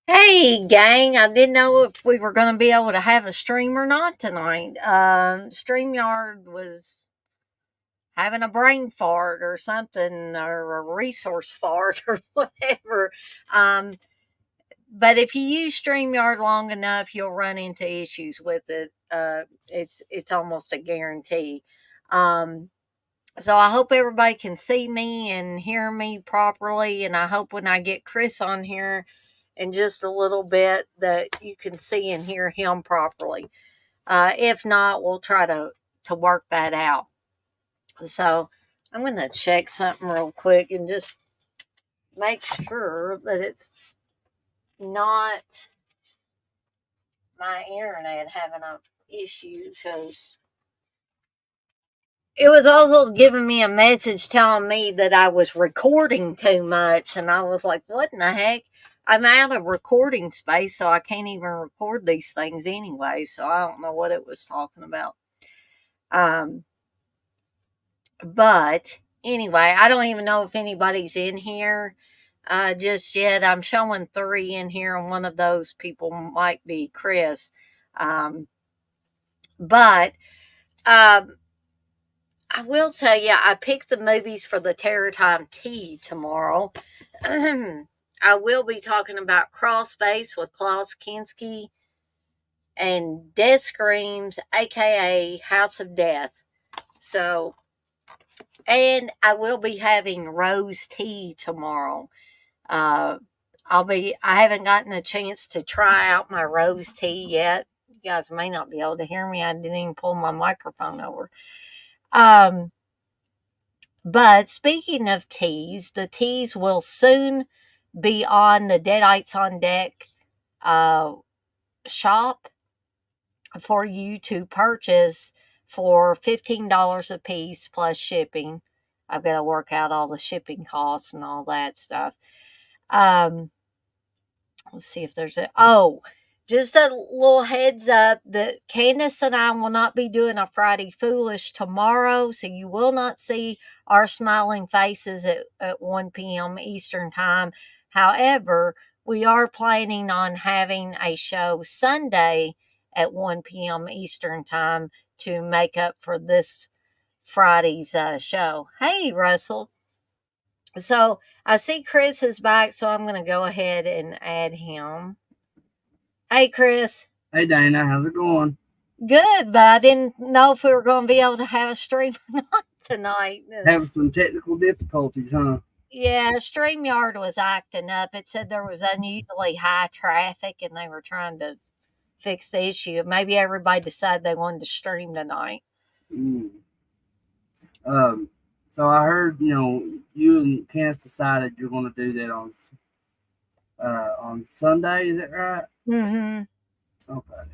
Hey, gang, I didn't know if we were going to be able to have a stream or not tonight. StreamYard was having a brain fart or something, or a resource fart or whatever. Um, but if you use StreamYard long enough, you'll run into issues with it. It's almost a guarantee. Um, so I hope everybody can see me and hear me properly, and I hope when I get Chris on here in just a little bit that you can see and hear him properly. If not, we'll try to work that out. So I'm going to check something real quick and just make sure that it's not my internet having an issue, because it was also giving me a message telling me that I was recording too much, and I was like, what in the heck? I'm out of recording space, so I can't even record these things anyway, so I don't know what it was talking about. Um, but anyway, I don't even know if anybody's in here just yet. I'm showing three in here, and one of those people might be Chris. Um, but um, I will tell you, I picked the movies for the Terror Time Tea tomorrow. I will be talking about Crawl Space with Klaus Kinski and Death Screams, aka House of Death. So, and I will be having rose tea tomorrow. Uh, I haven't gotten a chance to try out my rose tea yet. You guys may not be able to hear me. I didn't even pull my microphone over. Um, But speaking of teas, the teas will soon be on the Deadites on Deck uh, shop for you to purchase for $15 a piece plus shipping. I've got to work out all the shipping costs and all that stuff. Um, let's see if there's a. Oh, just a little heads up that Candace and I will not be doing a Friday Foolish tomorrow, so you will not see our smiling faces at 1 p.m. Eastern Time. However, we are planning on having a show Sunday at 1 p.m. Eastern Time to make up for this Friday's show. Hey, Russell. So I see Chris is back, so I'm going to go ahead and add him. Hey, Chris. Hey, Dana, how's it going? Good, but I didn't know if we were going to be able to have a stream or not tonight. Having some technical difficulties, huh? Yeah, StreamYard was acting up. It said there was unusually high traffic and they were trying to fix the issue. Maybe everybody decided they wanted to stream tonight. Mm. Um, so I heard, you and Candace decided you're going to do that on Sunday. Is that right? Mm-hmm. Okay.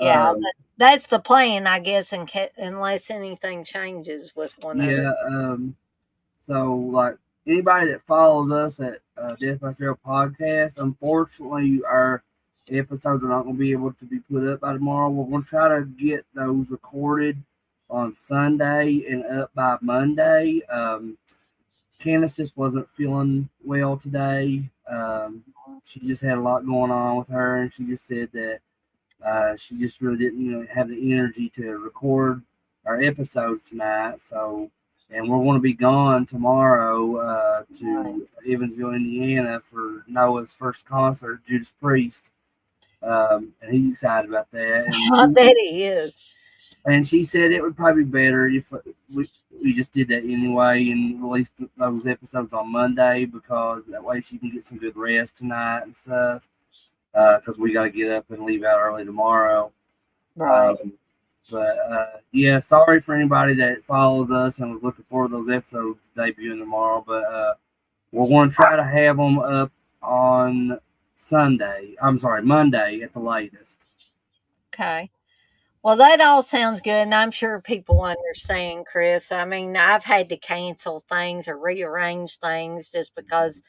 Yeah, Um, that's the plan, I guess, unless anything changes with one of it. yeah. So like anybody that follows us at Death by Zero podcast, unfortunately, our episodes are not going to be able to be put up by tomorrow. We're going to try to get those recorded on Sunday and up by Monday. Candace just wasn't feeling well today. She just had a lot going on with her, and she just said that she just really didn't, have the energy to record our episodes tonight. So, and we're going to be gone tomorrow to Evansville, Indiana, for Noah's first concert, Judas Priest, and he's excited about that. And I bet he is. And she said it would probably be better if we just did that anyway and released those episodes on Monday, because that way she can get some good rest tonight and stuff. Because we got to get up and leave out early tomorrow. Right. Yeah, sorry for anybody that follows us and was looking forward to those episodes debuting tomorrow. But we're going to try to have them up on Monday at the latest. Okay. Well, that all sounds good, and I'm sure people understand, Chris. I mean, I've had to cancel things or rearrange things just because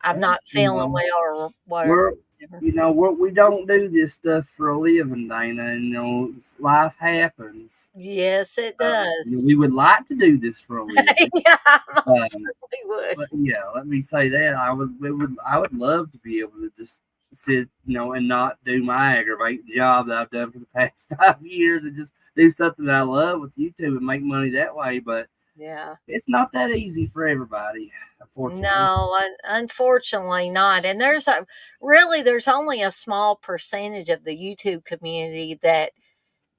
I'm not feeling well or whatever. We don't do this stuff for a living, Dana, and life happens. Yes, it does. We would like to do this for a living. Yeah, I most certainly would. But yeah, let me say that I would love to be able to just sit, and not do my aggravating job that I've done for the past 5 years and just do something that I love with YouTube and make money that way. But Yeah. it's not that easy for everybody, unfortunately. No, unfortunately not. And there's only a small percentage of the YouTube community that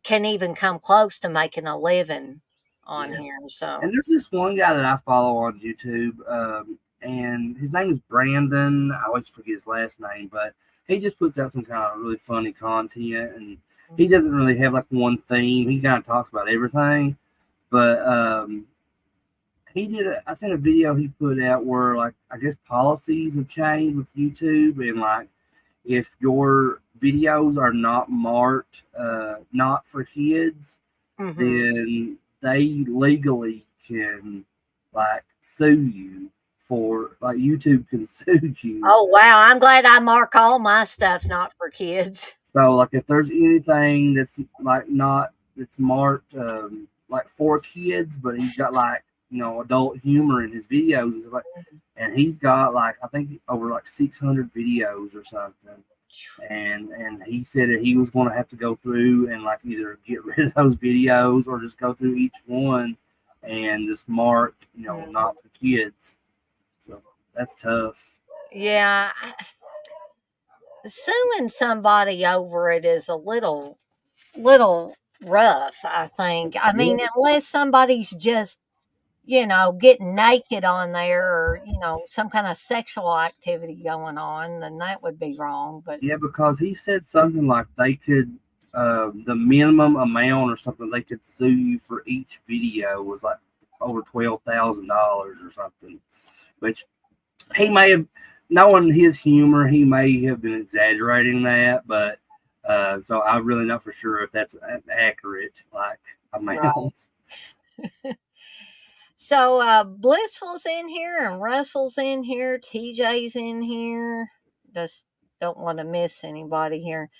can even come close to making a living on Yeah. here. And So, there's this one guy that I follow on YouTube, and his name is Brandon. I always forget his last name, but he just puts out some kind of really funny content, and he mhm, doesn't really have like one theme. He kind of talks about everything, but he did. I seen a video he put out where, like, I guess policies have changed with YouTube, and like if your videos are not marked not for kids, mhm. then they legally can like sue you for, like, YouTube can sue you. Oh, wow. I'm glad I mark all my stuff not for kids. So like if there's anything that's like not that's marked like for kids, but he's got like adult humor in his videos and stuff like, and he's got like I think over like 600 videos or something. And he said that he was going to have to go through and like either get rid of those videos or just go through each one and just mark Mhm. not for kids. So that's tough. Yeah. Suing somebody over it is a little rough, I think. I Yeah, mean, unless somebody's just, getting naked on there or, some kind of sexual activity going on, then that would be wrong. But yeah, because he said something like they could the minimum amount or something they could sue you for each video was like over $12,000 or something, which he may have, knowing his humor, he may have been exaggerating that, but so I really not for sure if that's accurate, like right. amount. So Blissful's in here and Russell's in here, TJ's in here. Just don't want to miss anybody here.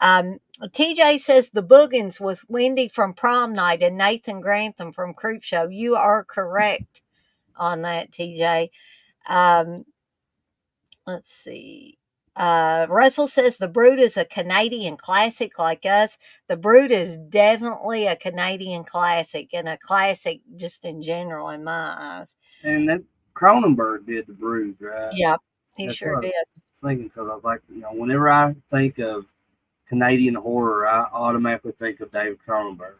TJ says the Boogens was Wendy from prom night and Nathan Grantham from Creep Show. You are correct on that, TJ. Um, let's see. Russell says the Brood is a Canadian classic like us. The Brood is definitely a Canadian classic and a classic just in general in my eyes. And that Cronenberg did the Brood, right? Yep, he That's sure what I did. was thinking because I was like, whenever I think of Canadian horror, I automatically think of David Cronenberg.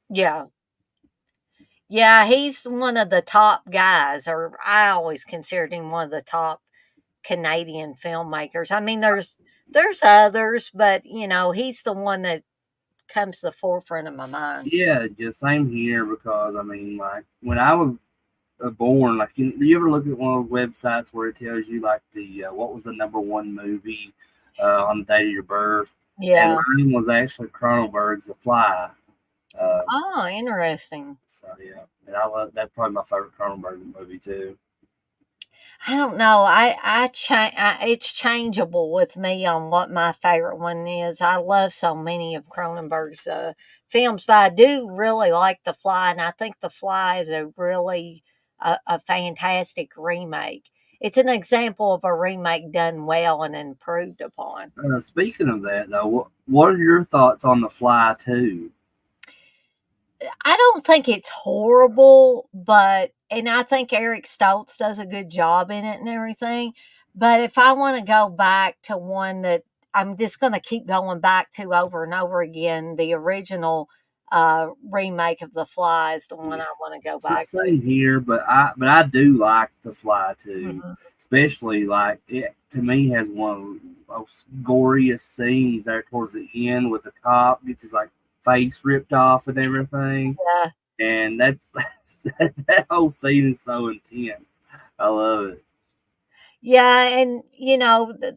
Yeah. Yeah, he's one of the top guys, or I always considered him one of the top Canadian filmmakers. I mean, there's others, but he's the one that comes to the forefront of my mind. Yeah, just same here because I mean, like when I was born, like do you ever look at one of those websites where it tells you like the what was the number one movie on the date of your birth? And Yeah. mine was actually Cronenberg's The Fly. Uh, Oh, interesting. so yeah, and I love that's probably my favorite Cronenberg movie too. I don't know. It's changeable with me on what my favorite one is. I love so many of Cronenberg's films, but I do really like The Fly, and I think The Fly is a fantastic remake. It's an example of a remake done well and improved upon. Speaking of that though, what are your thoughts on The Fly too? I don't think it's horrible, and I think Eric Stoltz does a good job in it and everything. But if I want to go back to one that I'm just going to keep going back to over and over again, the original remake of The Fly is the one Yeah. I want to go So back to. same here, but I do like The Fly too, Mhm. especially like it to me has one of the most goriest scenes there towards the end with the cop gets his like face ripped off and everything, Yeah. and that's that whole scene is so intense. I love it. Yeah, and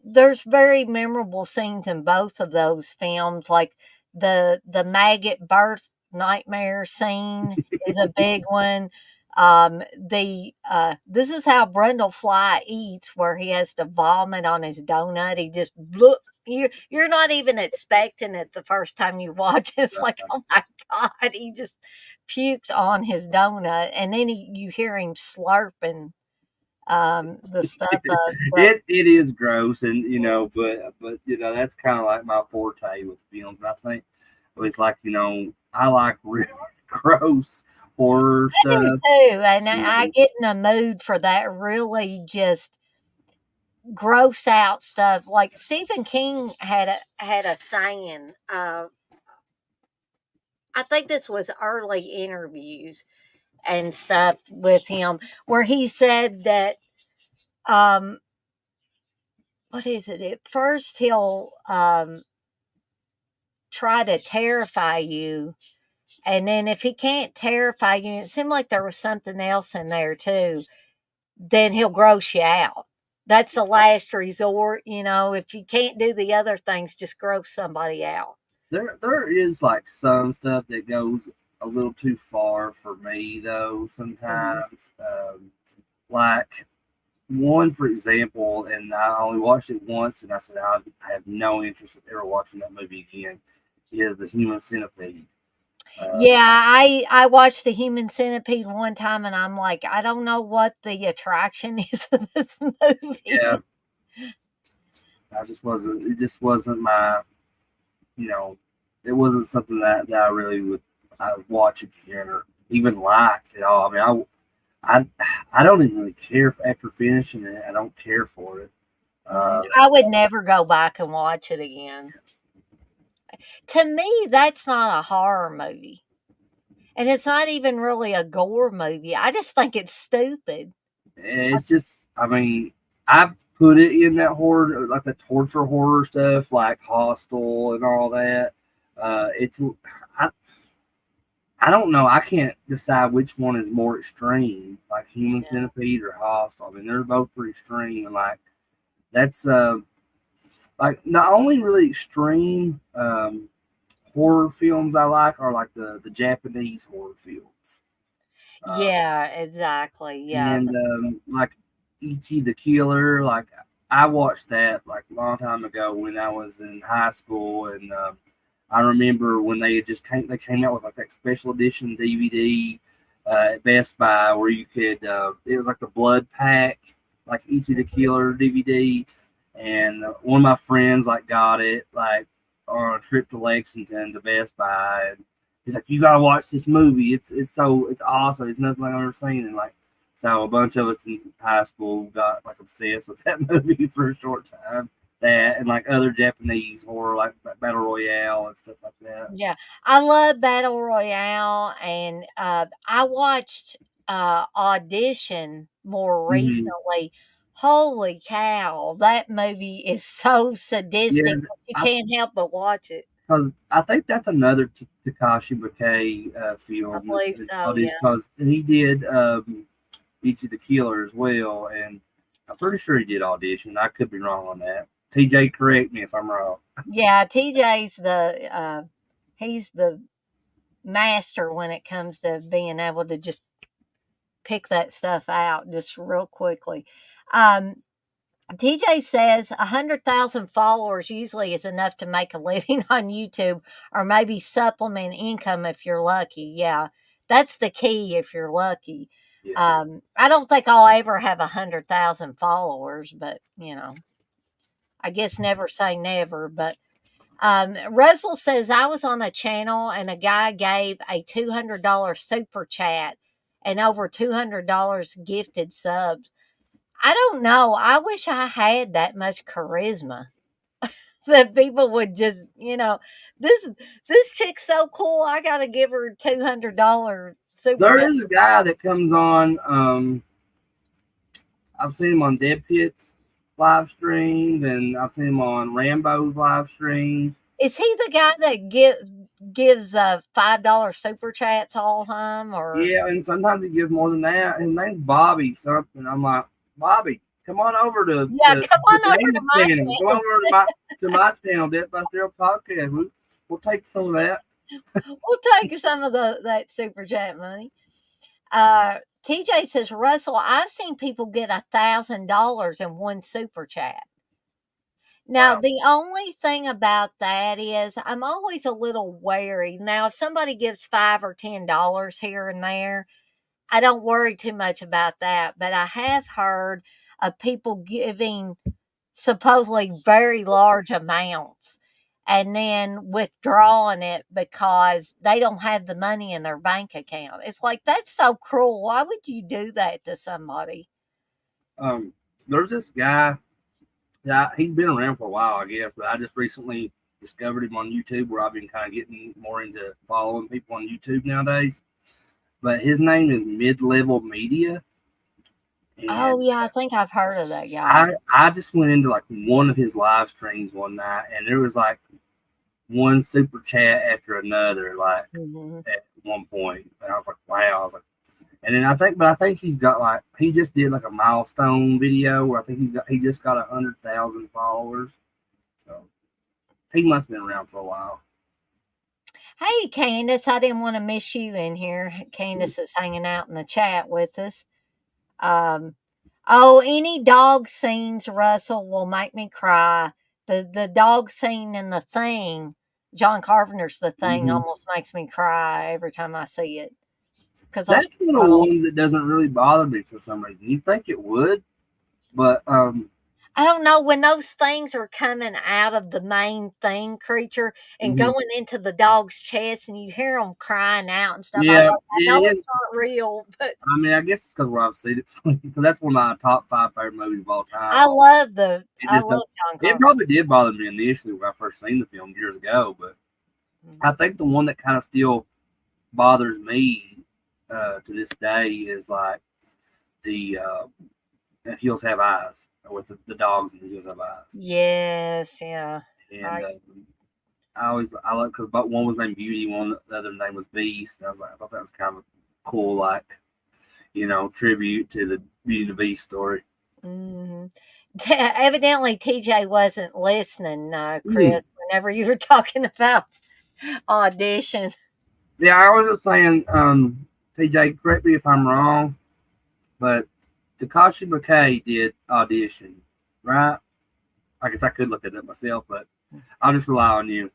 there's very memorable scenes in both of those films. Like the maggot birth nightmare scene is a big one. The This is how Brundle Fly eats, where he has to vomit on his donut. He just look. You're not even expecting it the first time you watch. It's like, oh my god, he just puked on his donut, and then you hear him slurping The stuff of it is gross, and but that's kind of like my forte with films. I think it's like I like really gross horror I do stuff. too, and I And get in a mood for that really just gross out stuff. Like Stephen King had a saying. I think this was early interviews and stuff with him, where he said that um, what is it? At first, he'll try to terrify you, and then if he can't terrify you, it seemed like there was something else in there too. Then he'll gross you out. That's the last resort, you know. If you can't do the other things, just gross somebody out. there is like some stuff that goes a little too far for me though. Mhm. Sometimes, like one for example, and I only watched it once, and I said I have no interest in ever watching that movie again. Is the Human Centipede? Uh, Yeah, I watched the Human Centipede one time, and I'm like, I don't know what the attraction is of this yeah, movie. I just wasn't. It just wasn't my. You know, it wasn't something that I really would watch again or even like at all. I mean, I don't even really care after finishing it. I don't care for it. I would never go back and watch it again. To me, that's not a horror movie. And it's not even really a gore movie. I just think it's stupid. It's just, I mean, I put it in that horror, like the torture horror stuff, like Hostel and all that. It's, I, I don't know. I can't decide which one is more extreme, like Human Yeah. Centipede or Hostel. I mean, they're both pretty extreme, and like that's like the only really extreme horror films I like are like the Japanese horror films. Uh, Yeah, exactly. Yeah. and like E.T. the Killer, like I watched that like a long time ago when I was in high school, and I remember when they came out with like that special edition DVD at Best Buy where you could it was like the Blood Pack, like E.T. the Killer DVD, and one of my friends like got it like on a trip to Lexington to Best Buy, and he's like, "You gotta watch this movie. It's awesome. It's nothing like I've ever seen." And like, so a bunch of us in high school got like obsessed with that movie for a short time. That and like other Japanese horror, like Battle Royale and stuff like that. Yeah. I love Battle Royale, and I watched Audition more Mm-hmm. recently. Holy cow, that movie is so Yeah, sadistic, but you I can't help but watch it. cause I think that's another Takashi Miike I film. believe Is so, yeah. audition because he did Ichi the Killer as well, and I'm pretty sure he did audition. I could be wrong on that. TJ, correct me if I'm wrong. Yeah, TJ's he's the master when it comes to being able to just pick that stuff out just real quickly. Um, TJ says 100,000 followers usually is enough to make a living on YouTube or maybe supplement income if you're lucky. Yeah, that's the key if you're lucky. Yeah. I don't think I'll ever have 100,000 followers, but I guess never say never. But Russell says I was on a channel and a guy gave a $200 super chat and over $200 gifted subs. I don't know. I wish I had that much charisma that people would just, this this chick's so cool. I got to give her $200 super There chat. is a guy that comes on. I've seen him on Dead Pit's live streams, and I've seen him on Rambo's live streams. Is he the guy that gives $5 super chats all the time, or Yeah, and sometimes he gives more than that. His name's Bobby something. I'm like, Bobby, come on over yeah? Come to on over to David's my channel. Come channel. over to my channel, Death by Stereo Podcast. We'll take some of that. We'll take some of that super chat money. TJ says, Russell, I've seen people get $1,000 in one super chat. Now, Wow. the only thing about that is I'm always a little wary. Now, if somebody gives $5 or $10 here and there, I don't worry too much about that, but I have heard of people giving supposedly very large amounts and then withdrawing it because they don't have the money in their bank account. It's like that's so cruel. Why would you do that to somebody? Um, there's this guy. Yeah, he's been around for a while, I guess, but I just recently discovered him on YouTube, where I've been kind of getting more into following people on YouTube nowadays. But his name is Mid Level Media, Oh and yeah, I think I've heard of that guy. I just went into like one of his live streams one night, and there was like one super chat after another, like Hmm. at one point, and I was like, wow, I was like, and then I think he's got like he just did like a milestone video where I think he just got 100,000 followers, so he must have been around for a while. Hey, Candace, I didn't want to miss you in here. Candace is hanging out in the chat with us. Um, oh, any dog scenes, Russell, will make me cry. The dog scene in The Thing, John Carpenter's The Thing, Mm-hmm. almost makes me cry every time I see it because those That's people one of the don't. ones that doesn't really bother me for some reason. You think it would, but I don't know when those things are coming out of the main thing creature and mhm. going into the dog's chest, and you hear them crying out and stuff. Yeah, I it know is. it's not real, but I mean, I guess it's because where I've seen it, because that's one of my top five favorite movies of all time. It I just love don't. John It Carpenter. probably did bother me initially when I first seen the film years ago, but I think the one that kind of still bothers me to this day is like the Hills Have Eyes, with the dogs and the Hills Have Eyes, Yes, yeah. and I I like because but one was named Beauty, one the other name was Beast. And I was like, I thought that was kind of a cool, like tribute to the Beauty and the Beast story. mhm. Evidently, TJ wasn't listening, Mm. Chris, whenever you were talking about audition. Yeah, I was just saying, TJ, correct me if I'm wrong, but Takashi McKay did Audition, right? I guess I could look it up myself, but I'll just rely on you.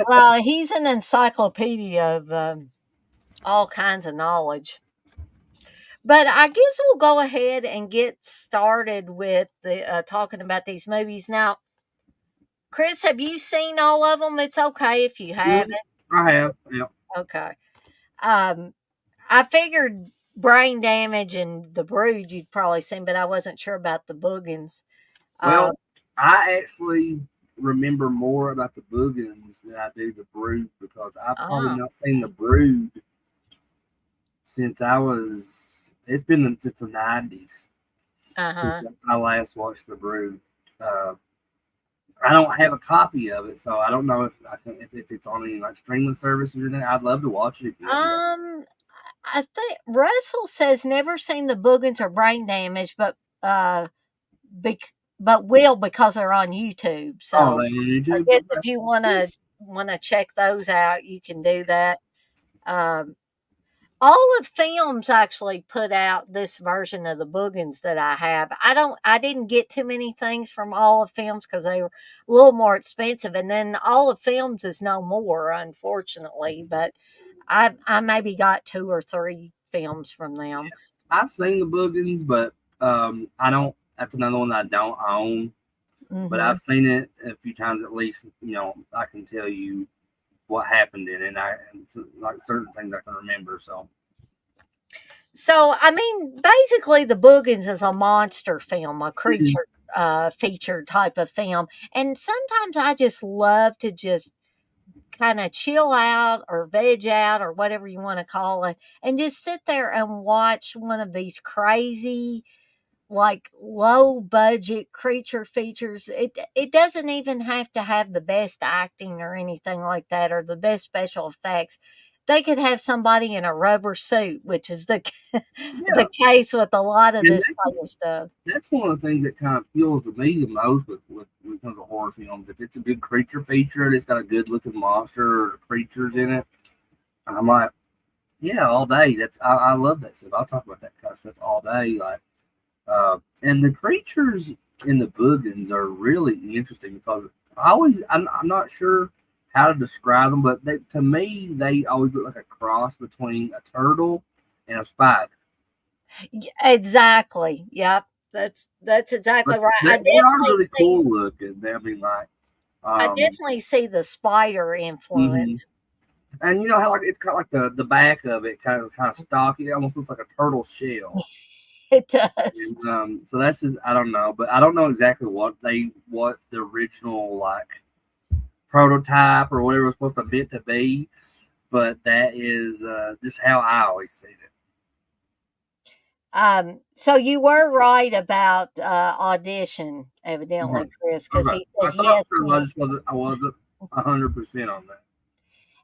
Well, he's an encyclopedia of all kinds of knowledge. But I guess we'll go ahead and get started with the talking about these movies. Now, Chris, have you seen all of them? It's okay if you Mm, haven't. I have, yeah. Okay. Um, I figured Brain Damage and The Brood you'd probably seen, but I wasn't sure about the Boogens. Uh, Well, I actually remember more about the Boogens than I do the Brood because I've probably ah, not seen the Brood since I was. It's been since the '90s since uh-huh. I last watched the Brood. Uh, I don't have a copy of it, so I don't know if I can if it's on any like streaming services or anything. I'd love to watch it if you have it. Um, I think Russell says never seen the Boogens or Brain Damage, but will because they're on YouTube. Oh, So they on I YouTube? guess Okay. if you wanna check those out, you can do that. Um, all of Films actually put out this version of the Boogans that I have. I didn't get too many things from all of Films because they were a little more expensive, and then all of Films is no more, unfortunately. But I maybe got 2 or 3 films from them. I've seen the Boogans, but I don't. That's another one that I don't own. But I've Mhm. seen it a few times at least. I can tell you what happened in it. And like certain things I can remember. So So, I mean, basically, The Boogans is a monster film, a Mhm. creature feature type of film, and sometimes I just love to just kinda chill out or veg out or whatever you wanna call it, and just sit there and watch one of these crazy, like, low budget creature features. It doesn't even have to have the best acting or anything like that or the best special effects. They could have somebody in a rubber suit, which is the yeah, the case with a lot of and this type of stuff. that's one of the things that kind of appeals to me the most with when it comes to horror films. If it's a good creature feature, and it's got a good looking monster or creatures in it, I'm like, yeah, all day. I love that stuff. I'll talk about that kind of stuff all day. Like, and the creatures in the Boogans are really interesting because I'm not sure how to describe them, but to me they always look like a cross between a turtle and a spider. Exactly. Yep. That's exactly But right. they are really cool looking. I mean, like, I um, definitely see the spider mhm. influence. And you know how like it's kind of like the back of it kind of stocky. It almost looks like a turtle shell. It does. And so that's just I don't know, but I don't know exactly what the original like prototype or whatever it was supposed to be. But that is just how I always seen it. So you were right about audition, Okay. evidently, Chris, because Okay. he I says thought yes. so. I wasn't 100% on that.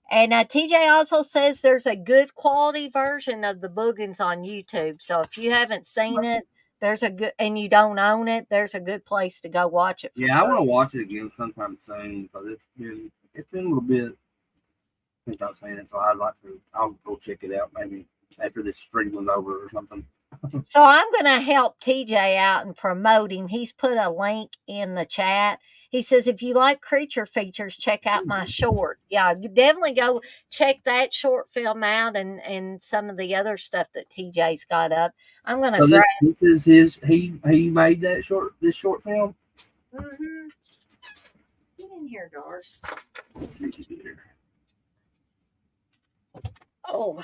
And TJ also says there's a good quality version of the Boogens on YouTube. So if you haven't seen it, there's a good, and you don't own it, there's a good place to go watch it for Yeah, I want to free. watch it again sometime soon because it's been a little bit since I've seen it, so I'll go check it out maybe after this stream was over or something. So I'm going to help TJ out and promote him. He's put a link in the chat. He says, if you like creature features, check out my short. Yeah, definitely go check that short film out and some of the other stuff that TJ's got up. I'm going to So grab. this is his he made this short film. Mm-hmm. Get in here, Dark. Let's see here. Oh,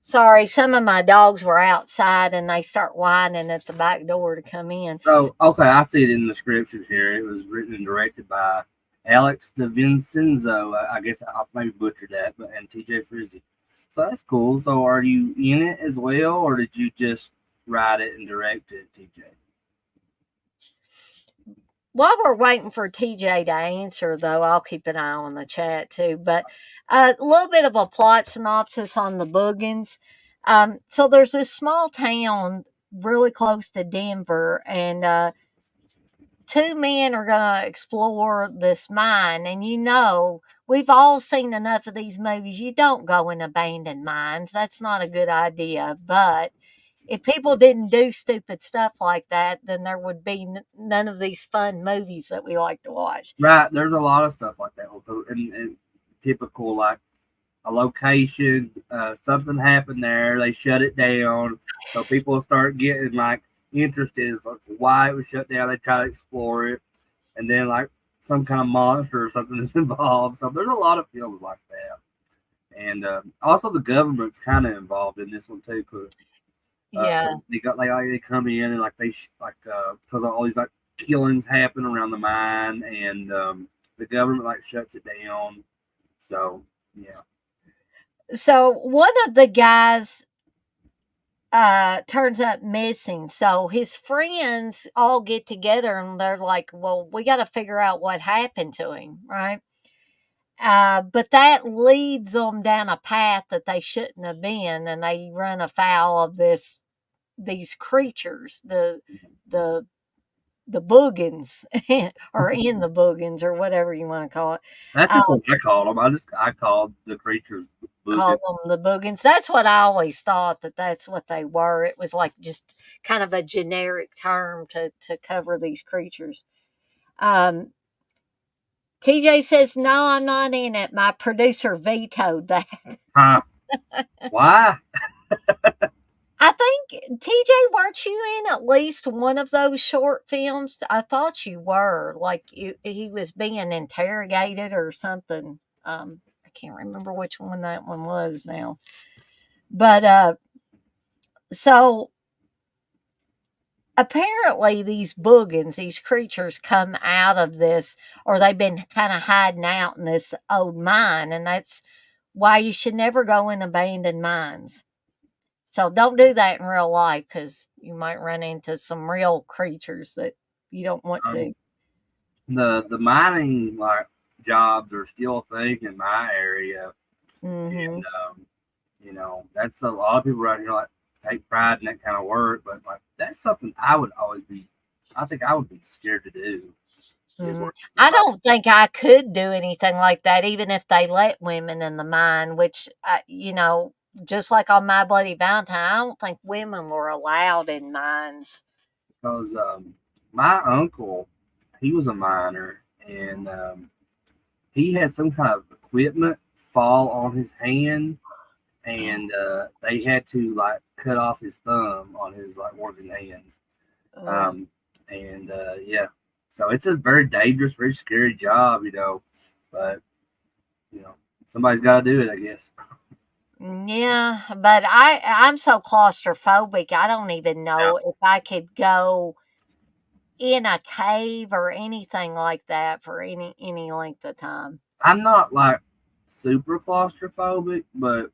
sorry. Some of my dogs were outside and they start whining at the back door to come in. So okay, I see it in the description here. It was written and directed by Alex DeVincenzo. I guess I maybe butchered that, but and TJ Frizzy. So that's cool. So are you in it as well, or did you just write it and direct it, TJ? While we're waiting for TJ to answer, though, I'll keep an eye on the chat too. But a little bit of a plot synopsis on the Boogens. So there's this small town really close to Denver, and two men are going to explore this mine. And we've all seen enough of these movies. You don't go in abandoned mines. That's not a good idea. But if people didn't do stupid stuff like that, then there would be none of these fun movies that we like to watch. Right. There's a lot of stuff like that. And typical like a location, something happened there, they shut it down, so people start getting like interested in like why it was shut down. They try to explore it, and then like some kind of monster or something is involved. So there's a lot of films like that, and also the government's kind of involved in this one too, because Yeah. they come in and like because all these like killings happen around the mine, and the government like shuts it down. So yeah. So one of the guys turns up missing. So his friends all get together and they're like, well, we got to figure out what happened to him, right? But that leads them down a path that they shouldn't have been, and they run afoul of these creatures, the the Boogens, or in the Boogens, or whatever you want to call it. That's Uh, just what I called them. I called the creatures call Boogens. them the Boogens. That's what I always thought, that's what they were. It was like just kind of a generic term to cover these creatures. Um, TJ says, no, I'm not in it. My producer vetoed that. Huh? Why? I think, TJ, weren't you in at least one of those short films? I thought you were. Like he was being interrogated or something. I can't remember which one that one was now. But so apparently these Boogans, these creatures, come out of this, or they've been kind of hiding out in this old mine, and that's why you should never go in abandoned mines. So don't do that in real life because you might run into some real creatures that you don't want Um, to. the mining like jobs are still a thing in my area, Hmm. and that's a lot of people around here like take pride in that kind of work. But like that's something I would always be. I think I would be scared to do. Is Hmm. work in I the mine. don't think I could do anything like that, even if they let women in the mine, which, just like on My Bloody Valentine, I don't think women were allowed in mines. Because my uncle, he was a miner, and he had some kind of equipment fall on his hand, and they had to like cut off his thumb on his like working hands. Oh. Um, and yeah, so it's a very dangerous, very scary job, but you know, somebody's got to do it, I guess. Yeah, but I'm so claustrophobic. I don't even Yeah. know if I could go in a cave or anything like that for any length of time. I'm not like super claustrophobic, but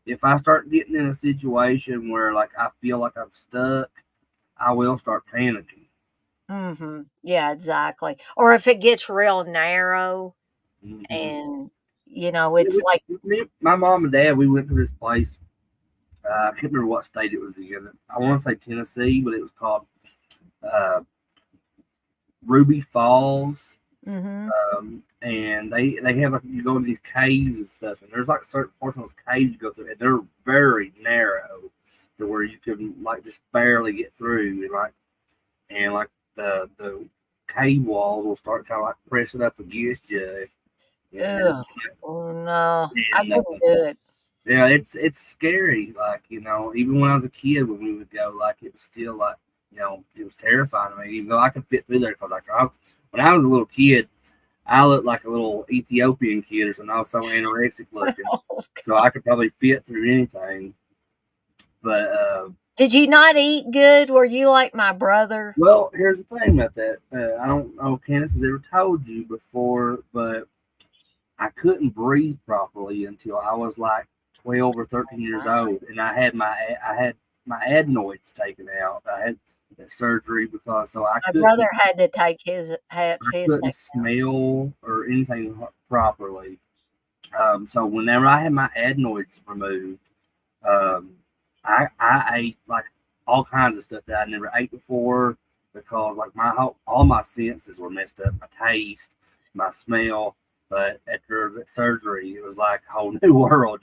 if I start getting in a situation where like I feel like I'm stuck, I will start panicking. Mhm. Yeah, exactly. Or if it gets real narrow Hmm. and Yeah, it's like my mom and dad, we went to this place. I can't remember what state it was in. I want to say Tennessee, but it was called uh, Ruby Falls. mhm. And they have like you go into these caves and stuff, and there's like certain portions of those caves you go through, and they're very narrow to where you can like just barely get through, and the cave walls will start kind of like pressing up against you, and Ugh. Oh, no. I and couldn't do it. yeah, it's scary. Like even when I was a kid, when we would go, like it was still like it was terrifying to me. Even though I could fit through there, because when I was a little kid, I looked like a little Ethiopian kid or something. I was so anorexic looking, Oh, so I could probably fit through anything. But did you not eat good? Were you like my brother? well, here's the thing about that. I don't know if Candace has ever told you before, but I couldn't breathe properly until I was like 12 or 13 years My old, and I had my adenoids taken out. I had that surgery because so I my couldn't brother had to take have I his couldn't taken out. smell or anything properly. So whenever I had my adenoids removed, um, I ate like all kinds of stuff that I never ate before because like all my senses were messed up. My taste, my smell. But after the surgery, it was like a whole new world.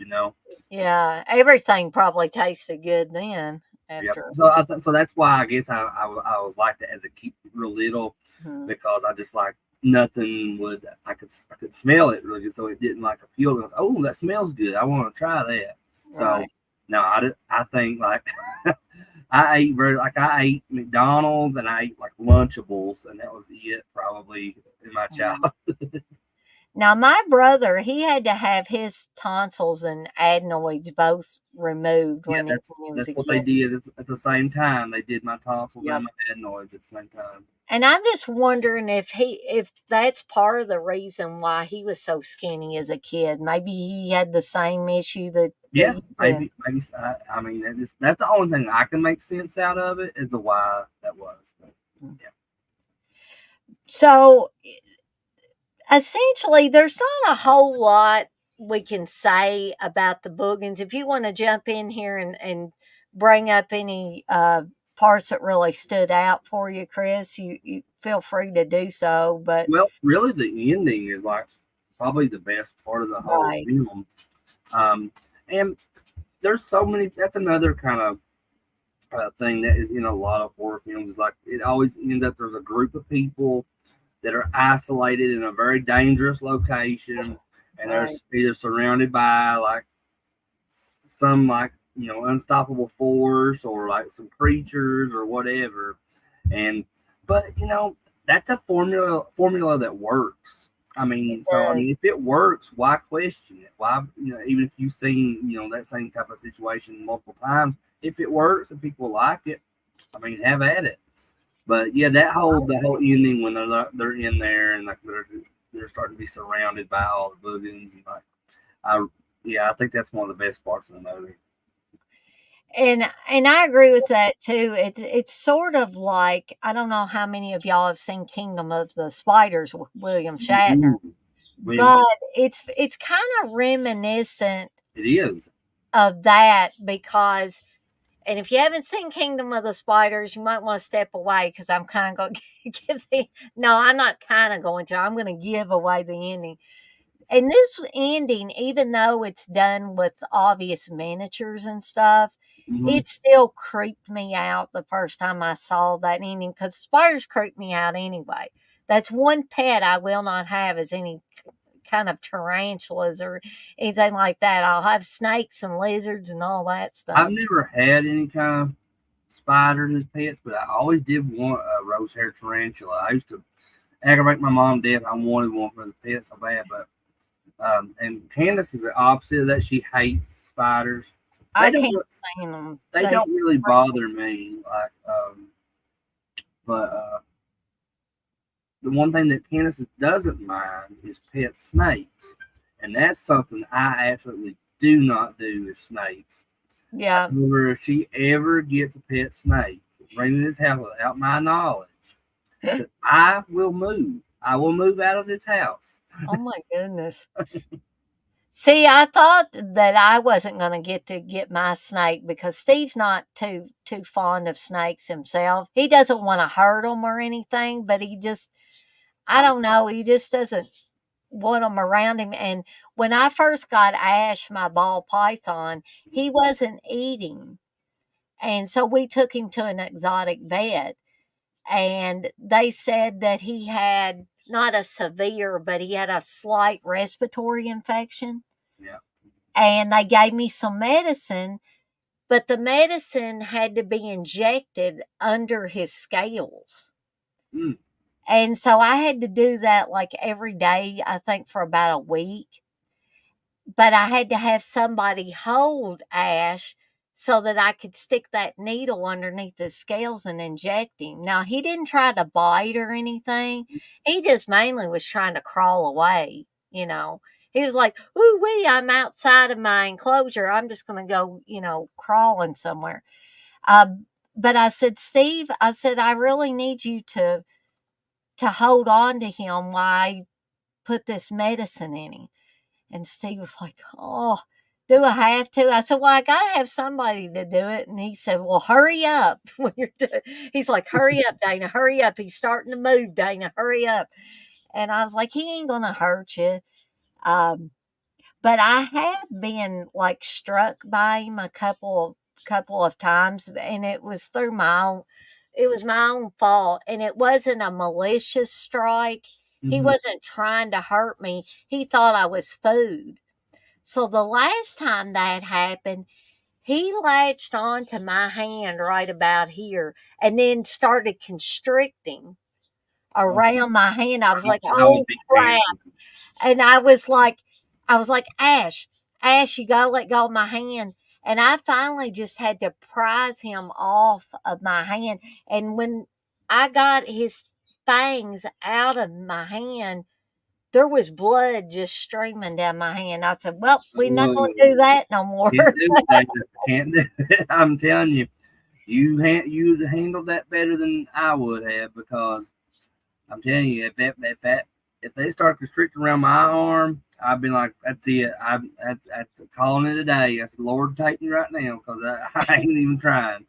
Yeah, everything probably tasted good then Yep. after. So that's why I guess I was like that as a kid, real little, Mhm. because I just like nothing would I could smell it really good, so it didn't like appeal to me. Oh, that smells good. I want to try that. So Right. no, I think like I ate McDonald's and I ate like Lunchables, and that was it probably in my Mhm. childhood. Now my brother, he had to have his tonsils and adenoids both removed Yeah, when he was that's a what they kid. did at the same time. They did my tonsils and Yep. my adenoids at the same time. And I'm just wondering if that's part of the reason why he was so skinny as a kid. Maybe he had the same issue that Yeah, you did. maybe. I mean, that's the only thing I can make sense out of it is the why that was. But yeah, So essentially, there's not a whole lot we can say about the Boogens. If you want to jump in here and bring up any parts that really stood out for you, Chris, you feel free to do so. But well, really, the ending is like probably the best part of the whole right, film. Um, and there's so many. That's another kind of thing that is in a lot of horror films. Is like it always ends up there's a group of people that are isolated in a very dangerous location, and they're right, either surrounded by like some like unstoppable force or like some creatures or whatever. And but that's a formula that works. I it mean, so I does. mean, if it works, why question it? Why even if you've seen that same type of situation multiple times, if it works and people like it, I mean, have at it. But yeah, the whole ending when they're in there and like they're starting to be surrounded by all the Boogens and like I yeah, I think that's one of the best parts of the movie. And I agree with that too. It's sort of like I don't know how many of y'all have seen Kingdom of the Spiders with William Shatner, Ooh, William, but it's kind of reminiscent it is. of that because and if you haven't seen Kingdom of the Spiders, you might want to step away because I'm kind of going to give the no, I'm not kind of going to. I'm going to give away the ending. And this ending, even though it's done with obvious miniatures and stuff, Hmm. it still creeped me out the first time I saw that ending because spiders creep me out anyway. That's one pet I will not have is any kind of tarantulas or anything like that. I'll have snakes and lizards and all that I've stuff. never had any kind of spiders as pets, but I always did want a rose hair tarantula. I used to aggravate my mom to death. I wanted one for the pet so bad, but and Candace is the opposite of that. She hates spiders. They I don't. can't stand them. They They don't really bother me. But the one thing that Candace doesn't mind is pet snakes, and that's something I absolutely do not do is snakes. yeah. However, if she ever gets a pet snake, bring this house without my knowledge, said, I will move. I will move out of this house. Oh my goodness. See, I thought that I wasn't going to get my snake because Steve's not too fond of snakes himself. He doesn't want to hurt them or anything, but he just I don't know, he just doesn't want them around him. And when I first got Ash, my ball python, he wasn't eating. And so we took him to an exotic vet, and they said that he had not a severe, but he had a slight respiratory infection. Yeah. And they gave me some medicine, but the medicine had to be injected under his scales. Mm. And so I had to do that like every day, I think for about a week. But I had to have somebody hold Ash so that I could stick that needle underneath his scales and inject him. Now, he didn't try to bite or anything. He just mainly was trying to crawl away, you know. He was like, "Ooh wee, I'm outside of my enclosure. I'm just going to go, crawling somewhere." But I said, "Steve, I said, I really need you to hold on to him while I put this medicine in him." And Steve was like, "Oh, do I have to?" I said, "Well, I got to have somebody to do it." And he said, "Well, hurry up when you're doing." He's like, "Hurry up, Dana, hurry up. He's starting to move, Dana, hurry up." And I was like, "He ain't going to hurt you." Um, but I have been like struck by him a couple of times, and it was through it was my own fault, and it wasn't a malicious strike. He Mm-hmm. wasn't trying to hurt me. He thought I was food. So the last time that happened, he latched onto my hand right about here and then started constricting Oh, around my hand. I was like, I would "Oh be crap." panicked. And I was like, "Ash, Ash, you gotta let go of my hand." And I finally just had to prise him off of my hand. And when I got his fangs out of my hand, there was blood just streaming down my hand. I said, "Well, we're not Whoa. gonna do that no more." Can't do it, Dana. Can't do it. I'm telling you, you'd handled that better than I would have because I'm telling you, if they start constricting around my arm, I've been like, that's it. That's calling it a day. I said, Lord, take me right now because I ain't even trying.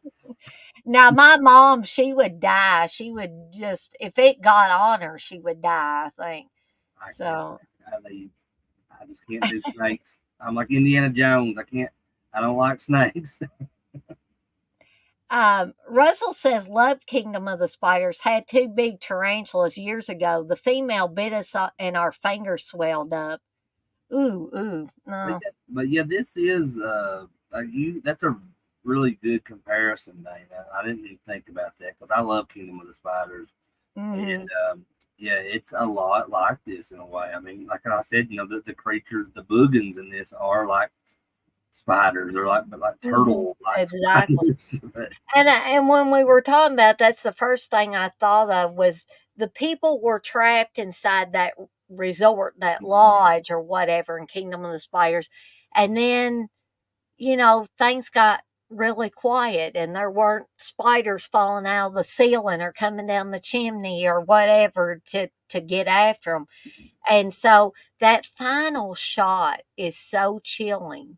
Now, my mom, she would die. She would just, if it got on her, she would die, I think. I can't. So, I just can't do snakes. I'm like Indiana Jones. I can't. I don't like snakes. Russell says, "Love Kingdom of the Spiders. Had two big tarantulas years ago. The female bit us and our fingers swelled up." Ooh, ooh, no. But yeah, this is like you. That's a really good comparison, Dana. I didn't even think about that because I love Kingdom of the Spiders, Hmm. and yeah, it's a lot like this in a way. I mean, like I said, the creatures, the Boogens in this are like spiders, or like Hmm. turtle like Exactly. spiders. But, And when we were talking about, that's the first thing I thought of was the people were trapped inside that resort, that lodge or whatever in Kingdom of the Spiders. And then, things got really quiet and there weren't spiders falling out of the ceiling or coming down the chimney or whatever to get after them. And so that final shot is so chilling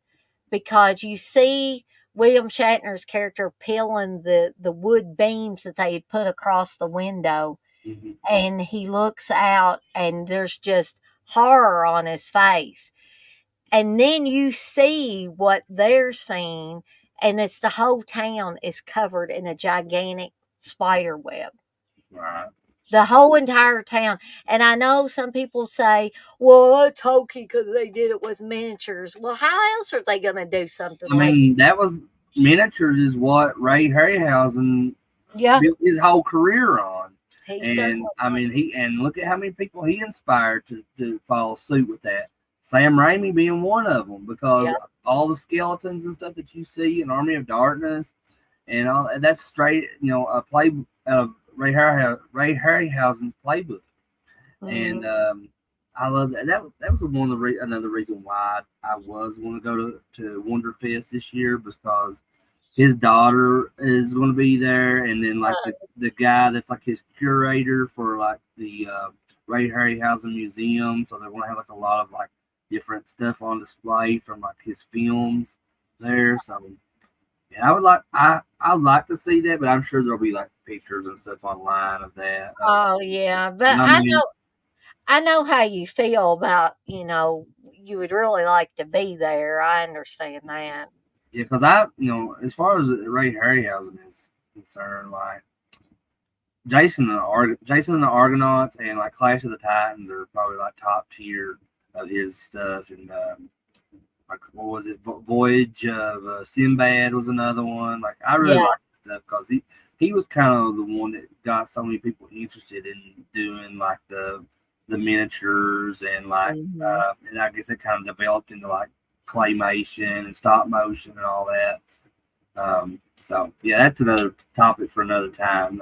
because you see William Shatner's character peeling the wood beams that they had put across the window, mhm. and he looks out and there's just horror on his face. And then you see what they're seeing, and it's the whole town is covered in a gigantic spider web. Right. The whole entire town. And I know some people say, well, it's hokey because they did it with miniatures. Well, how else are they going to do something I like mean, that was miniatures is what Ray Harryhausen yeah, built his whole career on. he And certainly I mean, look at how many people he inspired to follow suit with that. Sam Raimi being one of them, because yeah. all the skeletons and stuff that you see in Army of Darkness and all that's straight, a play out of Ray Harryhausen's playbook. And Mhm. I love that. That was one of another reason why I was going to go to Wonderfest this year, because his daughter is going to be there, and then like the guy that's like his curator for like the Ray Harryhausen Museum, so they're going to have like a lot of like different stuff on display from like his films there. So yeah, I'd like to see that, but I'm sure there'll be like pictures and stuff online of that. Oh yeah, but I mean, I know how you feel about, you would really like to be there. I understand that. yeah, because as far as Ray Harryhausen is concerned, like Jason and the Argonauts and like Clash of the Titans are probably like top tier of his stuff. And like what was it? Voyage of Sinbad was another one. Like I really Yeah. like his stuff because he was kind of the one that got so many people interested in doing like the miniatures and like Mhm. and I guess it kind of developed into like claymation and stop motion and all that. So yeah, that's another topic for another time.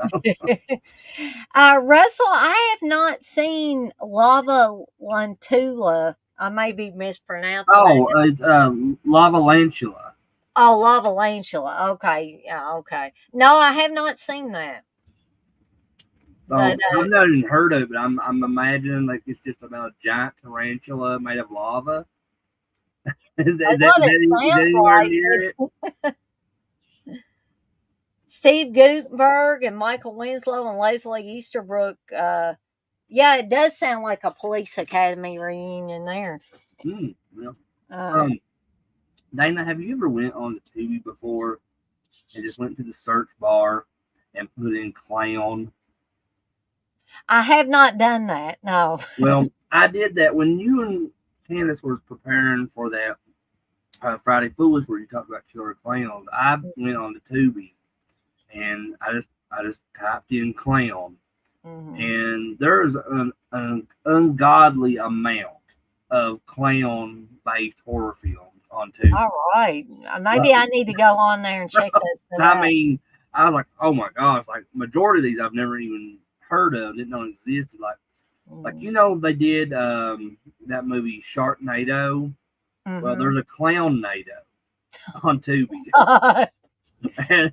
Russell, I have not seen Lava Lantula. I may be mispronouncing that. Oh, it's Lava Lantula. Oh, Lava Lantula. Okay. Yeah, okay. No, I have not seen that. But So I've not even heard of it, but I'm imagining like it's just about a giant tarantula made of lava. that's what it Is that sounds anywhere like. near it? Steve Gutenberg and Michael Winslow and Leslie Easterbrook. Yeah, it does sound like a police academy reunion there. Yeah. Um, Um, Dana, have you ever went on the TV before and just went to the search bar and put in clown? I have not done that. No. Well, I did that when you and Candace was preparing for that Friday Foolish where you talked about killer clowns. I went on the Tubi and I just typed in clown, Mhm. and there's an ungodly amount of clown based horror films on Tubi. All right. Well, Maybe I need to go on there and check that stuff I out. mean, I was like, oh my gosh, like majority of these I've never even heard of, didn't know existed. Like Mhm. they did that movie Sharknado. Well, Mhm. there's a clown nado on Tubi. And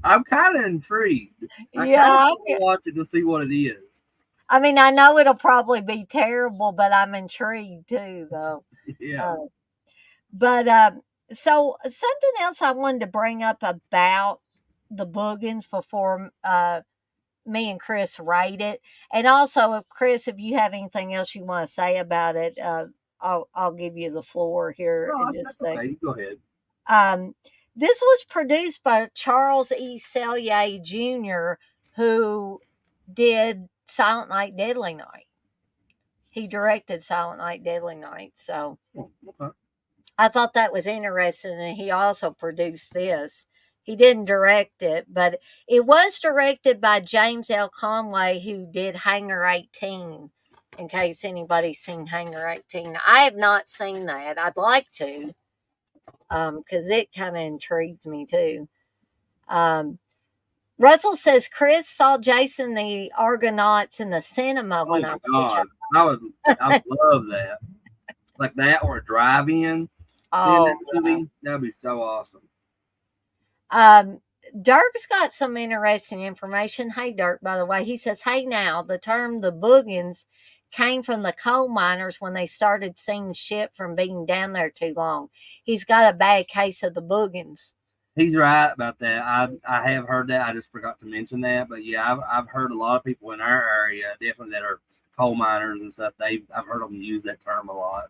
I'm kind of intrigued. I kind of Yeah. want to watch it to see what it is. I mean, I know it'll probably be terrible, but I'm intrigued too, though. Yeah. Uh, but so something else I wanted to bring up about the Boogens before me and Chris rate it, and also, if Chris, if you have anything else you want to say about it, I'll give you the floor here in No, just that's a second. okay. You go ahead. Um, this was produced by Charles E. Selye Jr., who did Silent Night, Deadly Night. He directed Silent Night, Deadly Night. So Oh, okay. I thought that was interesting. And he also produced this. He didn't direct it, but it was directed by James L. Conway, who did Hangar 18. In case anybody's seen Hangar 18, I have not seen that. I'd like to, because it kind of intrigued me too. Um, Russell says Chris saw Jason the Argonauts in the cinema Oh when I my was a child. God, I would love that, like that or a drive-in. Seeing Oh, that movie, that'd be so awesome. um, Dirk's got some interesting information. Hey, Dirk, by the way, he says, "Hey, now the term the Boogens came from the coal miners when they started seeing shit from being down there too long. He's got a bad case of the Boogens." He's right about that. I have heard that. I just forgot to mention that. But yeah, I've heard a lot of people in our area definitely that are coal miners and stuff. I've heard them use that term a lot.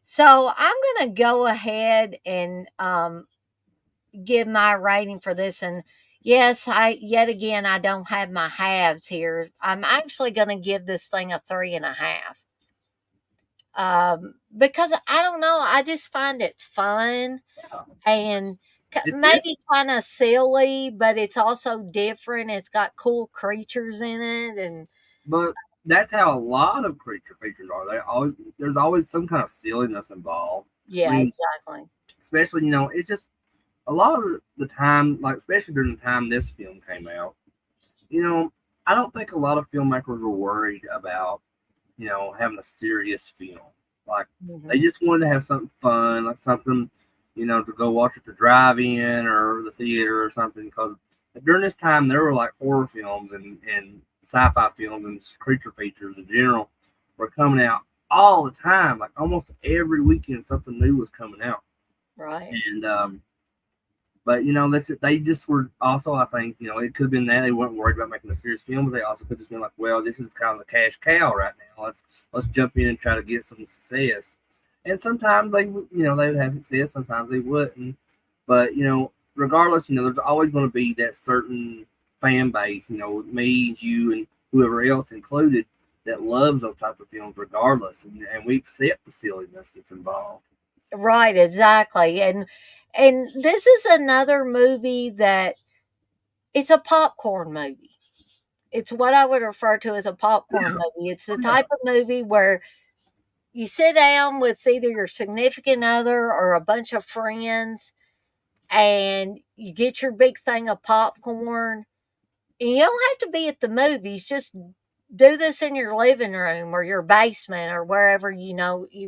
So I'm going to go ahead and give my rating for this. And Yes, yet again I don't have my halves here. I'm actually going to give this thing a 3.5. Because I don't know, I just find it fun Yeah, and it's different. maybe kind of silly, but it's also different. It's got cool creatures in it, and But that's how a lot of creature features are. There's always some kind of silliness involved. I yeah, mean, exactly. especially it's just a lot of the time, like especially during the time this film came out. You know, I don't think a lot of filmmakers were worried about having a serious film. Like they Hmm. just wanted to have something fun, like something to go watch at the drive-in or the theater or something. Because during this time, there were like horror films and sci-fi films and creature features in general were coming out all the time. Like almost every weekend, something new was coming out. Right. And but they just were also. I think it could have been that they weren't worried about making a serious film, but they also could have just been like, well, this is kind of the cash cow right now. Let's jump in and try to get some success. And sometimes they would have success, sometimes they wouldn't. But regardless, there's always going to be that certain fan base. Me, you, and whoever else included that loves those types of films, regardless, and we accept the silliness that's involved. Right, exactly. And this is another movie that it's a popcorn movie. It's what I would refer to as a popcorn Yeah, movie. It's the oh, yeah, type of movie where you sit down with either your significant other or a bunch of friends and you get your big thing of popcorn. And you don't have to be at the movies, just do this in your living room or your basement or wherever you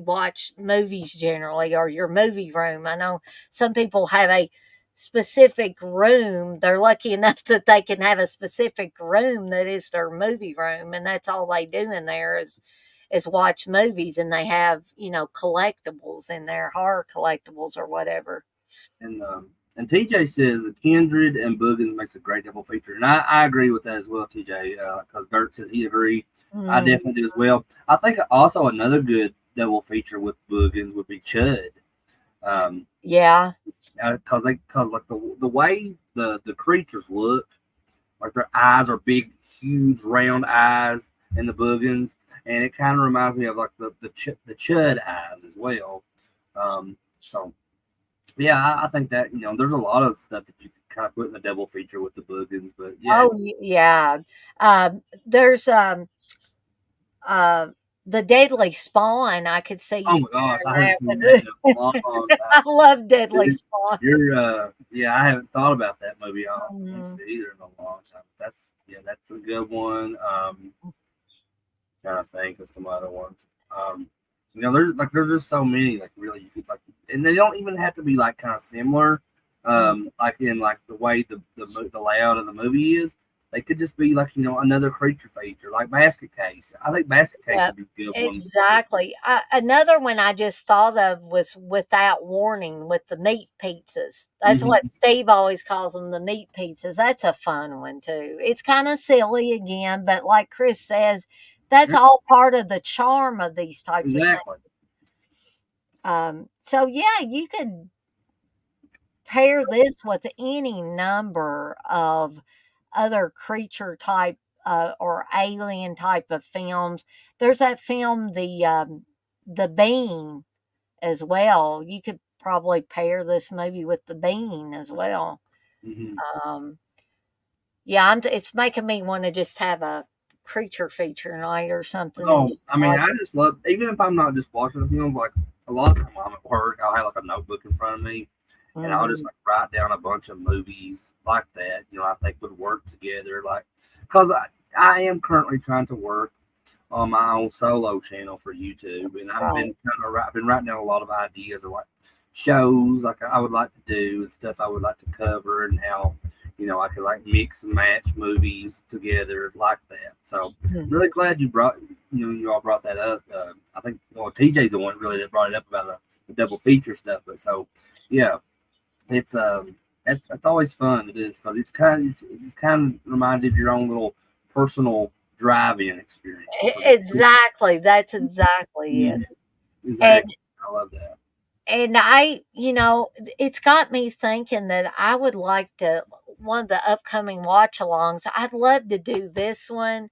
watch movies generally, or your movie room. I know some people have a specific room. They're lucky enough that they can have a specific room that is their movie room, and that's all they do in there is watch movies, and they have, collectibles in there, horror collectibles or whatever. And TJ says the Kindred and Boogens makes a great double feature, and I agree with that as well, TJ. Because Dirt says he agreed. I Mm, definitely do as well. I think also another good double feature with Boogens would be Chud. Um, yeah. because like the way the creatures look, like their eyes are big, huge, round eyes in the Boogens, and it kind of reminds me of like the Chud eyes as well. So yeah, I think that there's a lot of stuff that you can kind of put in a double feature with the Boogans, but yeah, Oh, it's yeah. There's uh, the Deadly Spawn. I could see oh you my gosh, I pairing haven't that seen that with in a it. long time. I love Deadly Dude, Spawn. yeah, I haven't thought about that movie. I haven't Mm. seen it either in a long time. That's a good one. Trying to think of some other ones. Um, there's just so many like really you could like, and they don't even have to be like kind of similar. Mm. Like in like the way the layout of the movie is. They could just be like another creature feature like Basket Case. I think Basket Case Yep, would be a good one. exactly. Another one I just thought of was Without Warning with the meat pizzas. That's what Mm-hmm. Steve always calls them, the meat pizzas. That's a fun one too. It's kind of silly again, but like Chris says, that's all part of the charm of these types of things. Exactly. So yeah, you could pair this with any number of other creature type or alien type of films. There's that film, the Bean, as well. You could probably pair this movie with the Bean as well. Mm-hmm. Um, yeah, it's making me want to just have a creature feature night or something and Oh, just I mean, watch I it. just love even if I'm not just watching the film. Like a lot of the time, I'm at work. I'll have like a notebook in front of me, and I'll just Mhm. like write down a bunch of movies like that. I think would work together. Like, because I am currently trying to work on my own solo channel for YouTube, and Right. I've been writing down a lot of ideas of like shows like I would like to do and stuff I would like to cover, and how I could like mix and match movies together like that. So I'm Mhm. really glad you all brought that up. I think TJ's the one really that brought it up about the double feature stuff. But so yeah, it's that's always fun to do because it's kind of reminds you of your own little personal drive-in experience. Exactly. That's exactly it. Mhm, And exactly, I love that. And it's got me thinking that I would like to. one of the upcoming watch-alongs. I'd love to do this one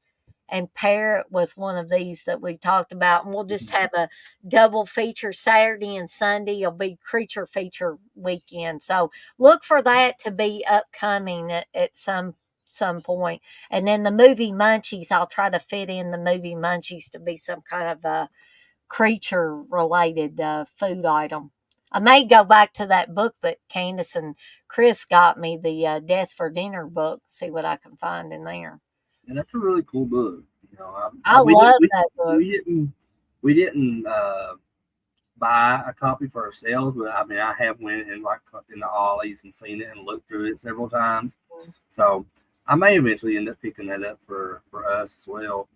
and pair it with one of these that we talked about, and we'll just have a double feature Saturday and Sunday. It'll be creature feature weekend, so look for that to be upcoming at some point. And then the movie Munchies, I'll try to fit in the movie Munchies to be some kind of a creature related food item. I may go back to that book that Candace and Chris got me, the Death for Dinner book, see what I can find in there. And that's a really cool book. I We didn't love that book. we didn't buy a copy for ourselves, but I mean I have went in like in the Ollies and seen it and looked through it several times. So I may eventually end up picking that up for us as well.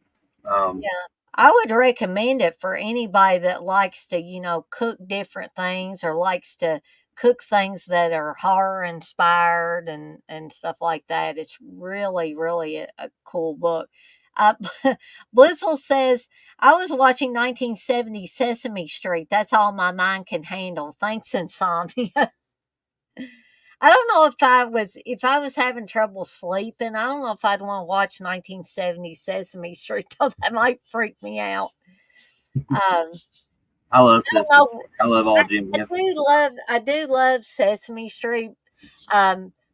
Um, Yeah. I would recommend it for anybody that likes to, cook different things or likes to cook things that are horror inspired and stuff like that. It's really, really a cool book. Uh, Blissful says, I was watching 1970 Sesame Street. That's all my mind can handle. Thanks, insomnia. I don't know if I was having trouble sleeping. I don't know if I'd want to watch 1970 Sesame Street though. That might freak me out. Um, I love I don't Sesame know. Street. I love all I, Jim I Henson do stuff. love I do love Sesame Street.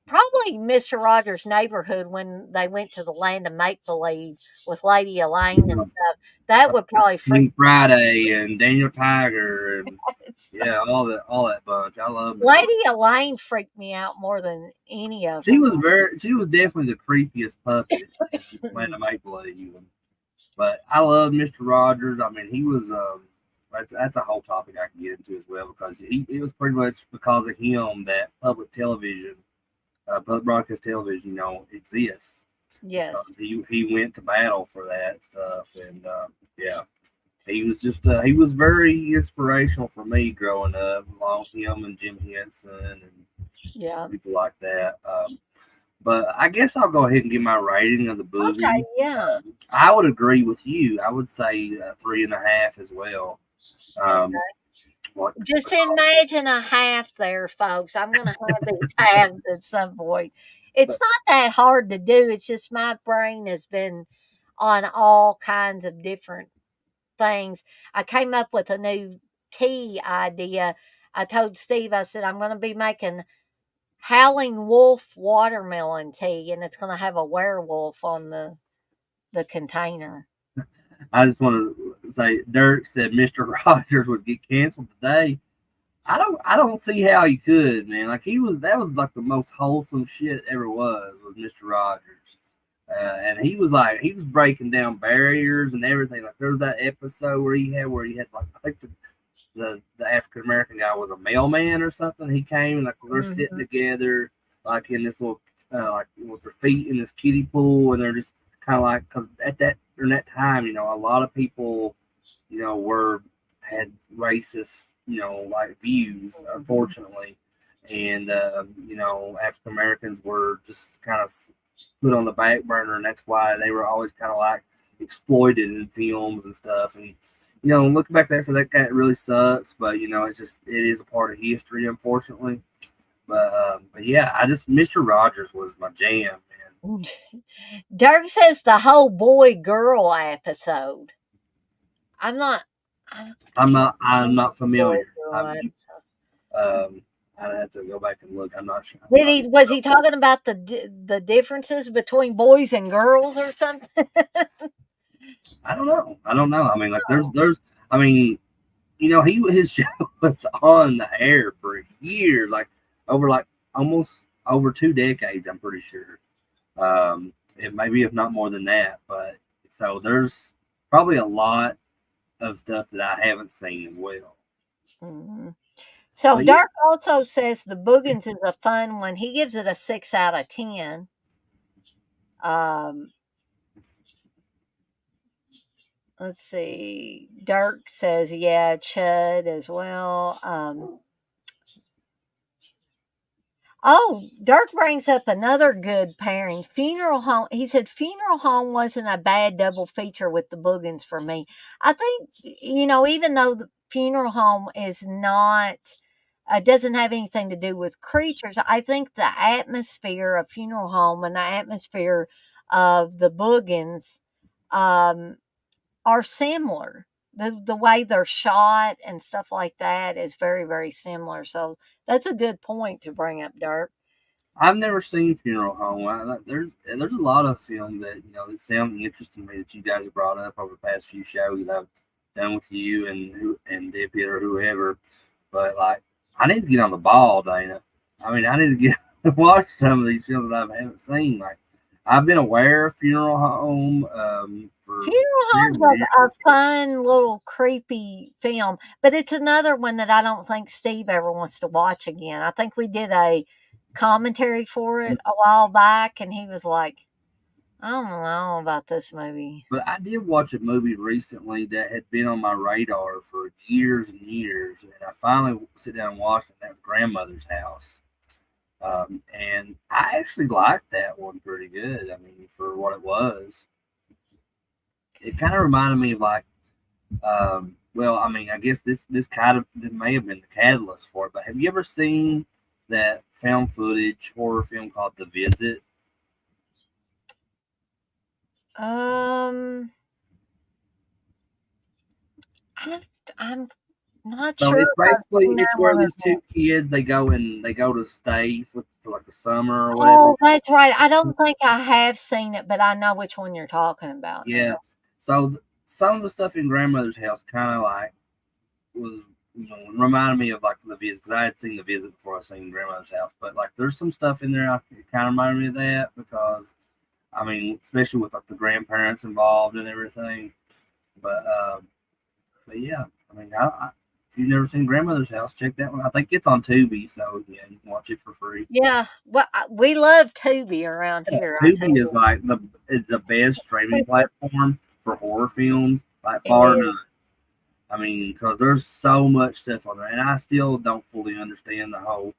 Probably Mister Rogers' Neighborhood when they went to the land of make believe with Lady Elaine and stuff. That would probably freak King Friday and Daniel Tiger and me out. yeah, all that bunch. I love Mr. Lady Elaine freaked me out more than any of them. She was definitely the creepiest puppet in Land of Make Believe. But I love Mr. Rogers. I mean, he was that's a whole topic I can get into as well because it was pretty much because of him that public television, public broadcast television, exists because Yes. he went to battle for that stuff and yeah. He was very inspirational for me growing up, along with him and Jim Henson and Yeah. people like that. But I guess I'll go ahead and give my rating of the Okay. movie. Yeah. I would agree with you. I would say 3.5 as well. Um, Okay. what, Just imagine a half there, folks. I'm going to have these halves at some point. It's but not that hard to do. It's just my brain has been on all kinds of different things. I came up with a new tea idea. I told Steve, I said, I'm going to be making Howling Wolf watermelon tea, and it's going to have a werewolf on the container. I just want to say, Dirk said Mr. Rogers would get canceled today. I don't see how he could, man. Like that was like the most wholesome shit ever was Mr. Rogers. And he was breaking down barriers and everything. Like there was that episode where he had like I think the African American guy was a mailman or something. He came and like they're sitting Hmm. together like in this little like with their feet in this kiddie pool and they're just kind of like because at that during that time a lot of people were had racist like views unfortunately and African Americans were just kind of put on the back burner and that's why they were always kind of like exploited in films and stuff and looking back at that, so that really sucks. But it is a part of history, unfortunately. But yeah, I just Mr. Rogers was my jam, man. Dirk says the whole boy girl episode. I'm not. I I'm can't not I'm remember not the boy familiar. girl episode. I'd have to go back and look. I'm not sure. I'm Did not he was he talking about the differences between boys and girls or something? I don't know. I don't know. I mean, like there's. I mean, his show was on the air for a year, like almost over 2 decades. I'm pretty sure. It maybe if not more than that. But so there's probably a lot of stuff that I haven't seen as well. Mhm. So But yeah, Dark also says the Boogens is a fun one. He gives it a 6 out of 10. Um, let's see. Dirk says, yeah, Chud as well. Oh, Dirk brings up another good pairing. Funeral Home. He said Funeral Home wasn't a bad double feature with the Boogans for me. I think, even though the Funeral Home is not It doesn't have anything to do with creatures. I think the atmosphere of funeral home and the atmosphere of the Boogens um, are similar. The way they're shot and stuff like that is very, very similar. So that's a good point to bring up, Dirk. I've never seen Funeral Home. There's a lot of films that that sound interesting to me that you guys have brought up over the past few shows that I've done with you and Dippy or whoever. But like, I need to get on the ball, Dana. I mean, I need to get watch some of these films that I haven't seen. Like, I've been aware of Funeral Home for Funeral Home's several a years. fun little creepy film, but it's another one that I don't think Steve ever wants to watch again. I think we did a commentary for it a while back, and he was like, "I don't know about this movie." But I did watch a movie recently that had been on my radar for years and years, and I finally sit down and watched it. That was Grandmother's House, and I actually liked that one pretty good. I mean, for what it was, it kind of reminded me of like, well, I mean, I guess this kind of this may have been the catalyst for it. But have you ever seen that found footage horror film called The Visit? Um, I, I'm not So sure it's if I've basically seen it's that where one. these two kids they go to stay for like the summer or whatever. Oh, that's right. I don't think I have seen it, but I know which one you're talking about Yeah. now. So some of the stuff in Grandmother's House kind of like was reminded me of like The Visit because I had seen The Visit before I seen Grandmother's House. But like there's some stuff in there it kind of reminded me of that because I mean especially with like the grandparents involved and everything. But but yeah, I mean if you've never seen Grandmother's House, check that one. I think it's on Tubi, so yeah, you can watch it for free. Yeah, well, we love Tubi around here, I tell Tubi is you. like the best streaming platform for horror films, like It bar is. none. I mean, because there's so much stuff on there, and I still don't fully understand the whole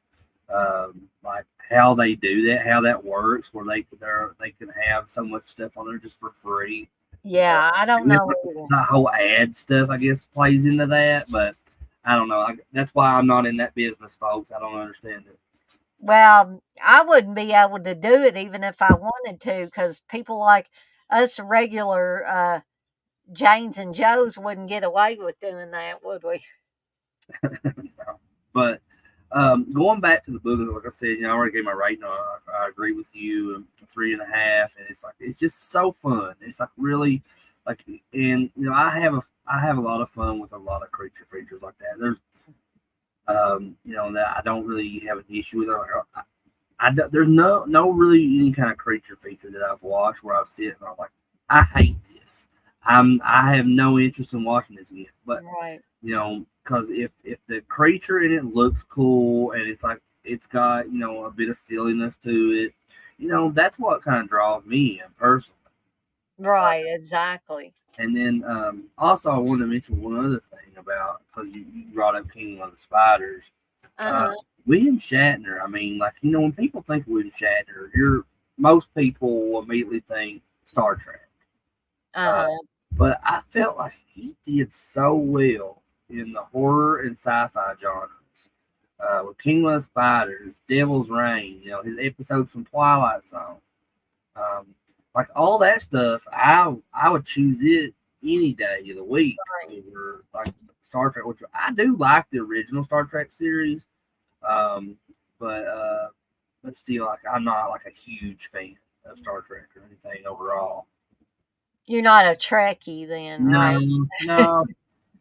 like how they do that, how that works, where they can have so much stuff on there just for free. Uh, Yeah, I don't and know either. the whole ad stuff, I guess, plays into that, but I don't know. That's why I'm not in that business, folks. I don't understand it. Well, I wouldn't be able to do it even if I wanted to, because people like us regular Janes and Joes wouldn't get away with doing that, would we? But going back to the book, like I said, I already gave my rating. I agree with you, 3.5, and it's like it's just so fun. It's like really like, and I have a lot of fun with a lot of creature features like that. There's that I don't really have an issue with. There's no really any kind of creature feature that I've watched where I've sit and I'm like, I hate this. I have no interest in watching this again. But Right. because if the creature in it looks cool and it's like it's got a bit of silliness to it, that's what kind of draws me in personally. Uh, Right, exactly. and then also I wanted to mention one other thing about because you brought up King of the Spiders. Uh, Uh-huh. William Shatner. I mean, like when people think of William Shatner, most people will immediately think Star Trek. Uh, Uh-huh. but I felt like he did so well in the horror and sci-fi genres. With King of the Spiders, Devil's Reign, his episodes from Twilight Zone, um, like all that stuff. I would choose it any day of the week Right. over like Star Trek, which I do like the original Star Trek series, um, but still, like I'm not like a huge fan of Star Trek or anything overall. You're not a Trekkie then, right? No, no,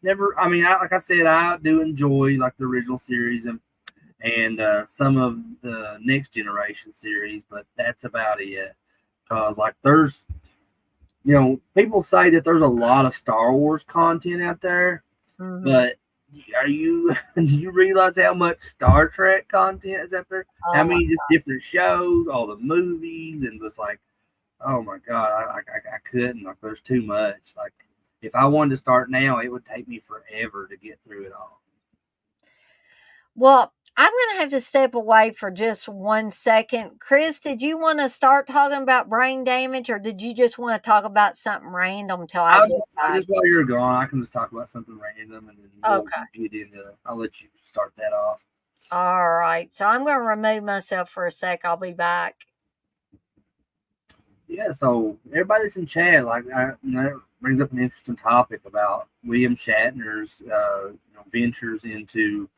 never. I mean, like I said, I do enjoy like the original series and some of the next generation series, but that's about it. Cause like there's, people say that there's a lot of Star Wars content out there, Mhm. but are you do you realize how much Star Trek content is out there? How Oh my many just different shows, all the movies, and just like, oh my god, I couldn't. Like, there's too much. Like, if I wanted to start now, it would take me forever to get through it all. Well, I'm gonna have to step away for just 1 second. Chris, did you want to start talking about brain damage, or did you just want to talk about something random till I I'll get just, back? just while you're gone, I can just talk about something random, and then we'll Okay. get into. I'll let you start that off. All right. So I'm going to remove myself for a sec. I'll be back. Yeah, so everybody that's in chat, that brings up an interesting topic about William Shatner's ventures into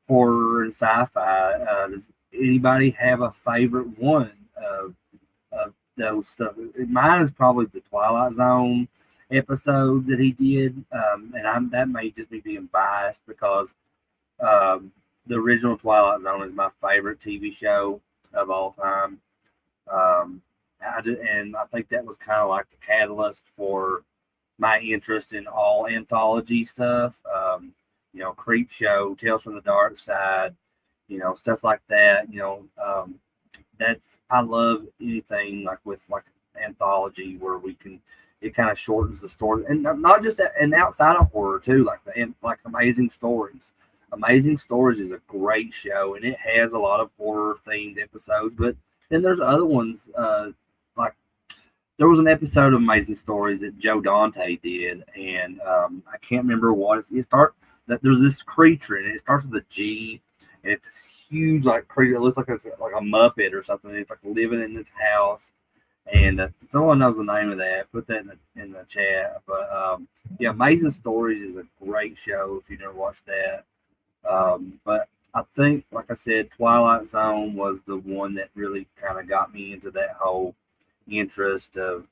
horror and sci-fi. Does anybody have a favorite one of those stuff? Mine is probably the Twilight Zone episodes that he did, and that may just be being biased because um, the original Twilight Zone is my favorite TV show of all time. Um, and I think that was kind of like the catalyst for my interest in all anthology stuff. Creep Show, Tales from the Dark Side, stuff like that. That's I love anything like with like anthology where we can it kind of shortens the story and not just and outside of horror too, like Amazing Stories. Amazing Stories is a great show and it has a lot of horror themed episodes, but then there's other ones like there was an episode of Amazing Stories that Joe Dante did, and I can't remember what it start. That there's this creature, and it starts with a G, and it's this huge like creature. It looks like it's like a Muppet or something. It's like living in this house, and if someone knows the name of that, put that in the chat. But yeah, Amazing Stories is a great show if you never watched that. But I think, like I said, Twilight Zone was the one that really kind of got me into that whole interest of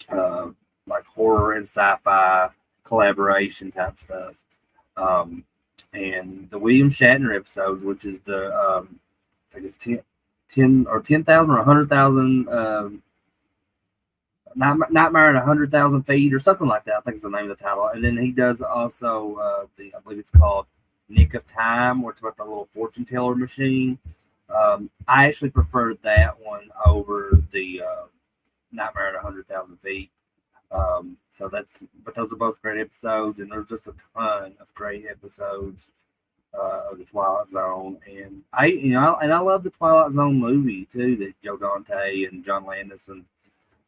uh, like horror and sci-fi collaboration type stuff. Um, and the William Shatner episodes, which is I think it's 10 or 10,000 or 100,000, Nightmare at 100,000 feet or something like that. I think is the name of the title. And then he does also I believe it's called Nick of Time, where it's about the little fortune teller machine. I actually preferred that one over the Nightmare at 100,000 feet. But those are both great episodes, and there's just a ton of great episodes of the Twilight Zone, and I love the Twilight Zone movie too that Joe Dante and John Landis and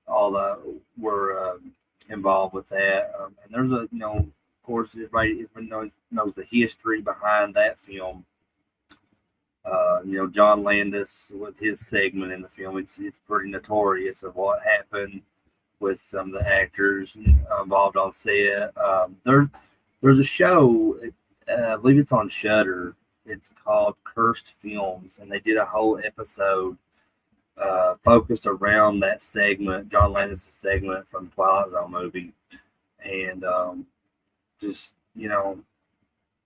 all the were involved with that. And there's of course, everybody knows the history behind that film. John Landis with his segment in the film, it's pretty notorious of what happened with some of the actors involved on set. There's a show, I believe it's on Shudder. It's called Cursed Films, and they did a whole episode focused around that segment, John Landis' segment from the Twilight Zone movie. And just,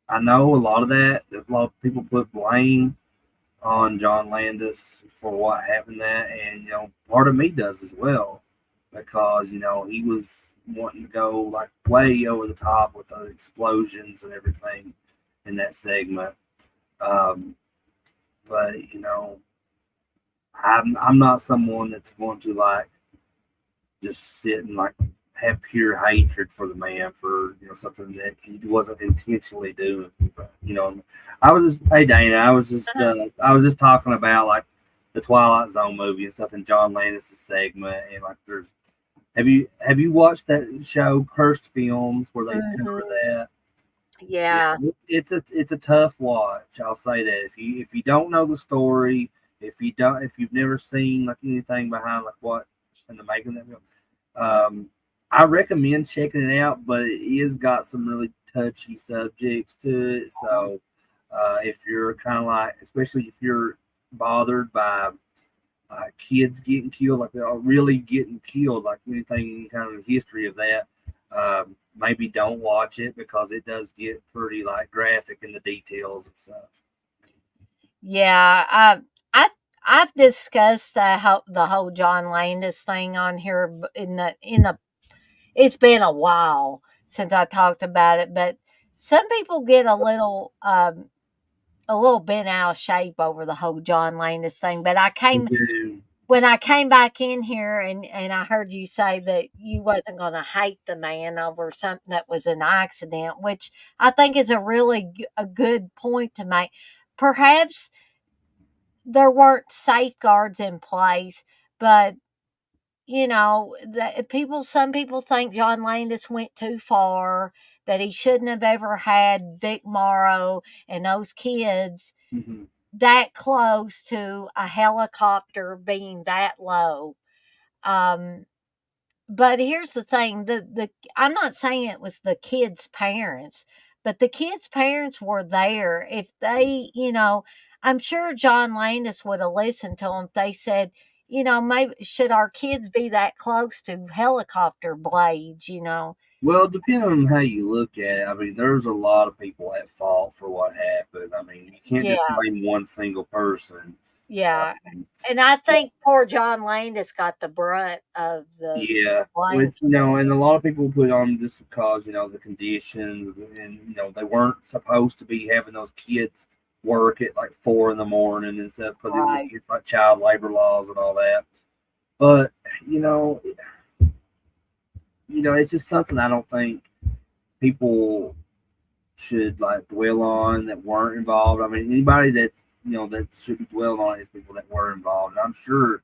I know a lot of people put blame on John Landis for what happened there, and part of me does as well, because he was wanting to go like way over the top with the explosions and everything in that segment. Um, but I'm not someone that's going to like just sit and like have pure hatred for the man for something that he wasn't intentionally doing. But, I was just hey Dana, I was just talking about like the Twilight Zone movie and stuff, and John Landis' segment, and like have you watched that show Cursed Films where they cover Mm-hmm. that? Yeah. It's a tough watch. I'll say that if you don't know the story, if you've never seen like anything behind like what in the making of that film, I recommend checking it out. But it is got some really touchy subjects to it. So if you're kind of like, especially if you're bothered by kids getting killed, like they're really getting killed, like anything kind of history of that. Maybe don't watch it because it does get pretty like graphic in the details and stuff. Yeah. I've discussed the whole John Landis thing on here in the. It's been a while since I talked about it, but some people get a little bent out of shape over the whole John Landis thing. But They do. when I came back in here and I heard you say that you wasn't going to hate the man over something that was an accident, which I think is a good point to make. Perhaps there weren't safeguards in place, but some people think John Landis went too far, that he shouldn't have ever had Vic Morrow and those kids. Mm-hmm. that close to a helicopter being that low. Um, but here's the thing, the I'm not saying it was the kids' parents, but the kids' parents were there. If they, I'm sure John Landis would have listened to them if they said, maybe should our kids be that close to helicopter blades? Well, depending on how you look at it, I mean, there's a lot of people at fault for what happened. I mean, you can't Yeah, just blame one single person. yeah. Um, And I think poor John Landis got the brunt of the yeah, blame which for this. and a lot of people put on just because the conditions, and they weren't supposed to be having those kids work at like 4 in the morning and stuff because it was Right. against like child labor laws and all that. But you know, it's just something I don't think people should like dwell on that weren't involved. I mean, anybody that should be dwelled on is people that were involved. And I'm sure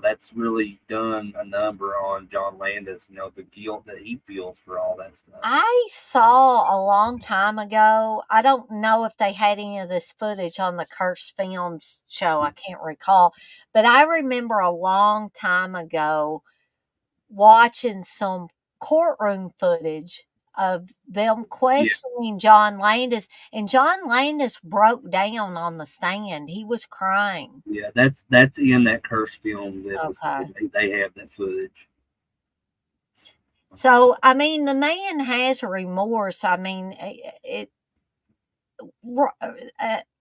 that's really done a number on John Landis. The guilt that he feels for all that stuff. I saw a long time ago. I don't know if they had any of this footage on the Curse Films show. I can't recall. But I remember a long time ago watching some courtroom footage of them Yeah, questioning John Landis, and John Landis broke down on the stand. He was crying. yeah, that's in that Curse Films Okay. episode. They have that footage. So, I mean, the man has remorse. I mean,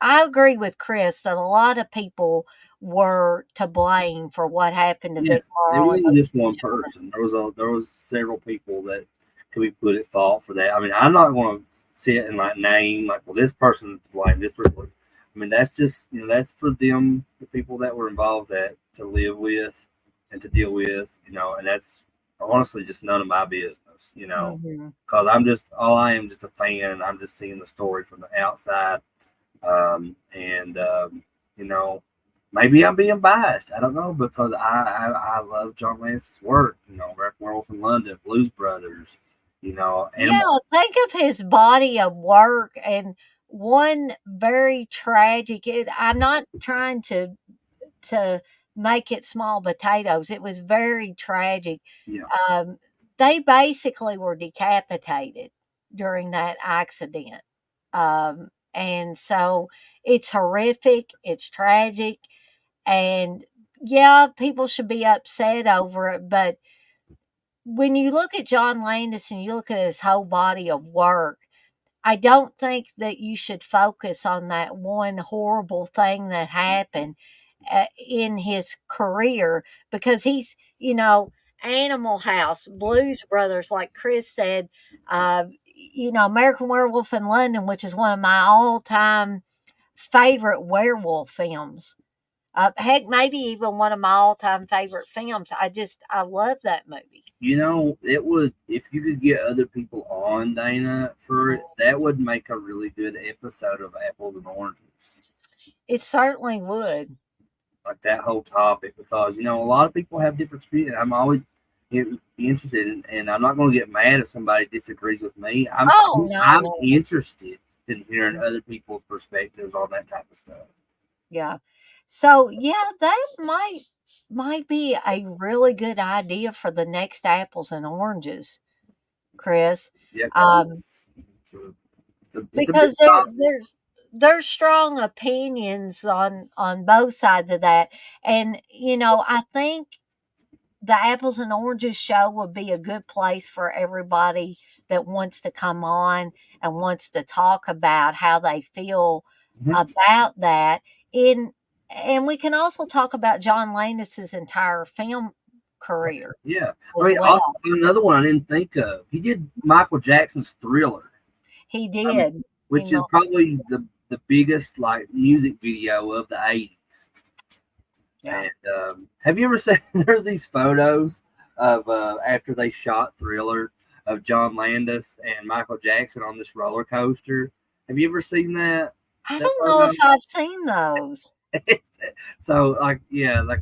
I agree with Chris that a lot of people were to blame for what happened to Yeah, Vic it Morrow and wasn't those just one children. person. There was several people that could be put at fault for that. I mean, I'm not going to sit and like name like, well, this person's to blame. This person. I mean, that's just that's for them, the people that were involved, that to live with and to deal with. And that's honestly just none of my business. Mhm. Because all I am just a fan, and I'm just seeing the story from the outside. And you know, maybe I'm being biased. I don't know because I love John Lance's work. American Werewolf in London, Blues Brothers. Animal. Yeah, think of his body of work and one very tragic. I'm not trying to make it small potatoes. It was very tragic. Yeah, Um, they basically were decapitated during that accident. And so it's horrific, it's tragic, and yeah, people should be upset over it. But when you look at John Landis and you look at his whole body of work, I don't think that you should focus on that one horrible thing that happened in his career because Animal House, Blues Brothers, like Chris said, American Werewolf in London, which is one of my all time favorite werewolf films. Heck, maybe even one of my all time favorite films. I love that movie. it would if you could get other people on Dana for it, that would make a really good episode of Apples and Oranges. It certainly would. Like that whole topic because a lot of people have different opinions. I'm always interested in, and I'm not going to get mad if somebody disagrees with me. I'm Oh, I'm, no, I'm no. interested in hearing other people's perspectives on that type of stuff. Yeah. So, yeah, that might be a really good idea for the next apples and oranges, Chris. Yeah, because Um, it's a big because topic. there's strong opinions on both sides of that. And, I think the apples and oranges show would be a good place for everybody that wants to come on and wants to talk about how they feel Mhm. about that in and we can also talk about John Landis's entire film career Yeah, I as mean, also well. another one I didn't think of. He did Michael Jackson's Thriller, He um, did. He which is mo- probably the biggest like music video of the '80s. yeah. And have you ever seen? There's these photos of after they shot Thriller of John Landis and Michael Jackson on this roller coaster. Have you ever seen that I that don't know photo? if I've seen those. So like yeah, like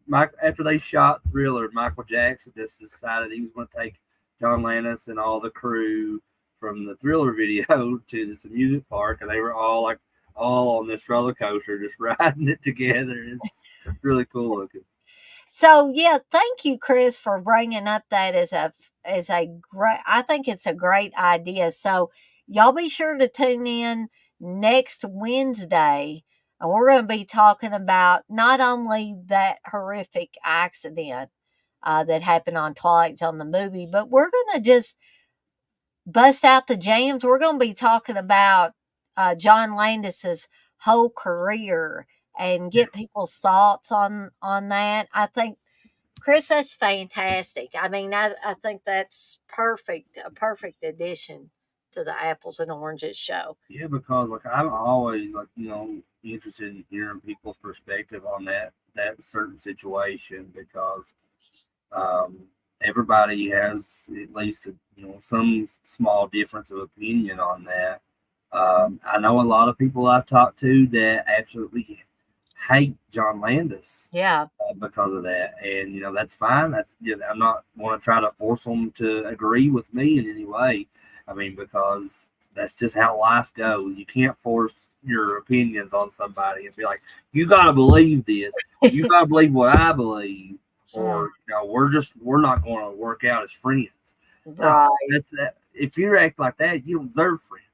Mike after they shot Thriller, Michael Jackson just decided he was going to take John Landis and all the crew from the Thriller video to this amusement park, and they were all like all on this roller coaster, just riding it together. It's really cool looking. So yeah, thank you, Chris, for bringing up that as a great. I think it's a great idea. So y'all be sure to tune in next Wednesday, and we're going to be talking about not only that horrific accident that happened on Twilight Zone the movie, but we're going to just bust out the jams. We're going to be talking about John Landis's whole career and get people's thoughts on that. I think Chris, that's fantastic. I mean, I think that's perfect, a perfect addition to the Apples and Oranges show. Yeah, because like I'm always like interested in hearing people's perspective on that certain situation because um, everybody has at least some small difference of opinion on that. I know a lot of people I've talked to that absolutely hate John Landis Yeah. because of that, and that's fine. That's I'm not want to try to force them to agree with me in any way. I mean, because that's just how life goes. You can't force your opinions on somebody and be like, you got to believe this. You got to believe what I believe, Mm, or we're not going to work out as friends. No, right. that's that. If you act like that, you don't deserve friends.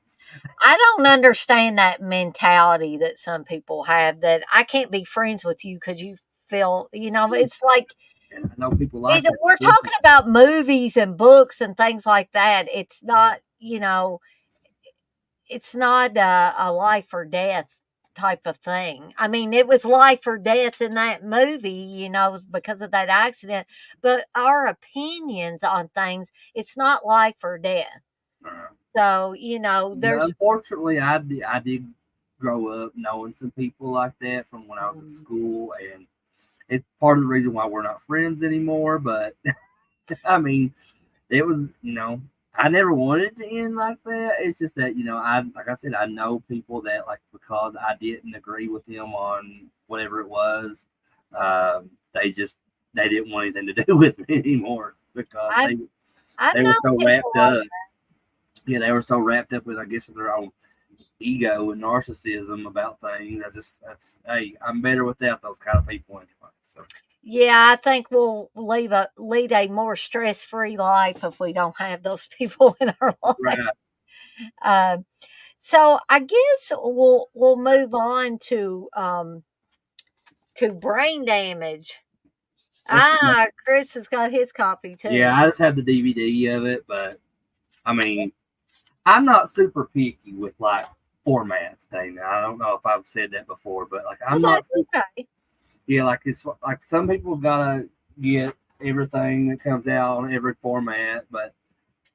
I don't understand that mentality that some people have that I can't be friends with you because you feel, it's like And I know people like that. we're talking about movies and books and things like that. It's not, it's not a life or death type of thing. I mean, it was life or death in that movie, because of that accident. But our opinions on things, it's not life or death. Uh, So, there's. Unfortunately, I did grow up knowing some people like that from when I was in Mm, school, and it's part of the reason why we're not friends anymore. But I mean, it was I never wanted it to end like that. It's just that I like I said I know people that like because I didn't agree with them on whatever it was, they just they didn't want anything to do with me anymore because I I've they were known so people wrapped like. up. Yeah, they were so wrapped up with I guess their own ego and narcissism about things. That's hey, I'm better without those kind of people anyway. So Yeah, I think we'll lead a more stress free life if we don't have those people in our life. right, Uh, so I guess we'll move on to brain damage. that's the next. Chris has got his copy too. Yeah, I just have the DVD of it, but I mean, I'm not super picky with like formats, Dana. I don't know if I've said that before, but like Well, I'm not. that's okay. Yeah, like it's like some people's gotta get everything that comes out on every format, but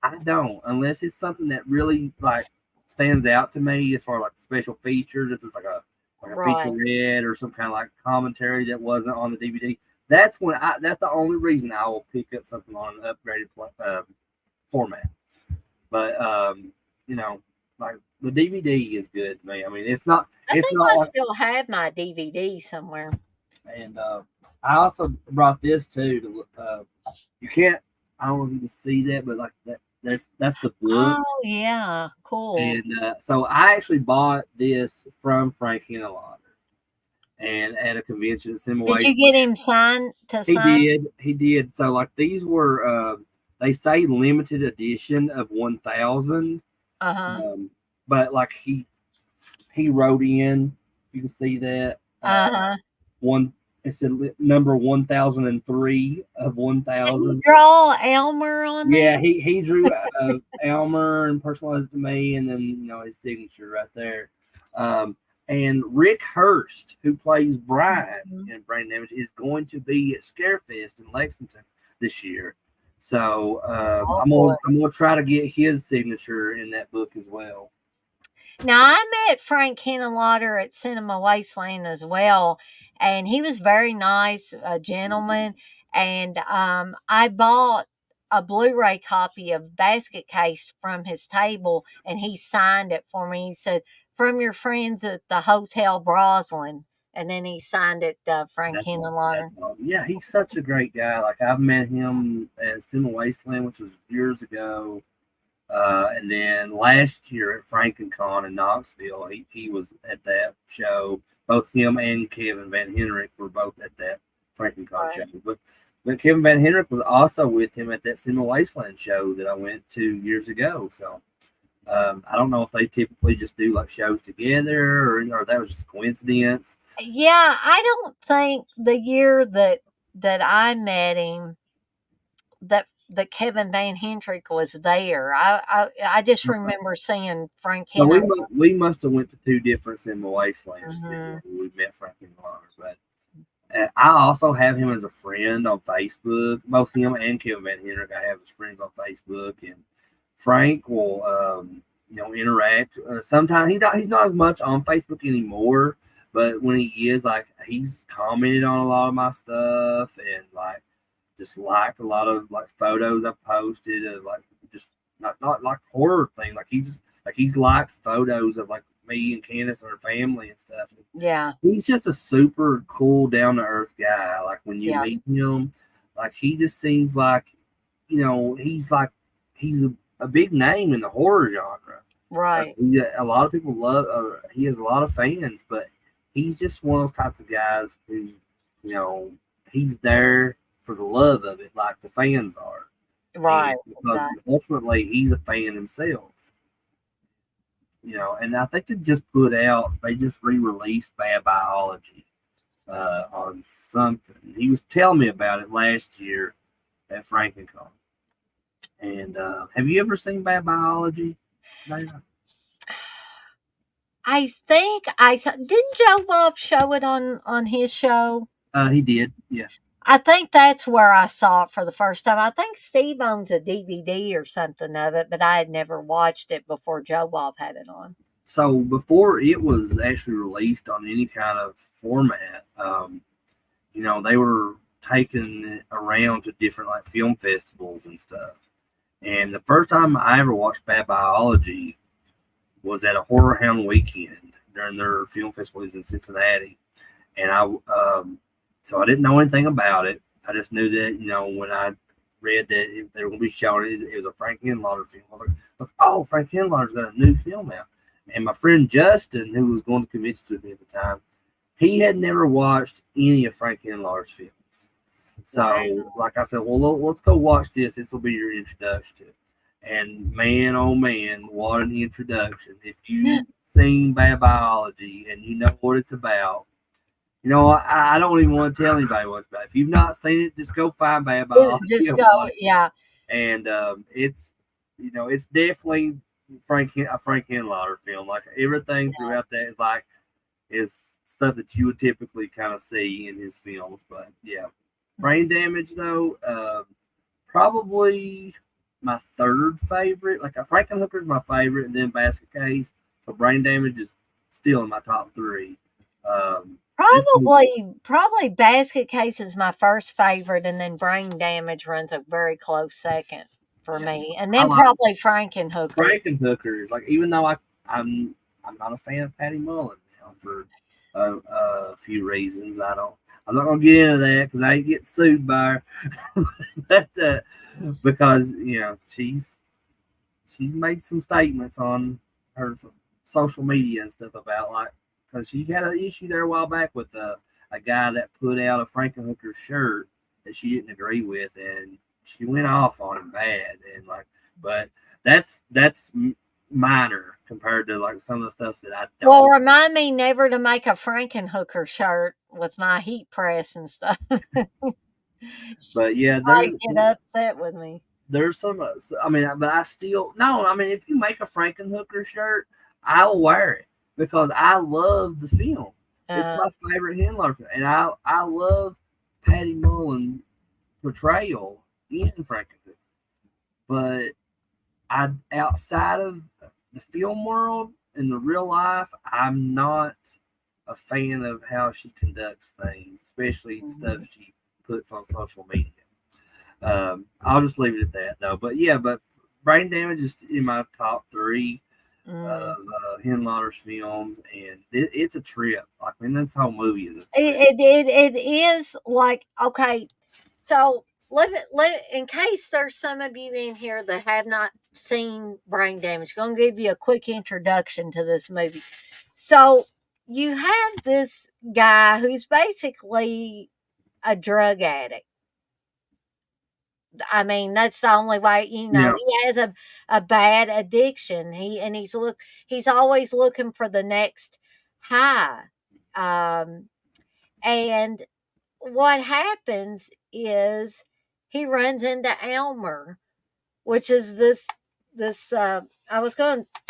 I don't unless it's something that really like stands out to me as far as like special features. If it's like a Right. featurette or some kind of like commentary that wasn't on the DVD. That's the only reason I will pick up something on an upgraded format. But you know, like the DVD is good to me. I mean, I it's think not I like. still have my DVD somewhere. And I also brought this too. You can't. I don't know if you can see that, but like that. That's the book. Oh yeah, cool. And so I actually bought this from Frank Henenlotter and at a convention at Similar Did you Wasteland. get him signed to He sign? did. He did. So like these were they say limited edition of 1,000. Uh huh. Um, but like he wrote in, you can see that Uh huh. one. It said number 1,003 of Did he 1,000. draw Elmer on there? Yeah, he drew Elmer and personalized it to me, and then his signature right there. Um, and Rick Hurst, who plays Brian Mhm. in Brain Damage, is going to be at Scarefest in Lexington this year. So Oh boy. I'm gonna try to get his signature in that book as well. Now I met Frank Henenlotter at Cinema Wasteland as well, and he was very nice, a gentleman. And I bought a Blu-ray copy of Basket Case from his table, and he signed it for me. He said, "From your friends at the Hotel Broslin," and then he signed it, Frank That's Henenlotter. awesome. Yeah, he's such a great guy. Like I've met him at Cinema Wasteland, which was years ago. And then last year at FrankenCon in Knoxville, he was at that show. Both him and Kevin Van Henrik were both at that FrankenCon show. Right. But Kevin Van Henrik was also with him at that Cinema Wasteland show that I went to years ago. So I don't know if they typically just do like shows together or that was just coincidence. Yeah, I don't think the year that I met him that Kevin Van Hendrick was there. I just remember seeing Frank So Henry. we must have went to two different Cinema Wastelands then Mhm. when we met Franklin Lawler. But I also have him as a friend on Facebook. Both him and Kevin Van Henrik, I have as friends on Facebook, and Frank will, interact. Sometimes he's not as much on Facebook anymore, but when he is, like, he's commented on a lot of my stuff and like just liked a lot of like photos I posted of like just not like horror thing. He's liked photos of like me and Candace and her family and stuff. Yeah, He's just a super cool, down to earth guy. Like when you yeah, meet him, like he just seems like, he's a big name in the horror genre. right, A lot of people love. He has a lot of fans, but he's just one of those types of guys who's, you know, he's there for the love of it, like the fans are, and right, because exactly. ultimately he's a fan himself. And I think they just re-released Bad Biology on something. He was telling me about it last year at FrankenCon. And have you ever seen Bad Biology, Dana? I think didn't Joe Bob show it on his show? He did, yeah. I think that's where I saw it for the first time. I think Steve owns a DVD or something of it, but I had never watched it before Joe Bob had it on. So before it was actually released on any kind of format, they were taking it around to different like film festivals and stuff. And the first time I ever watched Bad Biology was at a Horror Hound weekend during their film festivals in Cincinnati. And so I didn't know anything about it. I just knew that, when I read that they were going to be showing it was a Frank Henlotter film. I was like, oh, Frank Henlotter's got a new film out. And my friend Justin, who was going to convention with me at the time, he had never watched any of Frank Henlotter's films. Wow. So, like I said, well, let's go watch this. This will be your introduction to it. And man, oh man, what an introduction. If you've seen Bad Biology and you know what it's about, I don't even want to tell anybody what it's about. If you've not seen it, just go find Bad Biology Just and go, watch it. yeah, And it's definitely a Frank Henlotter film. Like everything throughout that is stuff that you would typically kind of see in his films. But yeah, Brain Damage though, probably my third favorite. Like a Frankenhooker is my favorite, and then Basket Case. So Brain Damage is still in my top three. This probably Basket Case is my first favorite, and then Brain Damage runs a very close second for Yeah, me, and I then like probably Frankenhooker. Frankenhookers. Like even though I'm not a fan of Patty Mullen now for a few reasons. I'm not gonna get into that because I get sued by her. but because she's made some statements on her social media and stuff about like because she had an issue there a while back with a guy that put out a Frankenhooker shirt that she didn't agree with, and she went off on him bad, and like, but that's minor compared to like some of the stuff that I Well, don't. remind me never to make a Frankenhooker shirt with my heat press and stuff. She But yeah, might get upset with me. there's some. I mean, but I still no. I mean, if you make a Frankenhooker shirt, I'll wear it because I love the film. It's Uh, my favorite Henlotter film, and I love Patty Mullen's portrayal in Frankenhooker. But I outside of the film world in the real life, I'm not a fan of how she conducts things, especially stuff mhm. she puts on social media. I'll just leave it at that though. But yeah, but Brain Damage is in my top three Mm. of Henlotter's films, and it's a trip. Like, I mean, this whole movie is a trip. It is like okay, so in case there's some of you in here that have not seen Brain Damage, I'm going to give you a quick introduction to this movie. So you have this guy who's basically a drug addict. I mean, that's the only way, Yeah. he has a bad addiction. He's always looking for the next high. Um, and what happens is he runs into Elmer, which is this I was going to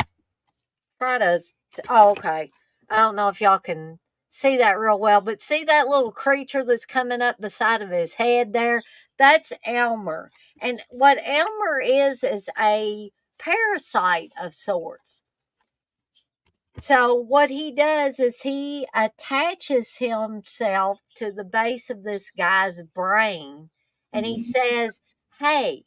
try to oh, okay. I don't know if y'all can see that real well, but see that little creature that's coming up beside of his head there? That's Elmer. And what Elmer is a parasite of sorts. So what he does is he attaches himself to the base of this guy's brain and he says, "Hey,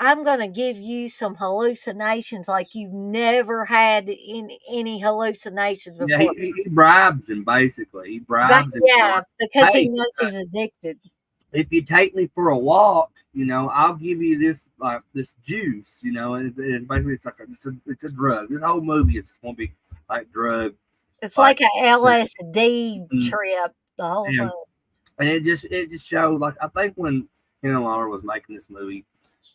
I'm going to give you some hallucinations like you've never had in any hallucinations Yeah, before." he bribes him basically. He But bribes him yeah, like, because he hey, knows he's addicted. if you take me for a walk, I'll give you this this juice, and basically it's a drug. This whole movie is just gonna be like drug, It's like, like a LSD mm, trip, the whole and, thing. and it just showed like I think when Ken Lauer was making this movie,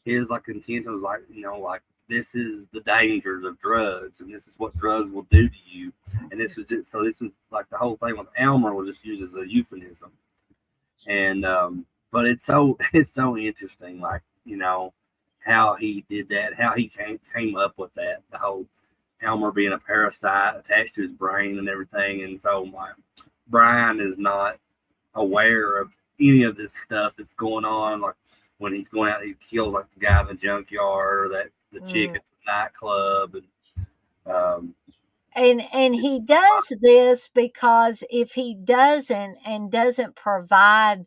his like intention was like like this is the dangers of drugs and this is what drugs will do to you, and this was like the whole thing with Elmer was just used as a euphemism, and but it's so interesting, like how he did that, how he came up with that, the whole Elmer being a parasite attached to his brain and everything, and so my Brian is not aware of any of this stuff that's going on, like when he's going out, he kills like the guy in the junkyard or that the chick at the nightclub, um, And he does this because if he doesn't provide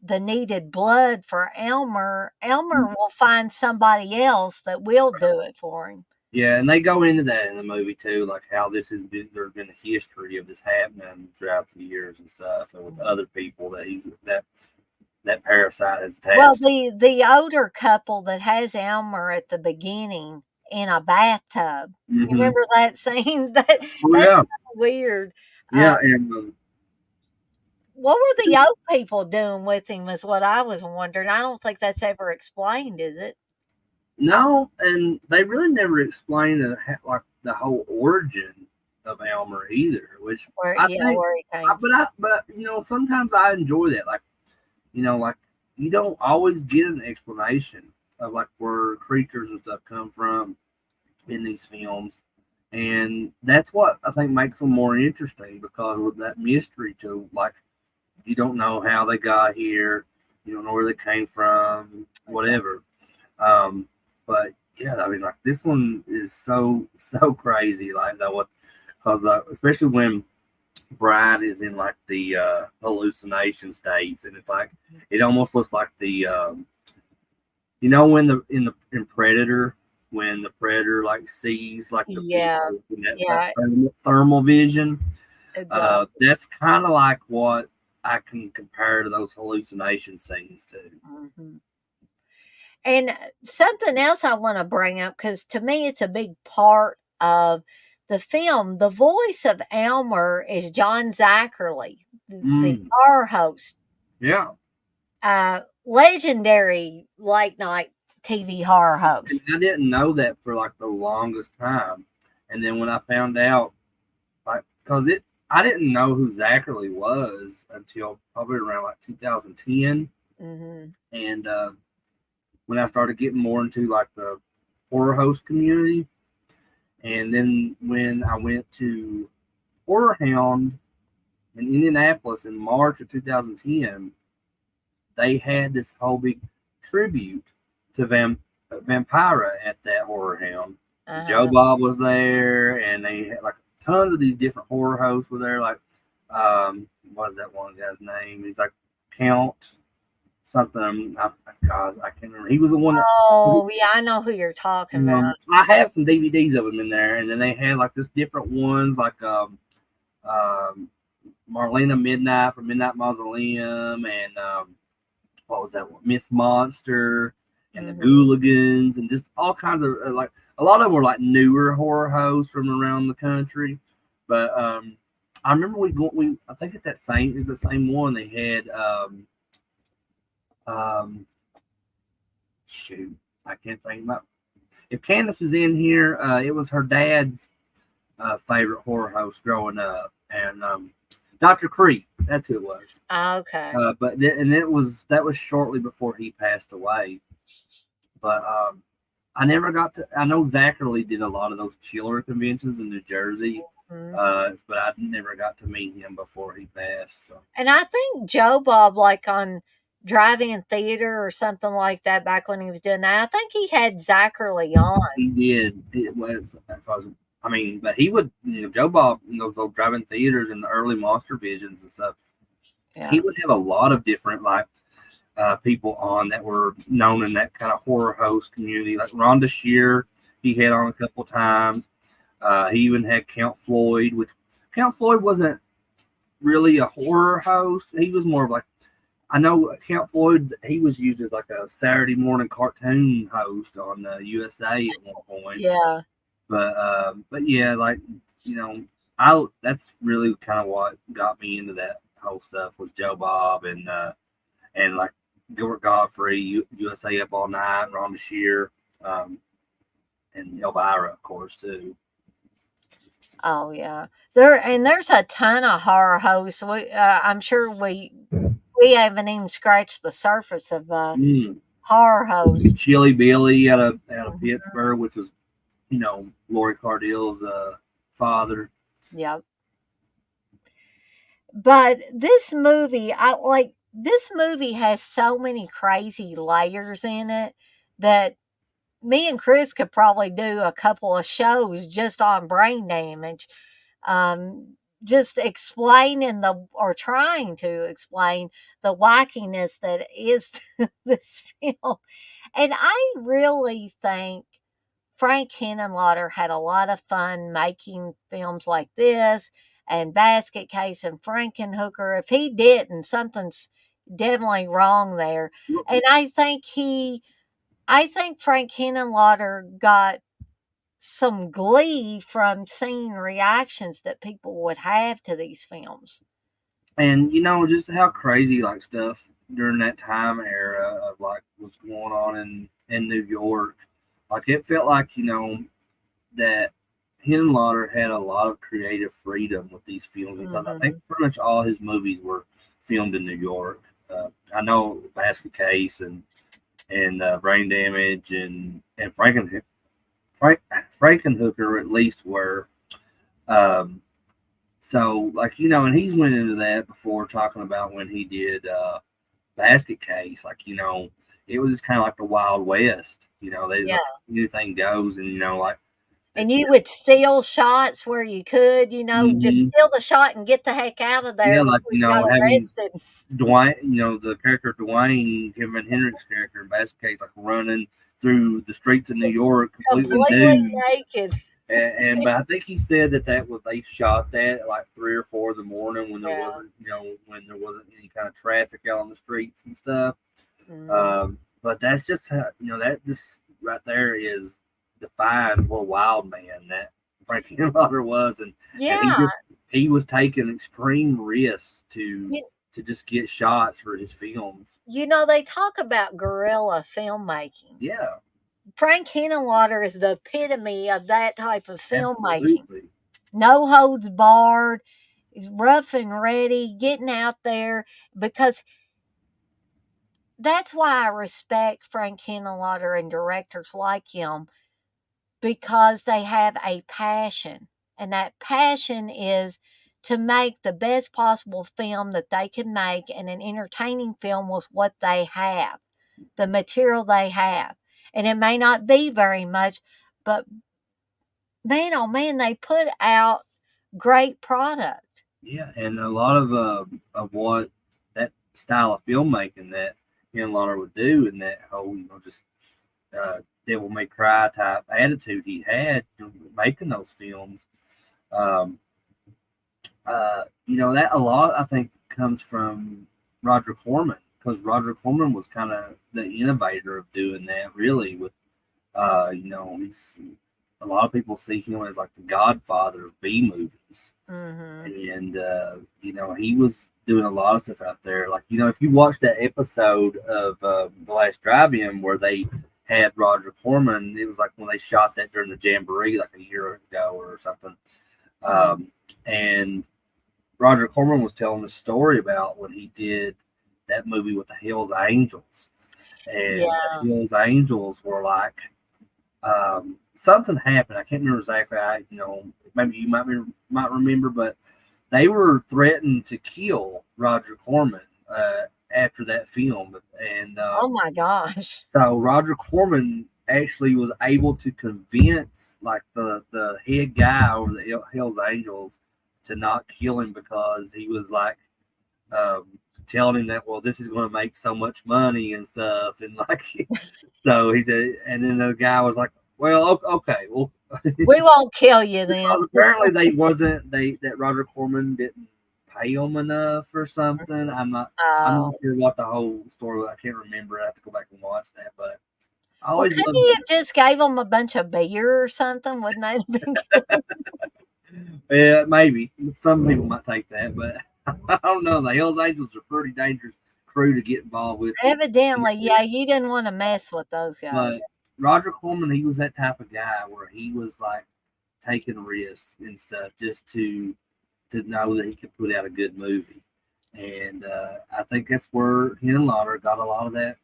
the needed blood for Elmer, Elmer will find somebody else that will do it for him. yeah, and they go into that in the movie too, like how this has been. There's been a history of this happening throughout the years and stuff, and with other people that that parasite is Well, attached. the older couple that has Elmer at the beginning in a bathtub. You Mm-hmm. remember that scene? Oh That's yeah, weird. Uh, yeah, and what were the old people doing with him? Is what I was wondering. I don't think that's ever explained, is it? no, and they really never explain like the whole origin of Elmer either, which I think. Where he came. But sometimes I enjoy that, like you don't always get an explanation of like where creatures and stuff come from in these films, and that's what I think makes them more interesting because with that mystery to like you don't know how they got here, you don't know where they came from, whatever. Um, but yeah, I mean, like this one is so crazy, like that what because especially when Brian is in like the hallucination states, and it's like it almost looks like the when in Predator when the predator like sees like the Yeah, people in that yeah, thermal vision. it does. That's kind of like what I can compare to those hallucination scenes too. Mhm. And something else I want to bring up because to me it's a big part of the film. The voice of Elmer is John Zachary, the Mm, horror host, yeah, legendary late night TV horror and host. I didn't know that for like the longest time, and then when I found out, like, because I didn't know who Zachary was until probably around like 2010, Hmm. and when I started getting more into like the horror host community, and then when I went to Horror Hound in Indianapolis in March of 2010, they had this whole big tribute to Vampira at that Horror Hound. Joe Uh-huh. Bob was there, and they had like tons of these different horror hosts were there. Like, what was that one guy's name? He's like Count something. God, I can't remember. He was the one that. Oh, yeah, I know who you're talking about. I have some DVDs of them in there, and then they had like just different ones, like um, Marlena Midnight from Midnight Mausoleum, and what was that one? Miss Monster and the Mm-hmm. Boogens and just all kinds of like a lot of them were like newer horror hosts from around the country. But I remember we I think at that same is the same one they had um shoot I can't think about if Candace is in here. It was her dad's favorite horror host growing up, and Dr. Creep. That's who it was. Okay. But that was shortly before he passed away. But I never got to. I know Zachary did a lot of those chiller conventions in New Jersey, Mm-hmm. but I never got to meet him before he passed. So. And I think Joe Bob, like on Drive-In Theater or something like that, back when he was doing that, I think he had Zachary on. He did. It was. I mean, but he would. Joe Bob, those driving theaters and the early Monster Visions and stuff. Yeah. He would have a lot of different like people on that were known in that kind of horror host community. Like Rhonda Shear, he had on a couple times. He even had Count Floyd, which Count Floyd wasn't really a horror host. He was more of like, I know Count Floyd, he was used as like a Saturday morning cartoon host on USA at one point. Yeah. But yeah, like, that's really kind of what got me into that whole stuff was Joe Bob and like Gilbert Godfrey, USA Up All Night, Rhonda Shear, and Elvira, of course, too. Oh yeah. There's a ton of horror hosts. I'm sure we haven't even scratched the surface of horror hosts. Chili Billy out of Mhm. Pittsburgh, which was Lori Cardill's father. Yep. But this movie, this movie has so many crazy layers in it that me and Chris could probably do a couple of shows just on brain damage. Just explaining or trying to explain the wackiness that is this film. And I really think Frank Henenlotter had a lot of fun making films like this and Basket Case and Frankenhooker. If he didn't, something's definitely wrong there. And I think Frank Henenlotter got some glee from seeing reactions that people would have to these films. And just how crazy like stuff during that time era of like what's going on in New York. Like it felt like that Henenlotter had a lot of creative freedom with these films because I think pretty much all his movies were filmed in New York. I know Basket Case and Brain Damage and Frankenhooker at least were. So like and he's went into that before talking about when he did Basket Case, like it was just kind of like the Wild West. They like anything goes, and like. And you would steal shots where you could, just steal the shot and get the heck out of there before you got arrested. Dwayne, the character Dwayne, Kevin Hendricks' character in Basket Case, like running through the streets of New York completely nude. Naked. But I think he said that they shot that at like 3 or 4 in the morning when there wasn't any kind of traffic out on the streets and stuff. But that's just how, that just right there defines what a wild man that Frank Henenlotter was, and he was taking extreme risks to just get shots for his films. They talk about guerrilla filmmaking. Yeah. Frank Henenlotter is the epitome of that type of filmmaking. Absolutely. No holds barred, rough and ready, getting out there, because that's why I respect Frank Henenlotter and directors like him, because they have a passion, and that passion is to make the best possible film that they can make, and an entertaining film with what they have, the material they have. And it may not be very much, but man, oh man, they put out great product. Yeah, and a lot of what that style of filmmaking that Henenlotter would do, and that whole just Devil May Cry type attitude he had making those films. That a lot I think comes from Roger Corman, because Roger Corman was kind of the innovator of doing that. Really, with he's a lot of people see him as like the godfather of B movies, Mm-hmm. and he was doing a lot of stuff out there. Like if you watch that episode of The Last Drive-In where they had Roger Corman, it was like when they shot that during the Jamboree like a year ago or something. Mm-hmm. And Roger Corman was telling the story about when he did that movie with the Hells Angels, and Yeah. the Hells Angels were like something happened. I can't remember exactly. Maybe you might remember, but they were threatened to kill Roger Corman after that film, and Oh my gosh. so Roger Corman actually was able to convince like the head guy over the Hells Angels to not kill him because he was like um, telling him that this is going to make so much money and stuff, and like so he said, and then the guy was like, well, okay, well. We won't kill you then. Because apparently that Roger Corman didn't pay him enough or something. I'm not Oh. sure what the whole story was. I can't remember. I have to go back and watch that. But I Well, always couldn't loved you have just gave them a bunch of beer or something? Wouldn't that have been good? yeah, maybe. Some people might take that, but I don't know. The Hells Angels are a pretty dangerous crew to get involved with. Evidently, yeah, you didn't want to mess with those But guys. Roger Corman, he was that type of guy where he was like taking risks and stuff just to know that he could put out a good movie. And I think that's where he and Lauder got a lot of that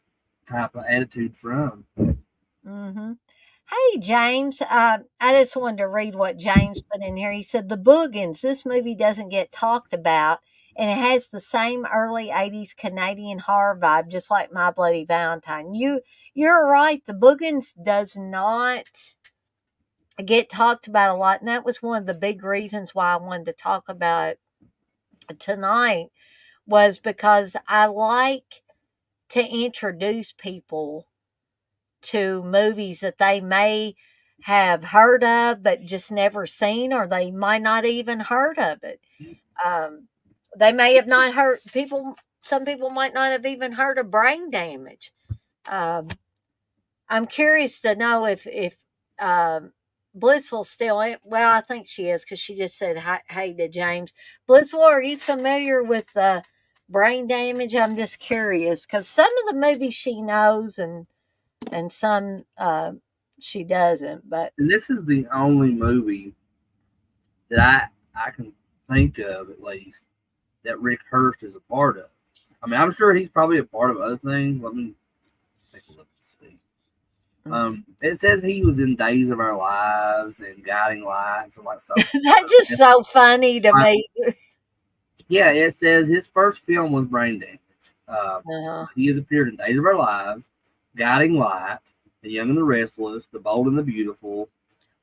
type of attitude from. Hmm. Hey, James, I just wanted to read what James put in here. He said, The Boogens, this movie doesn't get talked about, and it has the same early 80s Canadian horror vibe, just like My Bloody Valentine. You're right. The Boogens does not get talked about a lot, and that was one of the big reasons why I wanted to talk about it tonight, was because I like to introduce people to movies that they may have heard of but just never seen, or they might not even heard of it. Um, they may have not heard people. Some people might not have even heard of Brain Damage. Um, I'm curious to know if Blissful still. Well, I think she is because she just said hi, hey to James. Blissful, are you familiar with Brain Damage? I'm just curious because some of the movies she knows and some she doesn't. But And this is the only movie that I can think of at least that Rick Hurst is a part of. I mean, I'm sure he's probably a part of other things. Let me take a look and see. It says he was in Days of Our Lives and Guiding Lights and like so. that's just so funny to me. Yeah, it says his first film was Brain Damage. Uh-huh. He has appeared in Days of Our Lives, Guiding Light, The Young and the Restless, The Bold and the Beautiful,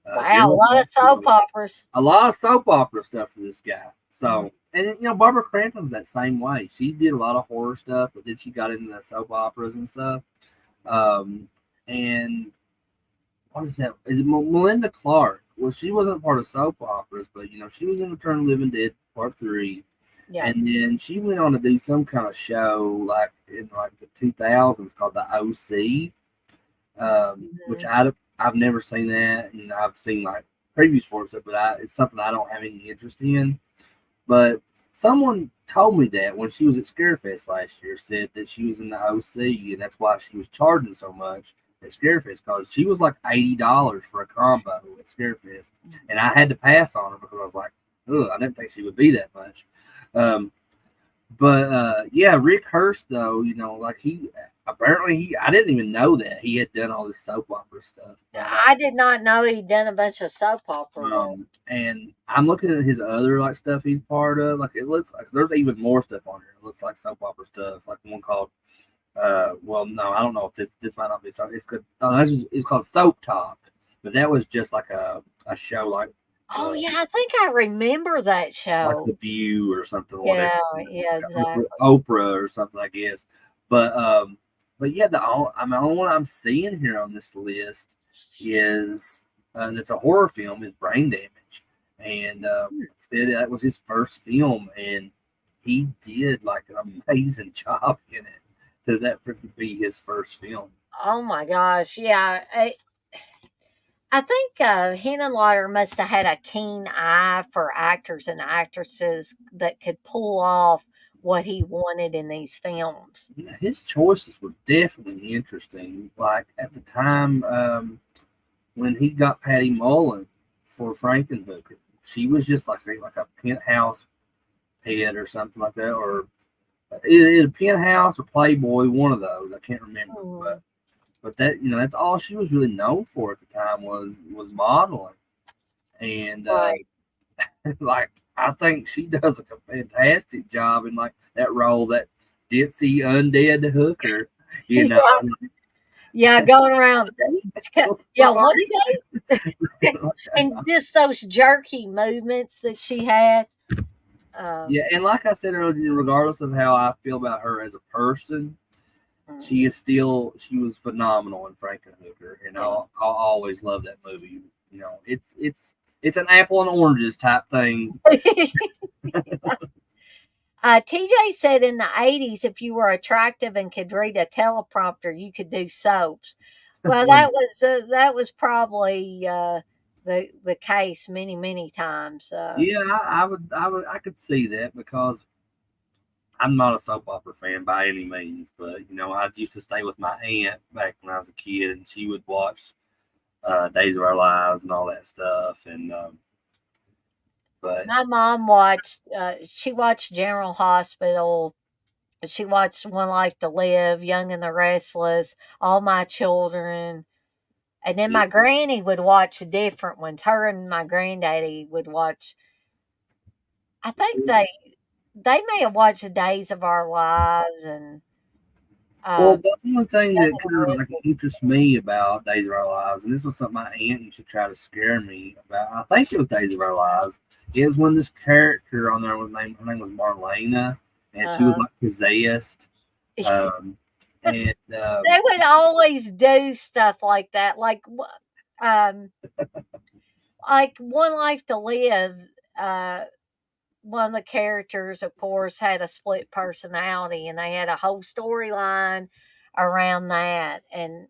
Wow, a General lot of soap Hospital. operas. A lot of soap opera stuff for this guy. Mhm. So, and Barbara Crampton's that same way. She did a lot of horror stuff, but then she got into the soap operas and stuff. And what is that? Is it Melinda Clark? Well, she wasn't part of soap operas, but she was in Return of the Living Dead Part 3. Yeah. And then she went on to do some kind of show like in like the 2000s called the OC, which Mhm. I've never seen that, and I've seen like previews for it, but it's something I don't have any interest in. But someone told me that when she was at Scarefest last year, said that she was in the OC, and that's why she was charging so much at Scarefest because she was like $80 for a combo at Scarefest, and I had to pass on her because I was like, oh, I didn't think she would be that much. Um, but yeah, Rick Hurst though, like he apparently I didn't even know that he had done all this soap opera stuff. But I did not know he'd done a bunch of soap opera work. and I'm looking at his other like stuff he's part of. Like it looks like there's even more stuff on here. It looks like soap opera stuff, like one called well no, I don't know if this might not be so it's good. Oh, it's called Soap Talk. But that was just like a show Oh uh, yeah, I think I remember that like show. The View or something, whatever. Yeah, yeah, exactly. Oprah or something, I guess. But yeah, the only one I'm seeing here on this list is that's a horror film is Brain Damage, and said that was his first film, and he did like an amazing job in it. that for to be his first film. Oh my gosh, yeah. I think Henenlotter must have had a keen eye for actors and actresses that could pull off what he wanted in these films. Yeah, his choices were definitely interesting. Like at the time when he got Patty Mullen for Frankenhooker, she was just like a penthouse pet or something like that, or either penthouse or Playboy, one of those. I can't remember, Mm, but that that's all she was really known for at the time was modeling, and right. like I think she does a fantastic job in like that role, that ditzy undead hooker, you know. Yeah, yeah, going around. Yeah, what did they? And just those jerky movements that she had. Um, Yeah, and like I said earlier, regardless of how I feel about her as a person, mm, she was phenomenal in Frankenhooker, and yeah. I'll always love that movie. It's an apple and oranges type thing. TJ said in the 80s, if you were attractive and could read a teleprompter, you could do soaps. Well, that was probably the case many many times. Yeah, I could see that because I'm not a soap opera fan by any means, but I used to stay with my aunt back when I was a kid, and she would watch Days of Our Lives and all that stuff, and but My mom watched. She watched General Hospital. She watched One Life to Live, Young and the Restless, All My Children. And then yeah, my granny would watch different ones. Her and my granddaddy would watch. I think they may have watched the Days of Our Lives and well, uh, the only thing Young that and kind the of like Restless. interests me about Days of Our Lives, and this was something my aunt used to try to scare me about. I think it was Days of Our Lives. Is when this character on there her name was Marlena, and she was Uh-huh. like possessed, um, and They would always do stuff like that, um, like One Life to Live. Uh, One of the characters, of course, had a split personality, and they had a whole storyline around that. And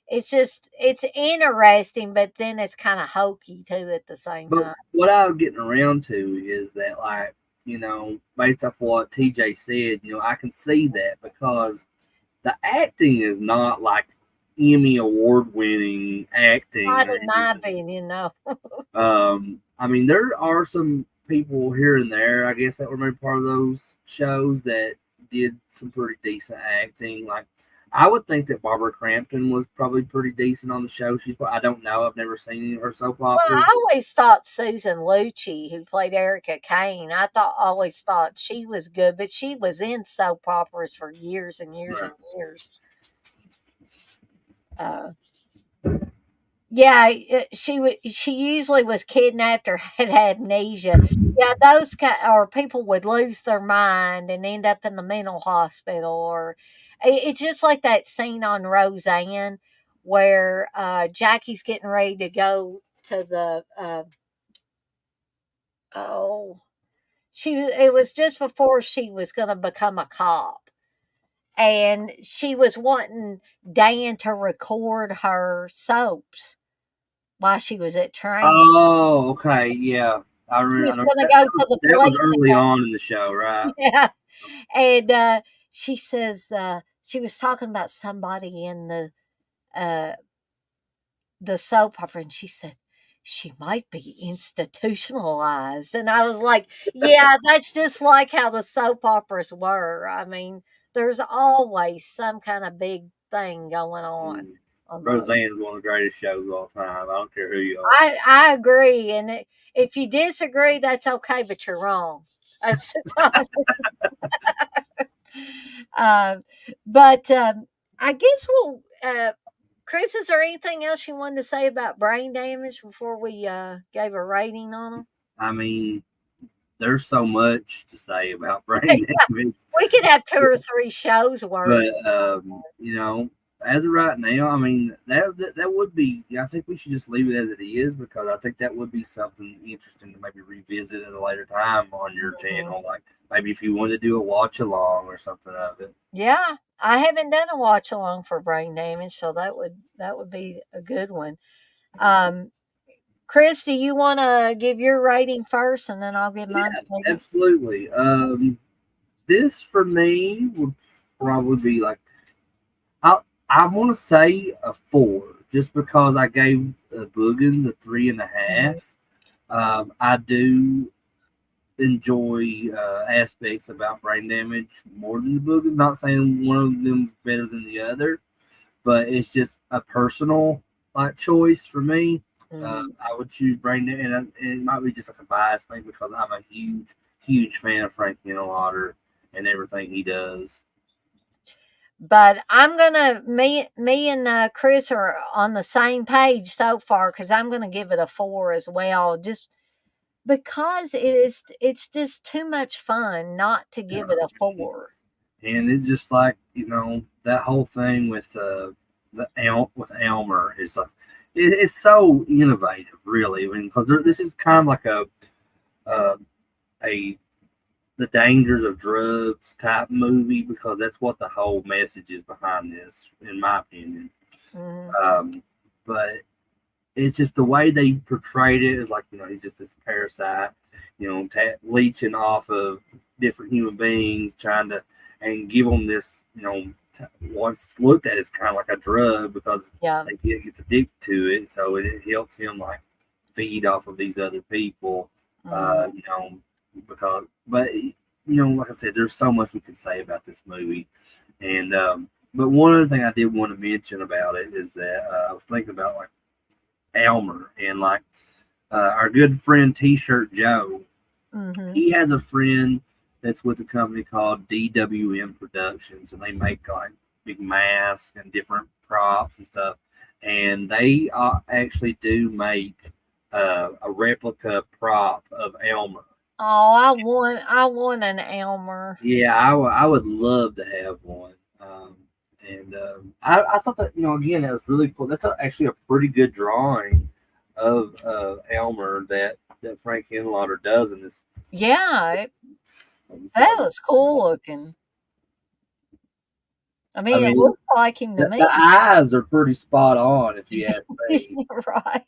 it's interesting, but then it's kind of hokey too at the same but time. what I was getting around to is that, like, based off what TJ said, I can see that because the acting is not like Emmy award winning acting Not or in my anything. opinion, no. I mean, there are some people here and there, I guess, that were maybe part of those shows that did some pretty decent acting. Like, I would think that Barbara Crampton was probably pretty decent on the show. I don't know. I've never seen any of her soap Well, operas. I always thought Susan Lucci, who played Erica Kane, always thought she was good, but she was in soap operas for years and years Right. and years. Uh, Yeah, she usually was kidnapped or had amnesia. Yeah, or people would lose their mind and end up in the mental hospital, or it's just like that scene on Roseanne where Jackie's getting ready to go to the oh it was just before she was going to become a cop, and she was wanting Dan to record her soaps while she was at training. Oh, okay. Yeah. I She remember. was gonna go to the That was police early academy. on in the show, right? Yeah, and, she says, she was talking about somebody in uh, the soap opera, and she said, "She might be institutionalized," and I was like, "Yeah, that's just like how the soap operas were." I mean, there's always some kinda big thing going Mm. on those. Roseanne is one of the greatest shows of all time. I don't care who you are. I agree, and if you disagree, that's okay, but you're wrong. That's um, but I guess Chris, is there anything else you wanted to say about brain damage before we gave a rating on them? I mean, there's so much to say about brain damage, We could have two or three shows worth. but as of right now, I mean that would be. I think we should just leave it as it is because I think that would be something interesting to maybe revisit at a later time on your Mhm. channel. Like maybe if you wanted to do a watch along or something of it. Yeah, I haven't done a watch along for brain damage, so that would be a good one. Um, Chris, do you want to give your rating first, and then I'll give mine Yeah, second? absolutely. This for me would probably be like I I want to say a 4, just because I gave Boogens a 3.5. Mhm. I do enjoy aspects about brain damage more than the Boogens. Not saying one of them's better than the other, but it's just a personal like choice for me. Mhm. I would choose brain damage, and it might be just like a bias thing because I'm a huge fan of Frank Lauder and everything he does. But I'm gonna me and Chris are on the same page so far because I'm gonna give it a 4 as well. Just because it's just too much fun not to give it a 4. And it's just like that whole thing with with Elmer is like it's so innovative, really. I mean, because this is kind of like uh, a the dangers of drugs type movie because that's what the whole message is behind this, in my opinion. Mhm. Um, but it's just the way they portrayed it is like he's just this parasite, leeching off of different human beings, trying to and give them this, what's looked at as kind of like a drug because Yeah. they gets addicted to it, so it helps him like feed off of these other people, Mhm. because like I said, there's so much we could say about this movie, and but one other thing I did want to mention about it is that I was thinking about like Elmer and like our good friend T-Shirt Joe. Mhm. He has a friend that's with a company called DWM Productions, and they make like big masks and different props and stuff. And they actually do make a replica prop of Elmer. Oh, I want an Elmer. Yeah, I would love to have one. And I thought that again that was really cool. That's actually a pretty good drawing of Elmer that Frank Henlotter does in this. Yeah, Let me see if I that can. was cool looking. I I mean, it mean, looks like him to the me. eyes are pretty spot on, if you ask me. Right.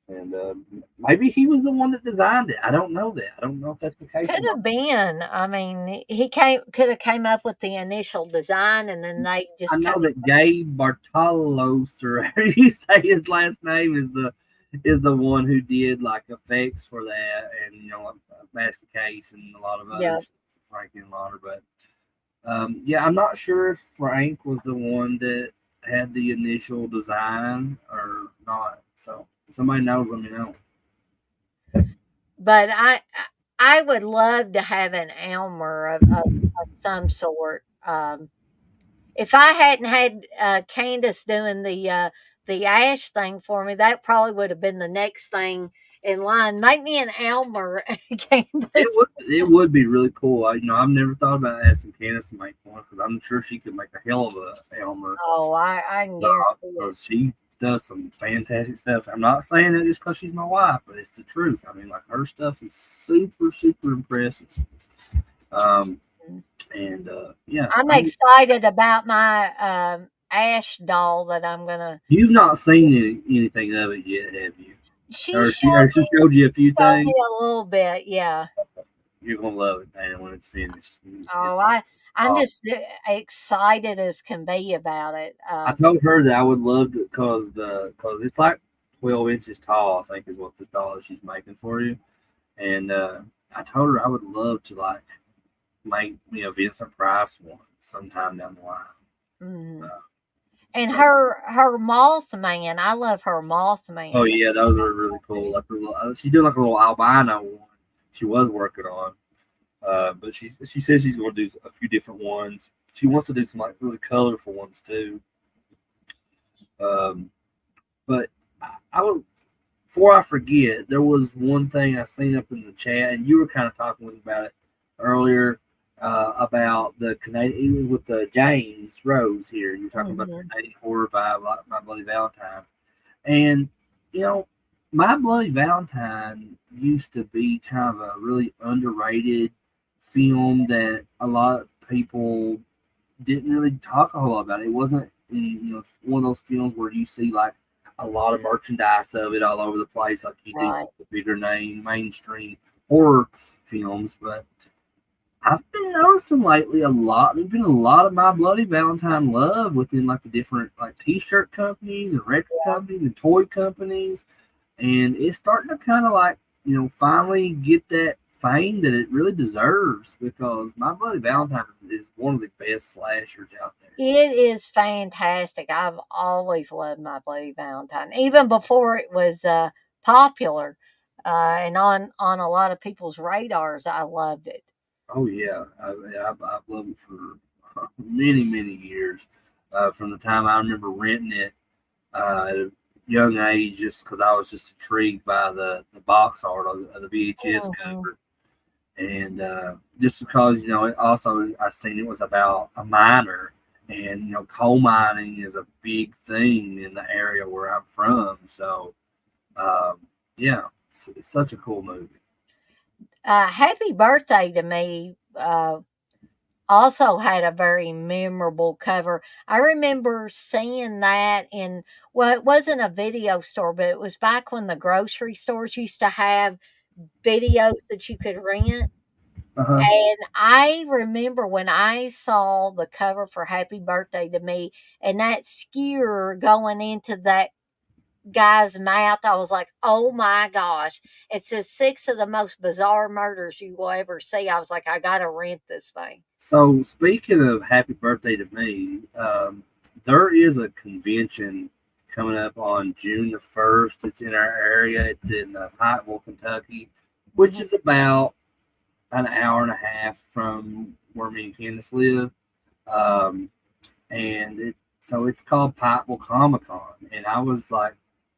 And maybe he was the one that designed it. I don't know that. I don't know if that's the case Could or not. have been. I mean, he could have came up with the initial design, and then they I just kind know of. that Gabe Bartalos, or however you say his last name, is the one who did like effects for that, and like Basket Case and a lot of Yeah. others, Frank and Lauder. But yeah, I'm not sure if Frank was the one that had the initial design or not. So if somebody knows, let me know. But I would love to have an Elmer of some sort. If I hadn't had Candace doing the Ash thing for me, that probably would have been the next thing in line. Make me an Elmer, It Candace. would it would be really cool. I've never thought about asking Candace to make one because I'm sure she could make a hell of a Elmer. Oh, I can guarantee it. She does some fantastic stuff. I'm not saying that just because she's my wife, but it's the truth. I mean, like her stuff is super, super impressive. Um, and yeah, I'm I mean, excited about my Ash doll that I'm gonna. you've not seen anything of it yet, have you? She Or she showed you a few showed me things. a little bit, yeah. You're gonna love it, man, when it's finished. Oh, It's I'm awesome. just excited as can be about it. I told her that I would love to because it's like 12 inches tall. I think is what this doll she's making for you. And I told her I would love to like make me a Vincent Price one sometime down the line. Mhm. Uh, And but her Mothman, I love her oh Mothman. yeah, those are really cool. Like she's doing like a little albino one. She was working on, but she says she's going to do a few different ones. She wants to do some like really colorful ones too. Um, but I would before I forget, there was one thing I seen up in the chat, and you were kind of talking about it earlier. about the Canadian. It was with James Rose here. You're talking about the Mm-hmm. Canadian horror vibe, like My Bloody Valentine. And, you know, My Bloody Valentine used to be kind of a really underrated film that a lot of people didn't really talk a whole lot about. It wasn't in, one of those films where you see like a lot of merchandise of it all over the place, like you do Right. some of the bigger name mainstream horror films. But I've been noticing lately a lot. There's been a lot of My Bloody Valentine love within like the different like T-shirt companies and record companies and toy companies, and it's starting to kind of like finally get that fame that it really deserves because My Bloody Valentine is one of the best slashers out there. It is fantastic. I've always loved My Bloody Valentine, even before it was popular and on a lot of people's radars. I loved it. Oh yeah, I've loved it for many years. From the time I remember renting it at a young age, just because I was just intrigued by the box art of the VHS Mhm. cover, and just because it also I seen it was about a miner, and coal mining is a big thing in the area where I'm from. So um, yeah, it's such a cool movie. Happy Birthday to Me also had a very memorable cover. I remember seeing that in, well, it wasn't a video store, but it was back when the grocery stores used to have videos that you could rent. Uh-huh. And I remember when I saw the cover for Happy Birthday to Me and that skewer going into that guy's mouth, I was like, oh my gosh. It says six of the most bizarre murders you will ever see. I was like, I gotta rent this thing. So speaking of Happy Birthday to Me, there is a convention coming up on June the 1st. It's in our area. It's in Pikeville, Kentucky, which Mhm. is about an hour and a half from where me and Candace live. Um, and so it's called Pikeville Comic Con. And I was like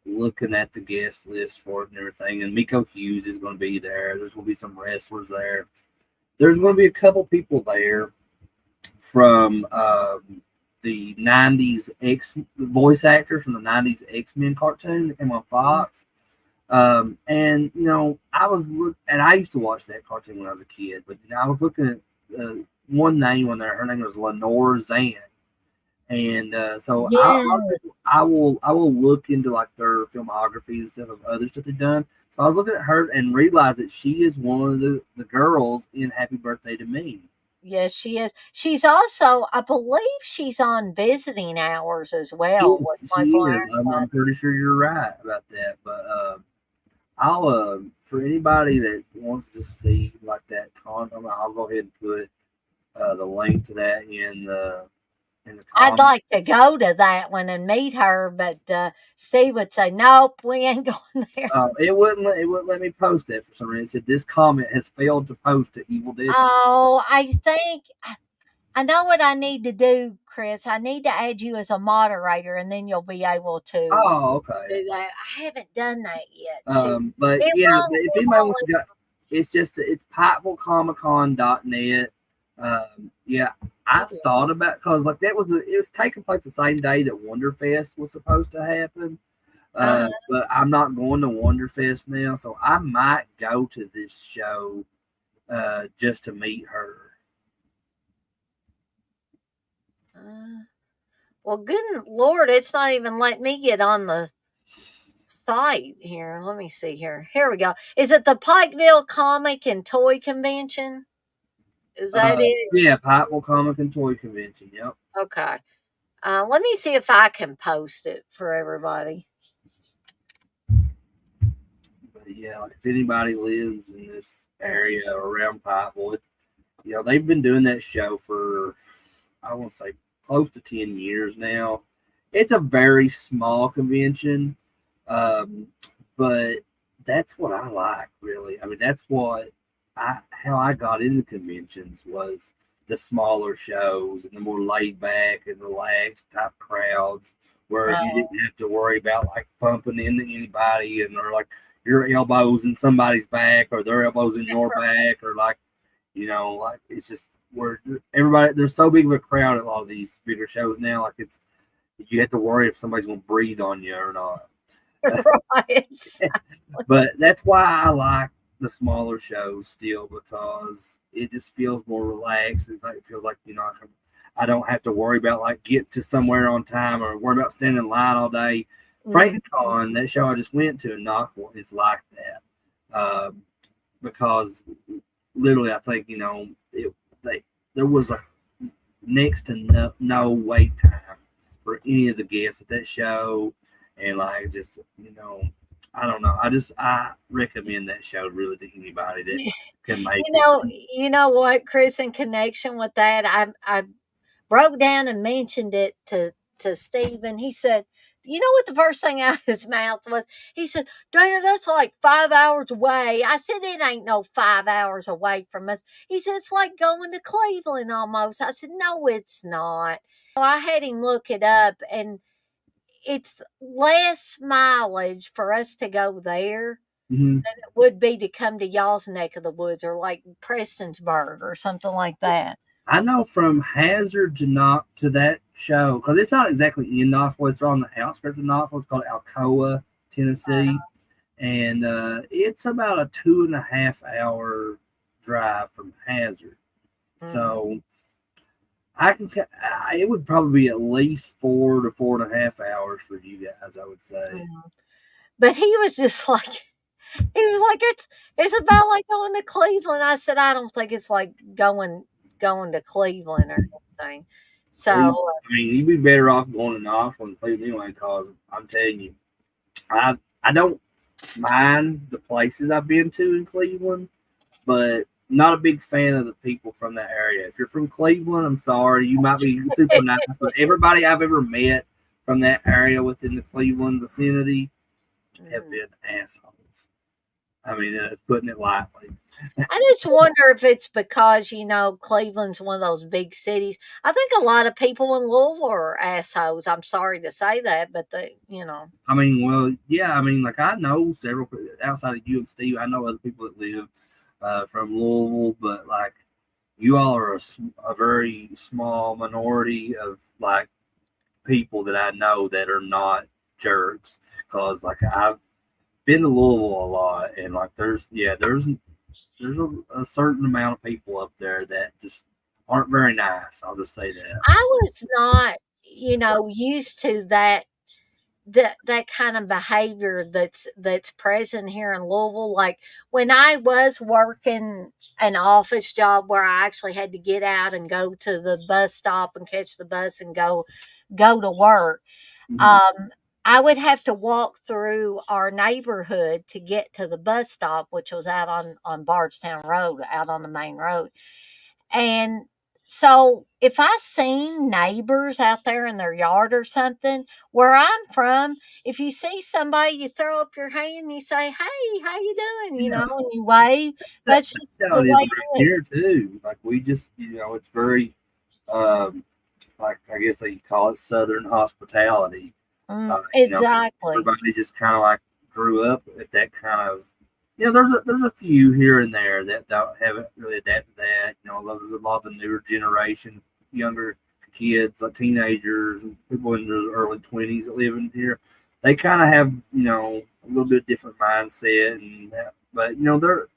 looking at the guest list for it and everything. And Miko Hughes is going to be there. There's going to be some wrestlers there. There's going to be a couple people there from the '90s X voice actor from the '90s X-Men cartoon that came on Mhm. Fox. And I was and I used to watch that cartoon when I was a kid, but I was looking at one name on there. Her name was Lenore Zan, and so Yes. I will look into like their filmography and stuff of other stuff they've done. So I was looking at her and realized that she is one of the girls in Happy Birthday to Me. Yes, she is. She's also, I believe she's on visiting hours as well Yes, with she Michael is. I'm Ironside. pretty sure you're right about that. But I'll for anybody that wants to see like that I'll go ahead and put the link to that in the I'd comments. like to go to that one and meet her, but Steve would say, nope, we ain't going there. It wouldn't let me post that for some reason. It said this comment has failed to post to Evil Dead. Oh, I think I know what I need to do, Chris. I need to add you as a moderator, and then you'll be able to Oh, okay. do that. I haven't done that yet. Shoot. But It yeah, won't, if it anybody wants to won't. go, it's pikevillecomiccon.net. Yeah, I thought about because like it was taking place the same day that Wonderfest was supposed to happen. Uh, But I'm not going to Wonderfest now, so I might go to this show just to meet her. uh, well, good Lord, it's not even letting me get on the site here. Let me see here. Here we go. Is it the Pikeville Comic and Toy Convention? Is that it? Yeah, Pikeville Comic and Toy Convention. Yep. Okay. Let me see if I can post it for everybody. But yeah, like if anybody lives in this Uh, area around Pikeville, they've been doing that show for I want to say close to 10 years now. It's a very small convention, um, but that's what I like really. I mean, that's what I how I got into conventions was the smaller shows and the more laid back and relaxed type crowds where you uh, didn't have to worry about like bumping into anybody and or like your elbows in somebody's back or their elbows in your back or like like it's just where everybody there's so big of a crowd at a lot of these bigger shows now. Like it's you have to worry if somebody's going to breathe on you or not. Right. But that's why I like the smaller shows still because it just feels more relaxed. It feels like I don't have to worry about like get to somewhere on time or worry about standing in line all day. FrankenCon, that show I just went to in Knoxville, is like that because literally I think there was a next to no wait time for any of the guests at that show, and like just I don't know. I recommend that show really to anybody that can make You it. know, you know what, Chris, in connection with that, I broke down and mentioned it to Stephen. He said, "You know what the first thing out of his mouth was?" He said, "Dana, that's like 5 hours away." I said, "It ain't no 5 hours away from us." He said, "It's like going to Cleveland almost." I said, "No, it's not." I had him look it up, and it's less mileage for us to go there Mm-hmm. than it would be to come to y'all's neck of the woods or like Prestonsburg or something like that. I know from Hazard to Knox to that show because it's not exactly in Knoxville. It's on the outskirts of Knoxville. It's called Alcoa, Tennessee, and it's about a 2.5 hour drive from Hazard. Mhm. So I can. It would probably be at least 4 to 4.5 hours for you guys. I would say. Mhm. But he was just like, he was like, it's about like going to Cleveland. I said, I don't think it's like going to Cleveland or anything. Well, So I mean, you'd be better off going to Knoxville and Cleveland anyway. Because I'm telling you, I don't mind the places I've been to in Cleveland, but not a big fan of the people from that area. If you're from Cleveland, I'm sorry, you might be super nice, but everybody I've ever met from that area within the Cleveland vicinity have mhm. been assholes. I mean, it's putting it lightly. I just wonder if it's because, Cleveland's one of those big cities. I think a lot of people in Louisville are assholes. I'm sorry to say that, but I mean, well, yeah, I mean, like I know several outside of you and Steve. I know other people that live from Louisville, but like you all are a very small minority of like people that I know that are not jerks. Because like I've been to Louisville a lot, and like there's a certain amount of people up there that just aren't very nice. I'll just say that. I was not, used to that kind of behavior that's present here in Louisville. Like when I was working an office job where I actually had to get out and go to the bus stop and catch the bus and go to work. Mhm. Um, I would have to walk through our neighborhood to get to the bus stop, which was out on Bardstown Road, out on the main road. And so if I seen neighbors out there in their yard or something, where I'm from, if you see somebody, you throw up your hand, you say, "Hey, how you doing?" Yeah, And you wave. That's just that's how the it is way around it is. here too. Like we just, it's very, um, like I guess they call it Southern hospitality. Exactly. Everybody just kind of like grew up at that kind of. There's a few here and there that haven't really adapted to that. There's a lot of the newer generation, younger kids, like teenagers, and people in their early 20s that live in here. They kind of have a little bit different mindset, and but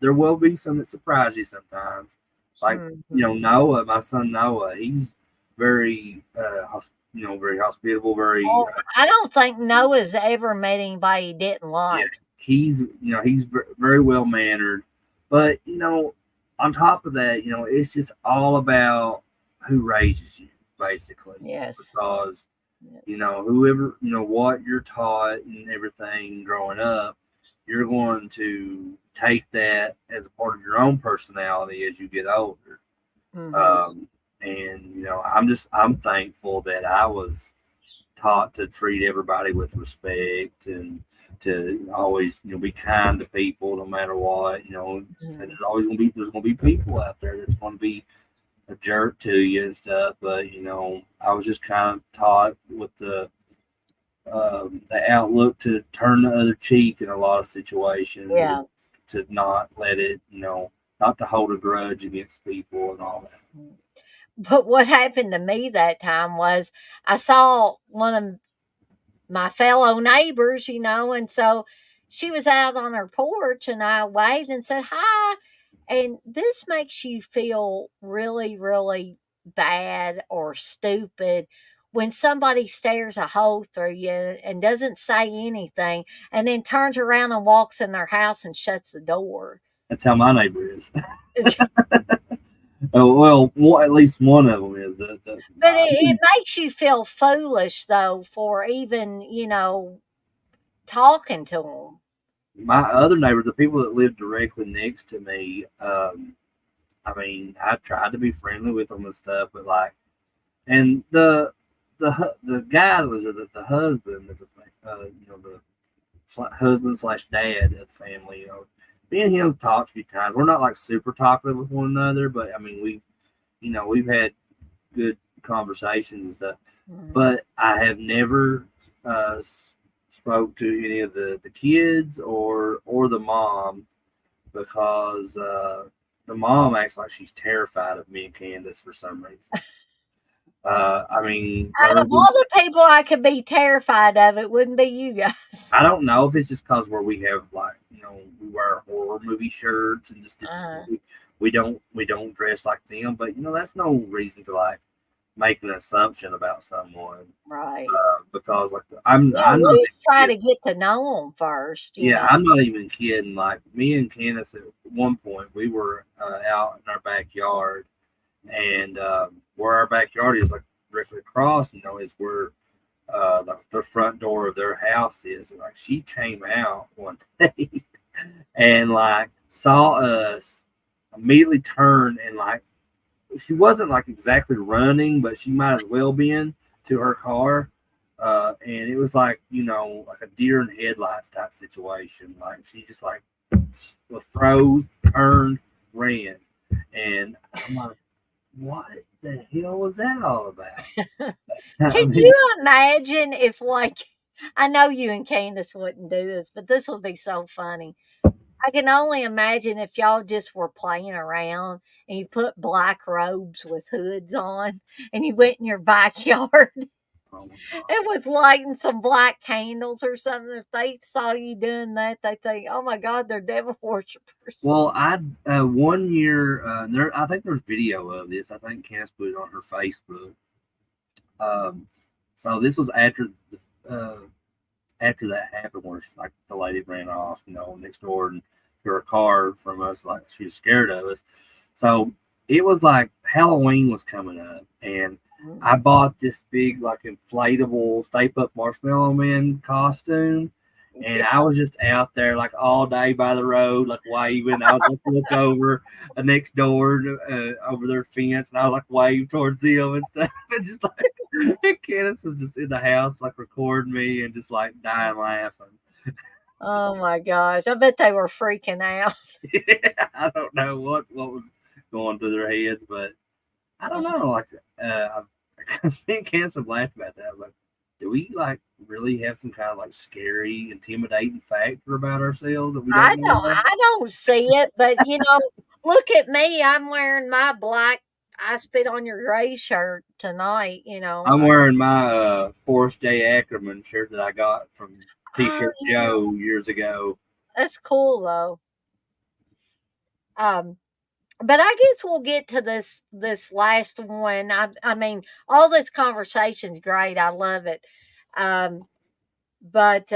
there will be some that surprise you sometimes. Like Mhm. Noah, my son Noah, he's very very hospitable, very Well, I don't think Noah's ever met anybody he didn't yeah, like. he's very well mannered, but on top of that, it's just all about who raises you, basically, Yes. because Yes. whoever what you're taught and everything growing up, you're going to take that as a part of your own personality as you get older. Mhm. Um, and I'm thankful that I was taught to treat everybody with respect and to always be kind to people no matter what. So Mhm. there's gonna be people out there that's gonna be a jerk to you and stuff. But I was just kind of taught with the outlook to turn the other cheek in a lot of situations, Yeah. and to not let it not to hold a grudge against people and all that. But what happened to me that time was I saw one of my fellow neighbors, and so she was out on her porch and I waved and said hi. And this makes you feel really, really bad or stupid when somebody stares a hole through you and doesn't say anything and then turns around and walks in their house and shuts the door. That's how my neighbor is. Oh, well, at least one of them is. But it makes you feel foolish, though, for even, talking to them. My other neighbor, the people that live directly next to me, I mean, I tried to be friendly with them and stuff, but like, and the guy that was the husband of the husband slash dad of the family, me and him talked a few times. We're not like super talkative with one another, but I mean, we've had good conversations and stuff. Mm-hmm. But I have never spoke to any of the kids or the mom because the mom acts like she's terrified of me and Candace for some reason. I mean, out of all the people I could be terrified of, it wouldn't be you guys. I don't know if it's just because where we have like we wear horror movie shirts and just we don't dress like them, but that's no reason to like make an assumption about someone, right? Because like I'm at least try to get to know them first. Yeah, I'm not even kidding. Like me and Candace at one point, we were out in our backyard, and where our backyard is, like directly across, is where the front door of their house is. And like she came out one day and like saw us, immediately turned and like she wasn't like exactly running, but she might as well been to her car. And it was like, like a deer in headlights type situation. Like she just like froze, turned, ran. And I'm like, what the hell was that all about? Can you imagine if like, I know you and Candace wouldn't do this, but this would be so funny. I can only imagine if y'all just were playing around and you put black robes with hoods on and you went in your backyard and was lighting some black candles or something. If they saw you doing that, they think, "Oh my God, they're devil worshippers." Well, I one year I think there's video of this. I think Cass put it on her Facebook. So this was after that happened, where like the lady ran off, next door and to her car from us, like she was scared of us. So it was like Halloween was coming up, and I bought this big like inflatable Stay Puft Marshmallow Man costume, and I was just out there like all day by the road, like waving. I would look over next door over their fence, and I would like wave towards them and stuff, and just like. And Candace was just in the house, like recording me and just like dying laughing. Oh my gosh. I bet they were freaking out. Yeah, I don't know what was going through their heads, but I don't know. Like, me and Candace have laughed about that. I was like, do we like really have some kind of like scary, intimidating factor about ourselves that we don't know about? I don't see it, but look at me. I'm wearing my black I Spit on Your Gray shirt tonight, I'm wearing my Forrest J. Ackerman shirt that I got from T-Shirt Joe years ago. That's cool though. But I guess we'll get to this last one. I mean, all this conversation's great. I love it. But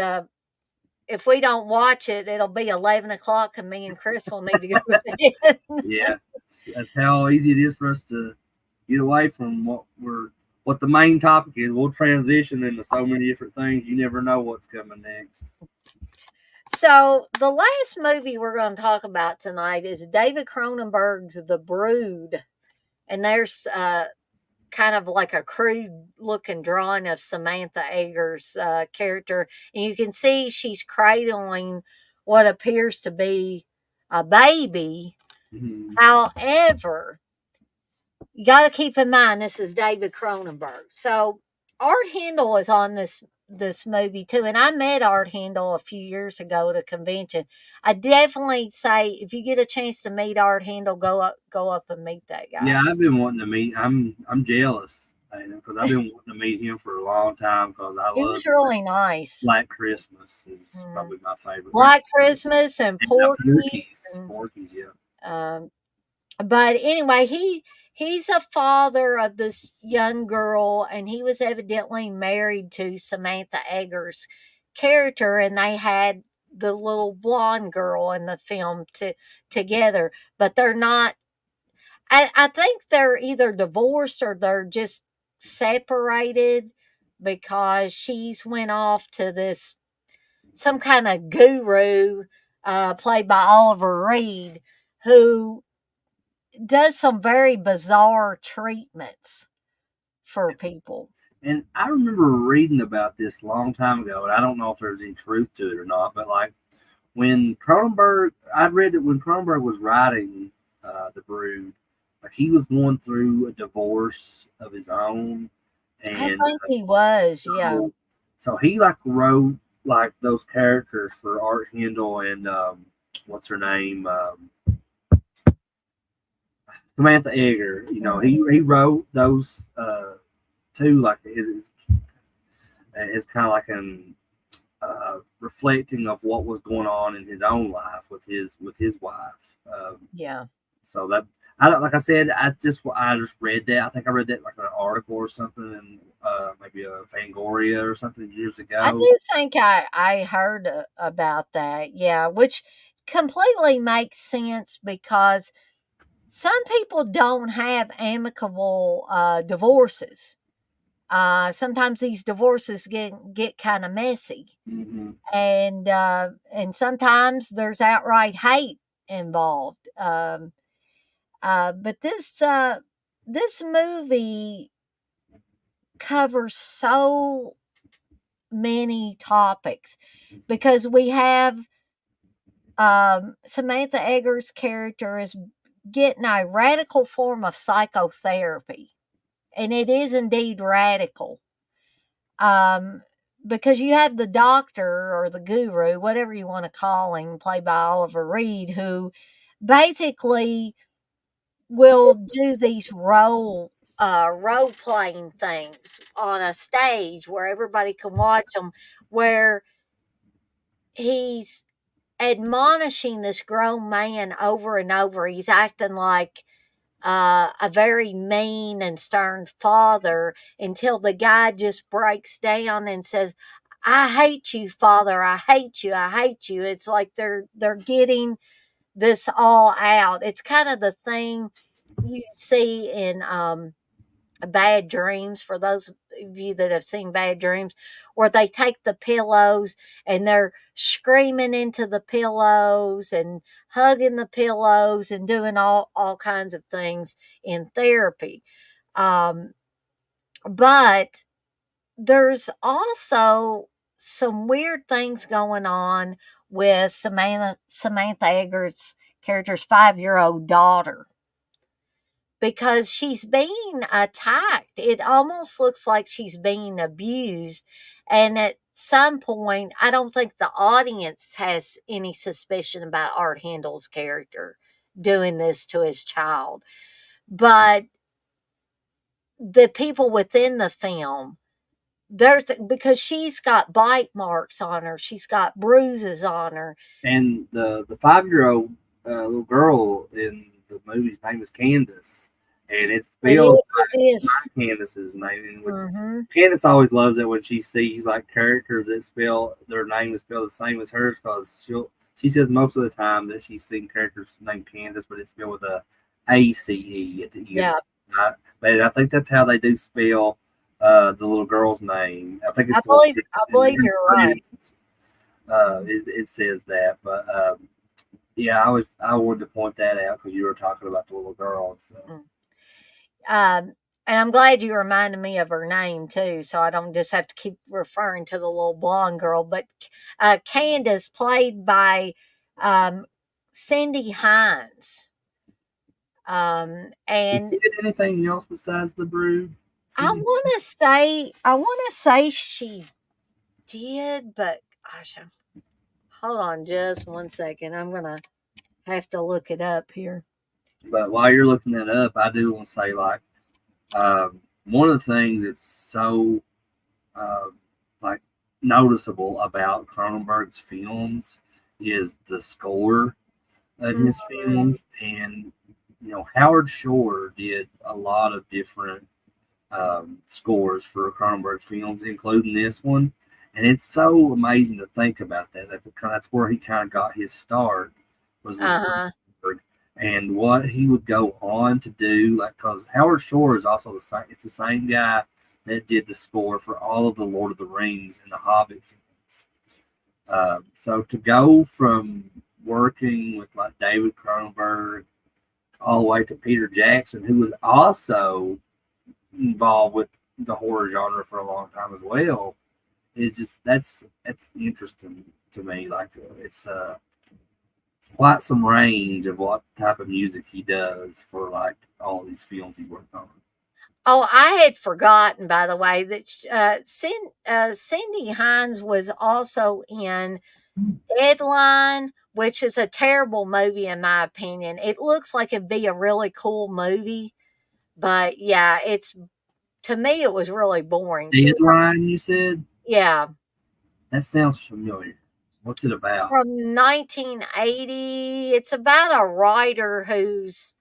if we don't watch it, it'll be 11 o'clock, and me and Chris will need to go to bed. Yeah, that's how easy it is for us to get away from what the main topic is. We'll transition into so many different things. You never know what's coming next. So the last movie we're going to talk about tonight is David Cronenberg's The Brood. And there's kind of like a crude looking drawing of Samantha Egger's character. And you can see she's cradling what appears to be a baby. Mm-hmm. However, you got to keep in mind this is David Cronenberg. So Art Handle is on this movie too, and I met Art Handle a few years ago at a convention. I definitely say if you get a chance to meet Art Handle, go up and meet that guy. Yeah, I've been wanting to meet. I'm jealous because I've been wanting to meet him for a long time because I He love was really nice. Black Christmas is Mm. probably my favorite movie. Black Christmas and And Porky. Porky's, And, Porky's, yeah. um, but anyway, he's a father of this young girl, and he was evidently married to Samantha Egger's character, and they had the little blonde girl in the film together, but they're not. I think they're either divorced or they're just separated because she's went off to this some kind of guru, played by Oliver Reed, who does some very bizarre treatments for people. And I remember reading about this a long time ago, and I don't know if there's any truth to it or not, but like when Cronenberg, I read that when Cronenberg was writing The Brood, like he was going through a divorce of his own, I and think he was, yeah. so he like wrote like those characters for Art Hindle and what's her name, Samantha Egger. You know, Mhm. he wrote those too. Like it's kind of like an reflecting of what was going on in his own life with his wife. Yeah. So that I don't like I said I just read that. I think I read that like an article or something, and maybe a Fangoria or something years I ago. do think I heard about that. Yeah, which completely makes sense because some people don't have amicable divorces. Sometimes these divorces get kind of messy, Mm-hmm. and sometimes there's outright hate involved. But this movie covers so many topics because we have Samantha Egger's character is getting a radical form of psychotherapy, and it is indeed radical. Um, because you have the doctor or the guru, whatever you want to call him, played by Oliver Reed, who basically will do these role playing things on a stage where everybody can watch them, where he's admonishing this grown man over and over. He's acting like a very mean and stern father until the guy just breaks down and says, "I hate you, father. I hate you. I hate you." It's like they're getting this all out. It's kind of the thing you see in Bad Dreams, for those of you that have seen Bad Dreams, where they take the pillows and they're screaming into the pillows and hugging the pillows and doing all kinds of things in therapy. Um, but there's also some weird things going on with Samantha Egger's character's 5-year old daughter because she's being attacked. It almost looks like she's being abused. And at some point, I don't think the audience has any suspicion about Art Handel's character doing this to his child. But the people within the film, there's because she's got bite marks on her, she's got bruises on her. And the 5 year old little girl in the movie's name is Candace, and it's It spelled is. Candace's name, and which Mm-hmm. Candace always loves it when she sees like characters that spell their name is spelled the same as hers because she says most of the time that she's seen characters named Candace, but it's spelled with a ACE at the Yeah, end. But I think that's how they do spell the little girl's name. I think it's I believe you're right. it says that, but yeah, I wanted to point that out because you were talking about the little girl and stuff. Mm. Um, and I'm glad you reminded me of her name too, so I don't just have to keep referring to the little blonde girl. But Candace, played by um, Cindy Hines, Has and she did anything else besides The Brood? I want to say she did, but gosh, hold on just one second. I'm gonna have to look it up here. But while you're looking that up, I do want to say like one of the things that's so uh, like noticeable about Cronenberg's films is the score in his Mhm. films, and Howard Shore did a lot of different scores for Cronenberg's films, including this one. And it's so amazing to think about that. That's where he kind of got his start, was with Uh-huh. Cronenberg, and what he would go on to do. Like, because Howard Shore is also the same. It's the same guy that did the score for all of the Lord of the Rings and the Hobbit films. So to go from working with like David Cronenberg all the way to Peter Jackson, who was also involved with the horror genre for a long time as well, is just that's interesting to me. Like it's quite some range of what type of music he does for like all these films he's worked on. Oh, I had forgotten, by the way, that Cindy Hines was also in Deadline, which is a terrible movie in my opinion. It looks like it'd be a really cool movie, but yeah, it's to me it was really boring. She was Deadline, you said? yeah, That sounds familiar. What's it about? from 1980. It's about a writer who's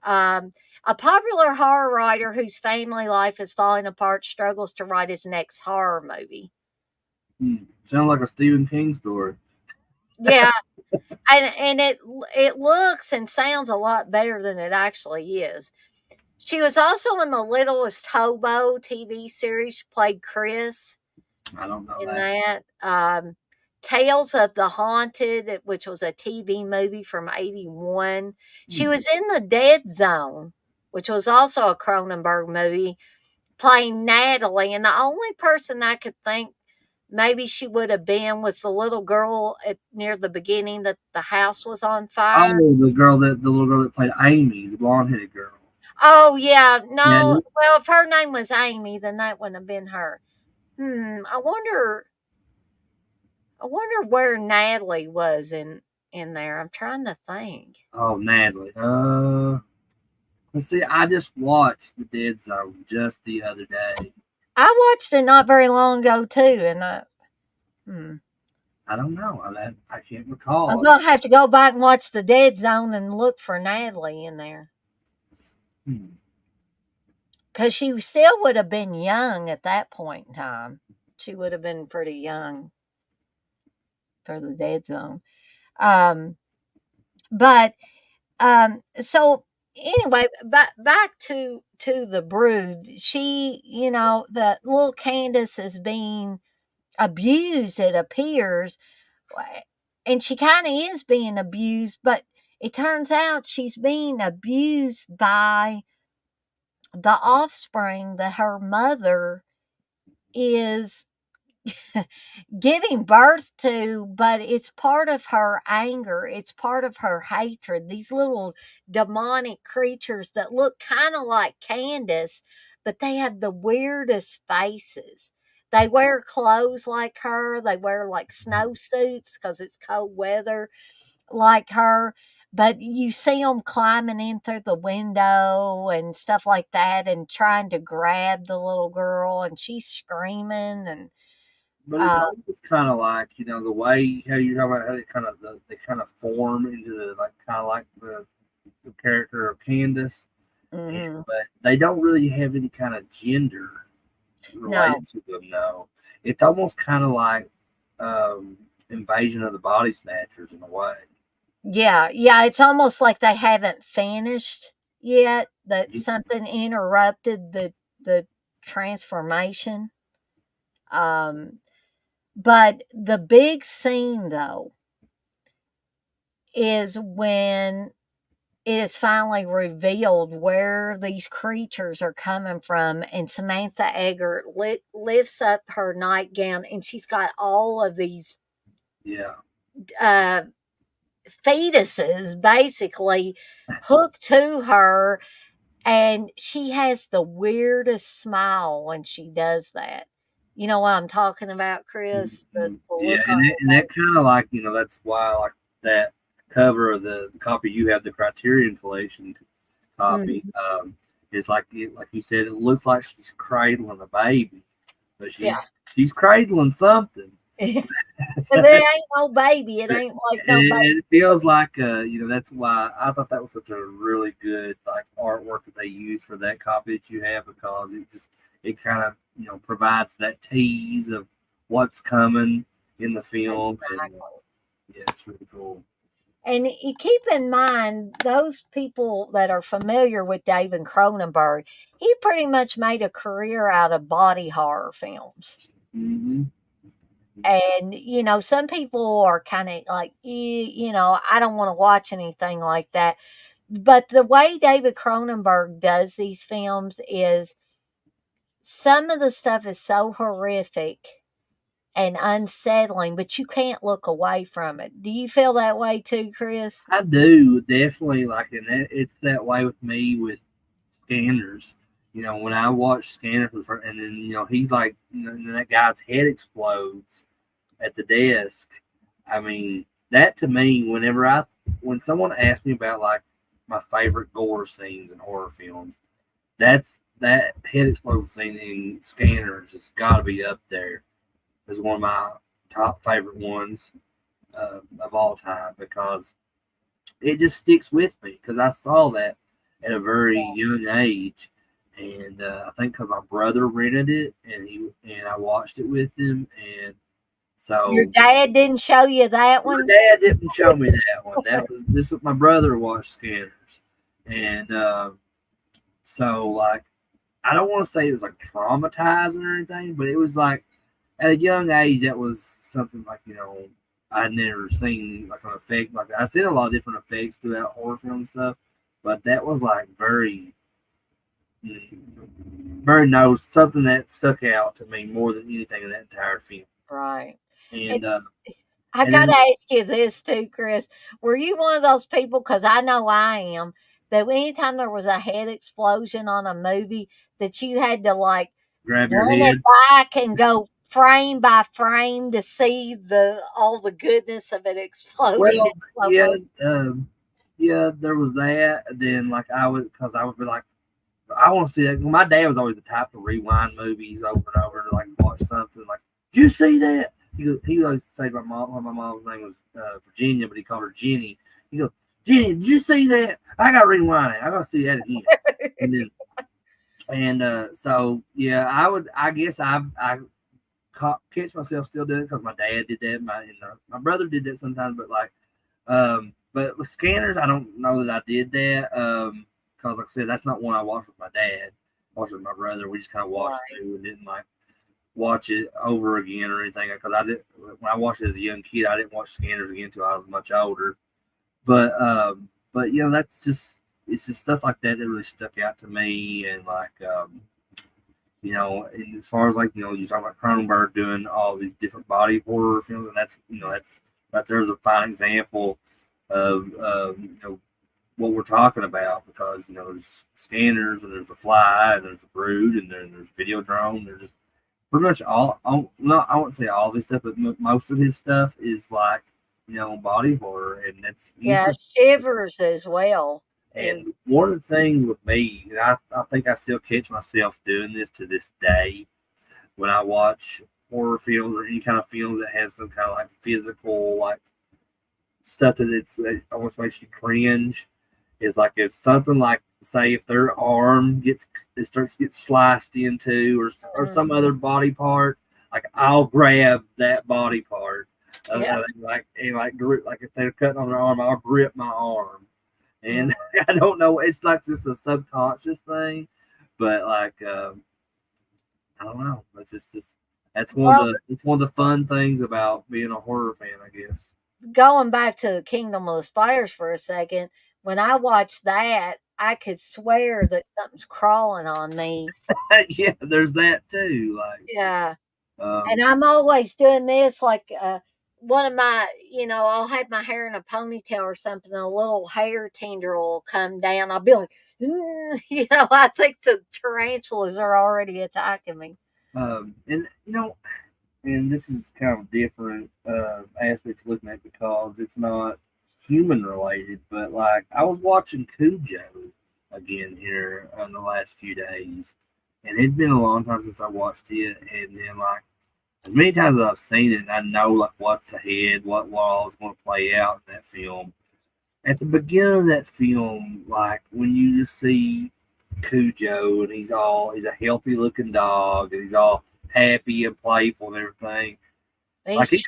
um, a popular horror writer whose family life is falling apart, struggles to write his next horror movie. Sounds like a Stephen King story. Yeah, and it looks and sounds a lot better than it actually is. She was also in the Littlest Hobo TV series. She played Chris I don't know in that. that. Tales of the Haunted, which was a TV movie from 81. She Hmm. was in The Dead Zone, which was also a Cronenberg movie, playing Natalie. And the only person I could think maybe she would have been was the little girl near the beginning that the house was on fire. Oh, the little girl that played Amy, the blonde headed girl. Oh, yeah. Yeah, No, well, if her name was Amy, then that wouldn't have been her. I wonder where Natalie was in there. I'm trying to think. oh, Natalie. Let's see. I just watched The Dead Zone just the other day. I watched it not very long ago too, and hmm, I don't know. I can't I'm recall. gonna have to go back and watch the Dead Zone and look for Natalie in there Hmm. because she still would have been young at that point in time. She would have been pretty young for the Dead Zone. Um, but so anyway, back to the Brood. She, the little Candace is being abused. It appears, and she kind of is being abused, but it turns out she's being abused by the offspring that her mother is giving birth to, but it's part of her anger. It's part of her hatred. These little demonic creatures that look kind of like Candace, but they have the weirdest faces. They wear clothes like her. They wear like snowsuits because it's cold weather like her. But you see them climbing in through the window and stuff like that and trying to grab the little girl, and she's screaming. And But it's uh, almost kind of like the way how you talk about how they kind of form into the like kind of like the character of Candace, mhm. but they don't really have any kind of gender No. related to them. No, it's almost kind of like um, Invasion of the Body Snatchers in a way. Yeah, yeah, it's almost like they haven't finished yet, that something interrupted the transformation. Um, but the big scene though is when it is finally revealed where these creatures are coming from, and Samantha Egger lifts up her nightgown, and she's got all of these Yeah, uh fetuses basically hooked to her, And she has the weirdest smile when she does that. You know what I'm talking about, Chris? The Yeah, look on and that kind of like that's why like that cover of the copy you have, the Criterion Collection her. copy, is like you said, it looks like she's cradling a baby, but Yeah. she's cradling something. But it ain't no baby. It ain't like no baby. And it feels like that's why I thought that was such a really good like artwork that they used for that copy that you have, because it kind of provides that tease of what's coming in the film. And yeah, it's really cool. And you keep in mind, those people that are familiar with David Cronenberg, he pretty much made a career out of body horror films. Mm-hmm. And, some people are kind of like, I don't want to watch anything like that. But the way David Cronenberg does these films is some of the stuff is so horrific and unsettling, but you can't look away from it. Do you feel that way too, Chris? I do definitely like it. And it's that way with me with Scanners. When I watch Scanners, and then he's like, and then that guy's head explodes at the desk. I mean, that to me, when someone asks me about like my favorite gore scenes in horror films, that head explosion scene in Scanners has got to be up there as one of my top favorite ones of all time, because it just sticks with me because I saw that at a very young age. And I think because my brother rented it, and I watched it with him, and Your so dad didn't show you that my one? dad didn't show me that one. This was my brother watched Scanners, and so like I don't want to say it was like traumatizing or anything, but it was like at a young age that was something like I'd never seen like an effect like that. I've seen a lot of different effects throughout horror films and stuff, but that was like very very something that stuck out to me more than anything in that entire film. Right. And And I and gotta then ask you this too, Chris. Were you one of those people, because I know I am, that anytime there was a head explosion on a movie, that you had to like grab your run it head. back and go frame by frame to see the all the goodness of it exploding Well, in slow yeah, motion? um, yeah, there was that. Then like because I would be like, I want to see that. My dad was always the type to rewind movies over and over to like watch something. Like, did you see that? He always say to my mom, my mom's name was Virginia, but he called her Jenny. He goes, Jenny, did you see that? I got to rewind it. I got to see that again. And then so yeah, I guess I catch myself still doing it because my dad did that. My brother did that sometimes, but like but with Scanners, I don't know that I did that. Because like I said, that's not one I watched with my dad. I watched with my brother. We just kind of watched Right. through and didn't like watch it over again or anything. Because I did when I watched it as a young kid, I didn't watch Scanners again until I was much older. But that's just it's just stuff like that that really stuck out to me. And like and as far as like you talk about Cronenberg doing all these different body horror films, and that's right there's a fine example of what we're talking about, because there's Scanners and there's the Fly and there's the Brood and then there's Videodrome. There's just pretty much not I wouldn't say all of his stuff, but most of his stuff is like body horror, and that's Yeah, interesting. Shivers as well And is one of the things with me, and I think I still catch myself doing this to this day when I watch horror films or any kind of films that has some kind of like physical like stuff that almost makes you cringe, is like if something like say if their arm it starts to get sliced into, or mm, some other body part, like I'll grab that body part, yeah. like grip, like if they're cutting on their arm, I'll grip my arm. Mm. And I don't know, it's like just a subconscious thing, but like I don't know, it's just that's Well, one of the fun things about being a horror fan, I guess. going back to the Kingdom of the Spiders for a second, when I watched that, I could swear that something's crawling on me. Yeah, there's that too. Like, Yeah. And um, I'm always doing this, like, one of my, I'll have my hair in a ponytail or something, and a little hair tendril will come down. I'll be like, I think the tarantulas are already attacking me. And and this is kind of different aspect to looking at because it's not human related, but like I was watching Cujo again here in the last few days, and it'd been a long time since I watched it, and then like as many times as I've seen it, I know like what's ahead, what all is going to play out in that film. At the beginning of that film, like when you just see Cujo and he's a healthy looking dog and he's all happy and playful and everything. He's Like chasing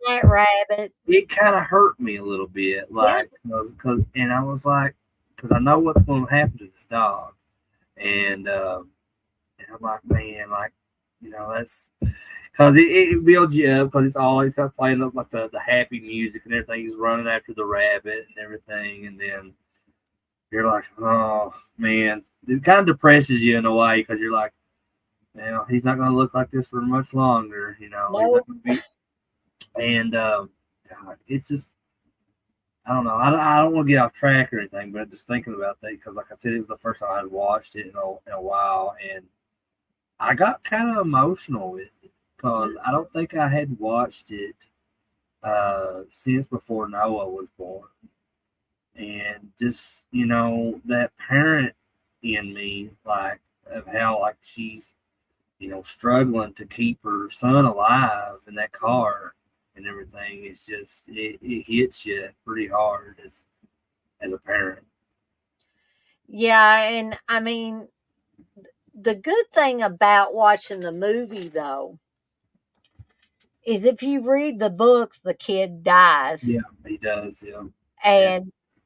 that rabbit. it kind of hurt me a little bit, Yeah. like cause and I was like, because I know what's going to happen to this dog, and and I'm like, man, like that's because it builds you up because it's always got playing up like the happy music and everything. He's running after the rabbit and everything, and then you're like, oh man, it kind of depresses you in a way because you're like, he's not going to look like this for much longer. He's No. not going to be, and God, it's just. I don't know. I don't want to get off track or anything, but just thinking about that because, like I said, it was the first time I had watched it in a while, and I got kind of emotional with it because I don't think I had watched it since before Noah was born. And just, that parent in me, like, of how, like, she's, struggling to keep her son alive in that car and everything. It's just, it hits you pretty hard as a parent. Yeah, and I mean, the good thing about watching the movie, though, is if you read the books, the kid dies. Yeah, he does. Yeah. Yeah.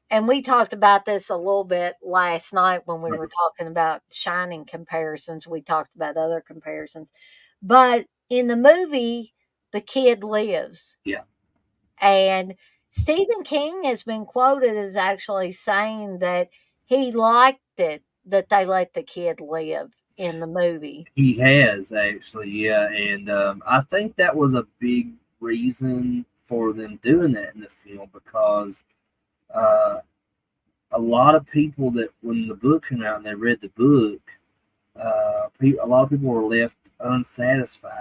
And we talked about this a little bit last night when we Right. were talking about Shining comparisons. We talked about other comparisons. But in the movie, the kid lives. Yeah. And Stephen King has been quoted as actually saying that he liked it that they let the kid live in the movie. He has actually, yeah, and I think that was a big reason for them doing that in the film because uh, a lot of people that when the book came out and they read the book, a lot of people were left unsatisfied.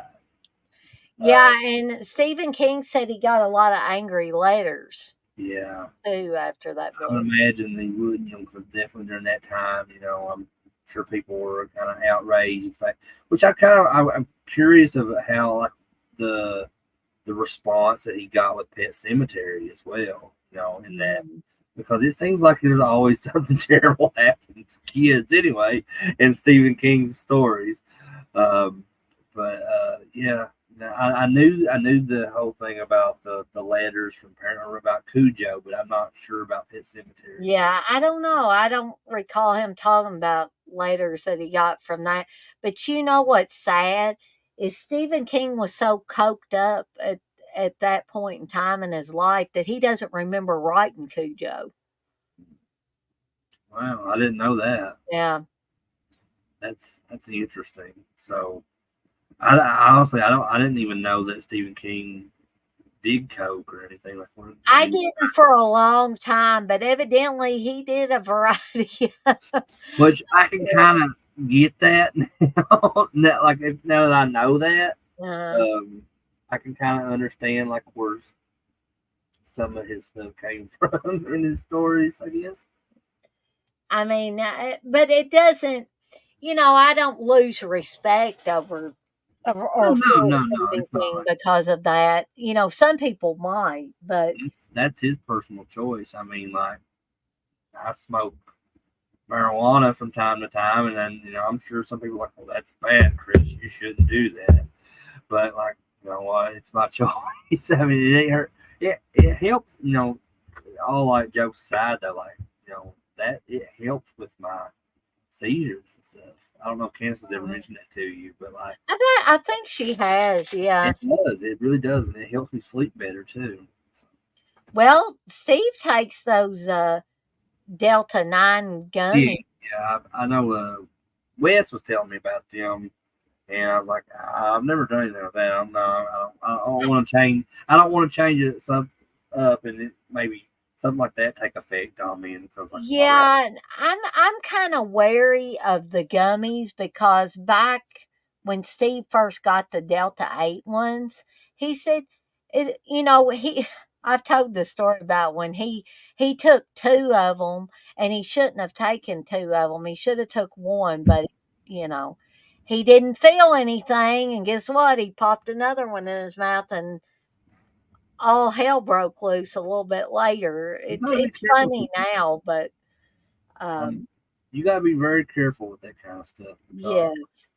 Uh, Yeah, and Stephen King said he got a lot of angry letters yeah, too after that I would book. imagine they would, because definitely during that time, I'm sure people were kind of outraged. In fact, which I'm curious of how like the the response that he got with Pet Cemetery as well, in that Mhm. because it seems like there's always something terrible happening to kids anyway in Stephen King's stories. Um, but yeah, I knew the whole thing about the letters from parent or about Cujo, but I'm not sure about Pet Cemetery. Yeah, I don't know. I don't recall him talking about letters that he got from that. But you know what's sad is Stephen King was so coked up at that point in time in his life that he doesn't remember writing Cujo. Wow, I didn't know that. Yeah. That's interesting. So I honestly I didn't even know that Stephen King did coke or anything like when I he didn't for a long time, but evidently he did a variety of which I can kind of get that now. Like now that I know that, uh, um, I can kind of understand like where some of his stuff came from in his stories. I guess. I mean, but it doesn't, I don't lose respect over Oh or no, for no, no, Stephen it's King not. because of that. Some people might, but That's his personal choice. I mean, like I smoke marijuana from time to time, and then I'm sure some people are like, well, that's bad, Chris. You shouldn't do that. But like, you know what? It's my choice. I mean, it ain't hurt. It helps. All like jokes aside, though, like that it helps with my seizures and stuff. I don't know if Candace has ever mentioned that to you, but like I think she has. Yeah. it does. It really does, and it helps me sleep better too. So, Well, Steve takes those Delta 9 yeah, gummies. yeah. I know. Wes was telling me about them, And I was like, I've never done anything like that. I don't want to change. I don't want to change it up and it, maybe something like that take effect on me. And so I was like, well, Yeah, I'm kind of wary of the gummies because back when Steve first got the Delta 8 ones, he said it. He I've told the story about when he took two of them and he shouldn't have taken two of them. He should have took one, but you know he didn't feel anything, and guess what? He popped another one in his mouth, and all hell broke loose a little bit later. you It's gotta be it's careful. funny now, but Um, um, you gotta be very careful with that kind of stuff because yes.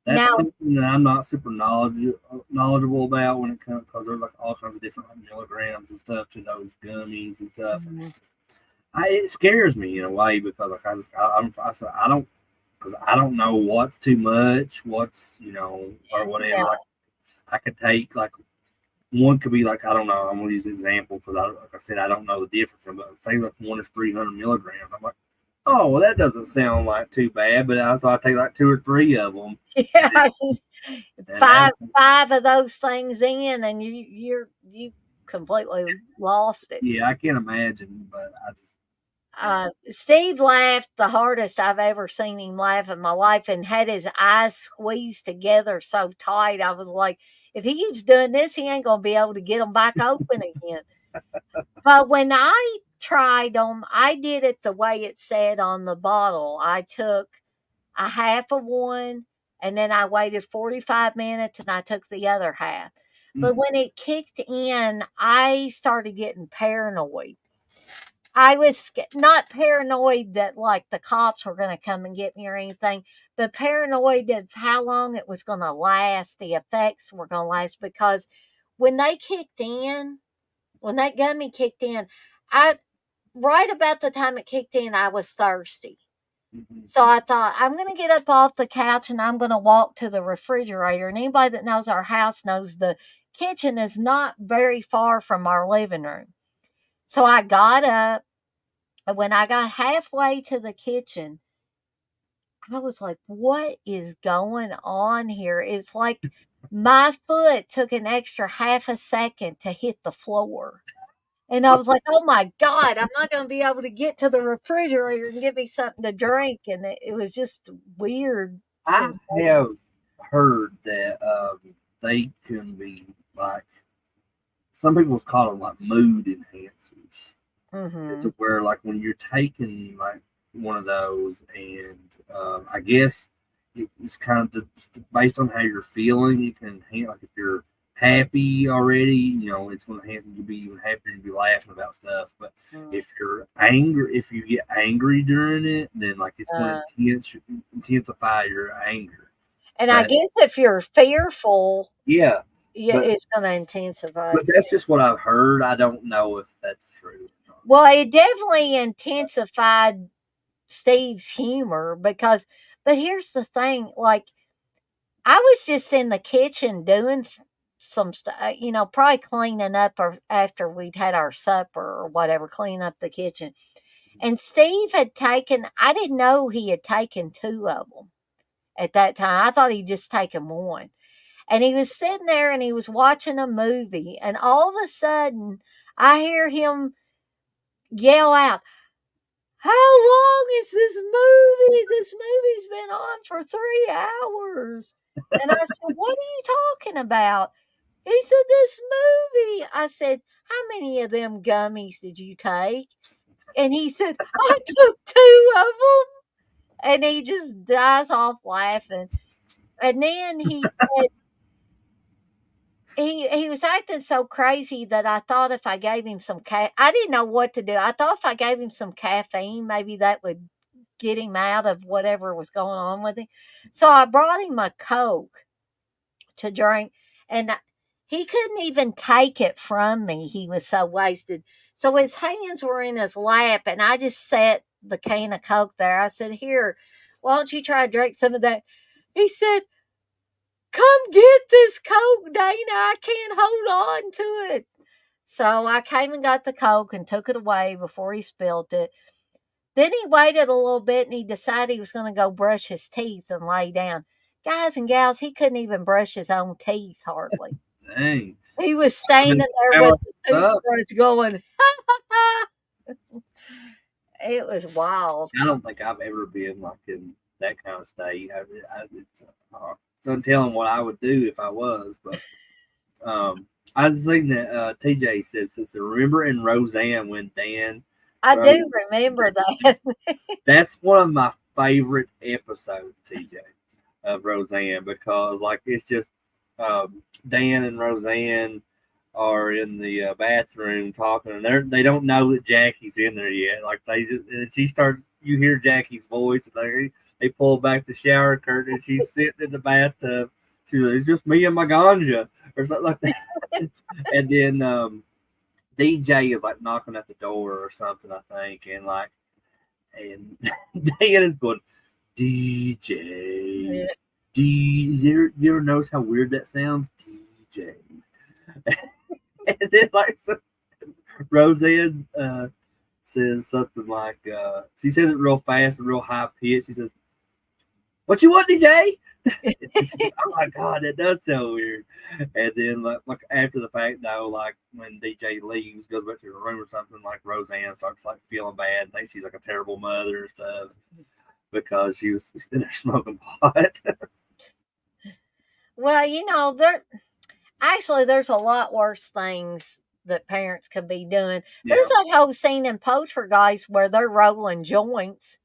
that's Now, something that I'm not super knowledgeable about when it comes because there's like all kinds of different like, milligrams and stuff to those gummies and stuff, and mhm, it's just it scares me in a way because like I don't because I don't know what's too much, what's or whatever. now, Like I could take like one could be like I don't know. I'm gonna use an example because like I said I don't know the difference. But say like one is 300 milligrams. I'm like, oh well, that doesn't sound like too bad. But also I take like two or three of them, and yeah, she's and five that five of those things in, and you completely lost it. yeah I can't imagine. But I just yeah. Steve laughed the hardest I've ever seen him laugh in my life, and had his eyes squeezed together so tight. I was like, if he keeps doing this, he ain't gonna be able to get them back open again. But when I tried them, I did it the way it said on the bottle. I took a half of one, and then I waited 45 minutes and I took the other half. But Mm-hmm. when it kicked in, I started getting paranoid. I was not paranoid that like the cops were going to come and get me or anything, but paranoid of how long it was going to last, the effects were going to last. Because when they kicked in, when that gummy kicked in, I right about the time it kicked in, I was thirsty. Mm-hmm. So I thought, I'm going to get up off the couch and I'm going to walk to the refrigerator. And anybody that knows our house knows the kitchen is not very far from our living room. So I got up, and when I got halfway to the kitchen, I was like, what is going on here? It's like my foot took an extra half a second to hit the floor. And I was like, "Oh my god, I'm not gonna be able to get to the refrigerator and get me something to drink," and it was just weird I sensation. have heard that they can be like some people call them like mood enhancers. Mhm. To where like when you're taking like one of those, and I guess it's kind of based on how you're feeling. It can enhance like if you're happy already, it's going to enhance you to be even happier and be laughing about stuff. But Mm, if you're angry, if you get angry during it, then like it's going uh, to intensify your anger. and I But guess if you're fearful, yeah, yeah, but it's gonna intensify. but that's just what I've heard. I don't know if that's true or not. Well, it definitely intensified Steve's humor because but here's the thing, like, I was just in the kitchen doing some stuff, probably cleaning up or after we'd had our supper or whatever, cleaning up the kitchen. And Steve had taken, I didn't know he had taken two of them at that time. I thought he'd just taken one. And he was sitting there and he was watching a movie. And all of a sudden, I hear him yell out, how long is this movie? This movie's been on for 3 hours. And I said, what are you talking about? He said, this movie. I said, how many of them gummies did you take? And he said, I took two of them. And he just dies off laughing. And then he said, he was acting so crazy that I thought if I gave him some I didn't know what to do. I thought if I gave him some caffeine, maybe that would get him out of whatever was going on with him. So I brought him a Coke to drink, and he couldn't even take it from me. He was so wasted. So his hands were in his lap, and I just set the can of Coke there. I said, here, why don't you try to drink some of that? He said, come get this Coke, Dana. I can't hold on to it. So I came and got the Coke and took it away before he spilled it. Then he waited a little bit and he decided he was going to go brush his teeth and lay down. Guys and gals, he couldn't even brush his own teeth hardly. Dang. He was standing there with Powerful the stuff. toothbrush going, it was wild. I don't think I've ever been like in that kind of state. It's untelling what I would do if I was. But I was thinking that TJ says, remember in Roseanne when Dan I wrote, do remember that. that's one of my favorite episodes, TJ, of Roseanne, because like it's just Dan and Roseanne are in the bathroom talking, and they don't know that Jackie's in there yet. Like and she starts, you hear Jackie's voice, and they pull back the shower curtain, and she's sitting in the bathtub. She's like, "It's just me and my ganja," or something like that. And then DJ is like knocking at the door or something, I think, and Dan is going, DJ, Yeah. you ever notice how weird that sounds, DJ? And then Roseanne says something like, she says it real fast and real high pitched. She says, "What you want, DJ?" Says, oh my God, that does sound weird. And then like after the fact though, like when DJ leaves, goes back to her room or something, like Roseanne starts like feeling bad, thinks she's like a terrible mother and stuff because she was in there smoking pot. Well, there's a lot worse things that parents could be doing. Yeah. There's that whole scene in Poltergeist where they're rolling joints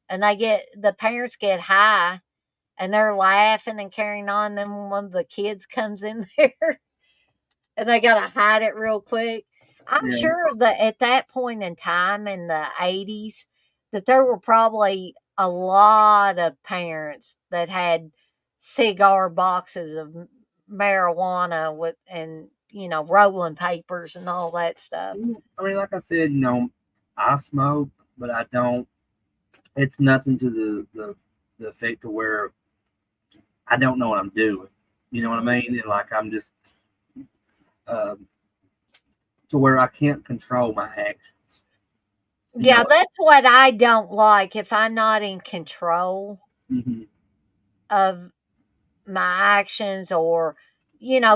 and the parents get high and they're laughing and carrying on. Then one of the kids comes in there and they got to hide it real quick. I'm Yeah. sure that at that point in time in the 80s, that there were probably a lot of parents that had cigar boxes of marijuana and rolling papers and all that stuff. I mean, like I said, I smoke, but I don't. It's nothing to the effect to where I don't know what I'm doing. You know what I mean? And like I'm just um, to where I can't control my actions. Yeah, that's what I don't like. If I'm not in control Mm-hmm. of my actions, or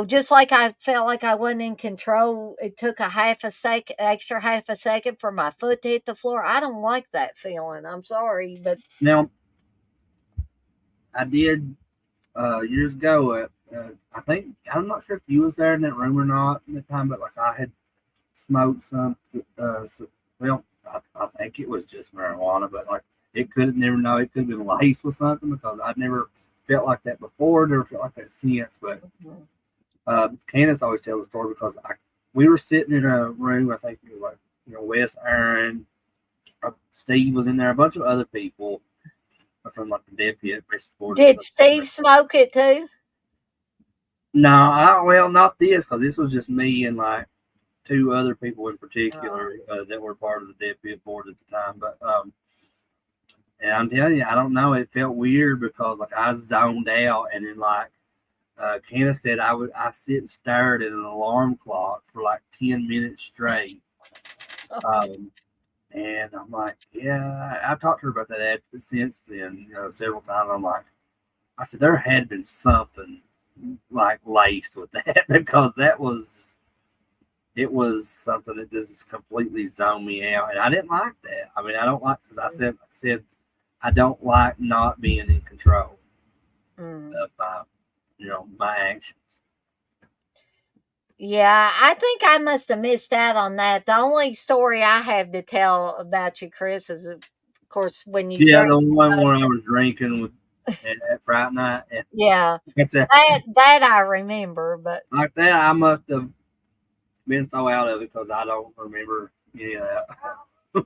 just like I felt like I wasn't in control, it took extra half a second for my foot to hit the floor. I don't like that feeling. I'm sorry, but Now I did years ago. I think I'm not sure if you was there in that room or not at the time, but like I had smoked some. Well, I think it was just marijuana, but like it could have never know. It could have been laced with something because I'd never felt like that before. Never felt like that since. But Candace always tells a story because we were sitting in a room. I think it was like Wes Aaron, Steve was in there, a bunch of other people from like the Dead Pit. did Steve smoke it too? No, well, not this because this was just me and like two other people in particular that were part of the Dead Pit board at the time. But and I'm telling you, I don't know. It felt weird because like I zoned out, and then like Candace said, I sit and stared at an alarm clock for like 10 minutes straight. And I'm like, yeah, I talked to her about that since then, several times. I'm like, I said there had been something like laced with that because it was something that just completely zoned me out, and I didn't like that. I mean, I don't like because I said I don't like not being in control of my actions. Yeah, I think I must have missed out on that. The only story I have to tell about you, Chris, is of course when you Yeah, drank. the one where I was drinking with at Friday night. Yeah, It's that I remember, but like that. I must have been so out of it because I don't remember any of that.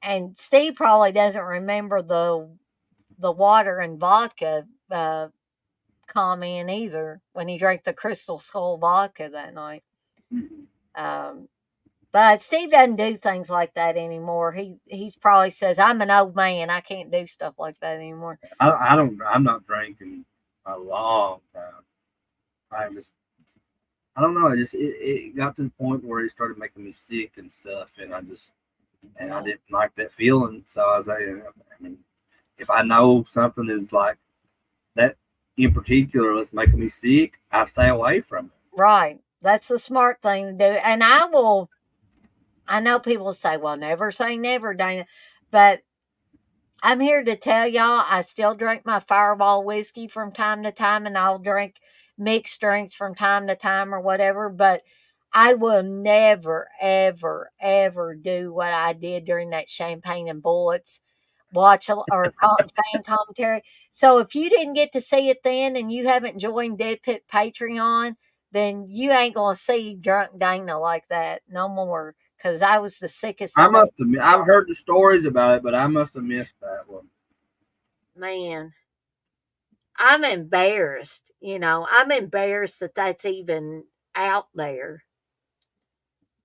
and Steve probably doesn't remember the water and vodka comment either when he drank the Crystal Skull vodka that night. But Steve doesn't do things like that anymore. He probably says, "I'm an old man. I can't do stuff like that anymore." I don't. I'm not drinking a long time. I don't know. It got to the point where it started making me sick and stuff, and I didn't like that feeling. So I was like, I mean, if I know something is like that in particular was making me sick, I stay away from it. Right. That's the smart thing to do. And I know people say, well, never say never, Dana. But I'm here to tell y'all I still drink my Fireball whiskey from time to time, and I'll drink mixed drinks from time to time or whatever. But I will never, ever, ever do what I did during that Champagne and Bullets fan commentary. So if you didn't get to see it then and you haven't joined Dead Pit Patreon, then you ain't gonna see drunk Dana like that no more. Cause I was the sickest I I've ever must have. I've heard the stories about it, but I must have missed that one. man. I'm embarrassed, I'm embarrassed that that's even out there.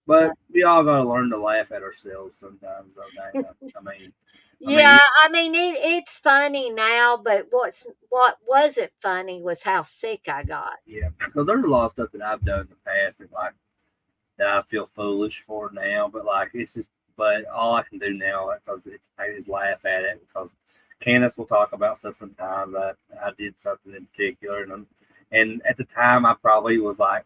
But But we all got to learn to laugh at ourselves sometimes, though, Dana. I mean, yeah, I mean it's funny now, but what wasn't funny was how sick I got. yeah, because there's a lot of stuff that I've done in the past that like that I feel foolish for now, but like it's just, but all I can do now because I just laugh at it because Candace will talk about stuff sometimes that I did something in particular, and at the time I probably was like,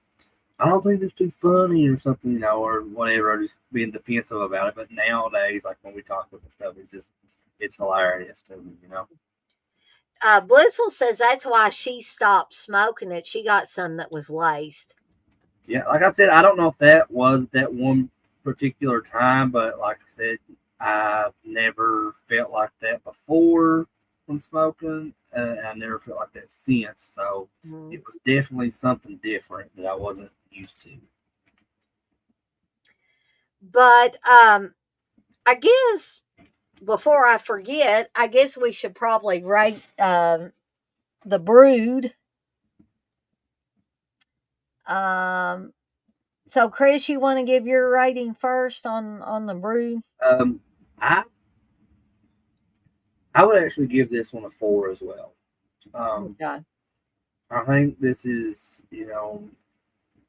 I don't think it's too funny or something, or whatever, or just being defensive about it. But nowadays, like when we talk about this stuff, it's hilarious to me. Blissful says that's why she stopped smoking it. She got some that was laced. Yeah, like I said, I don't know if that was that one particular time, but like I said, I never felt like that before from smoking. I never felt like that since. So Mhm. it was definitely something different that I wasn't used to. But I guess before I forget, I guess we should probably rate the brood. Um, so Chris, you want to give your rating first on the brood? Um, I I would actually give this one a 4 as well. Um, Okay. I think this is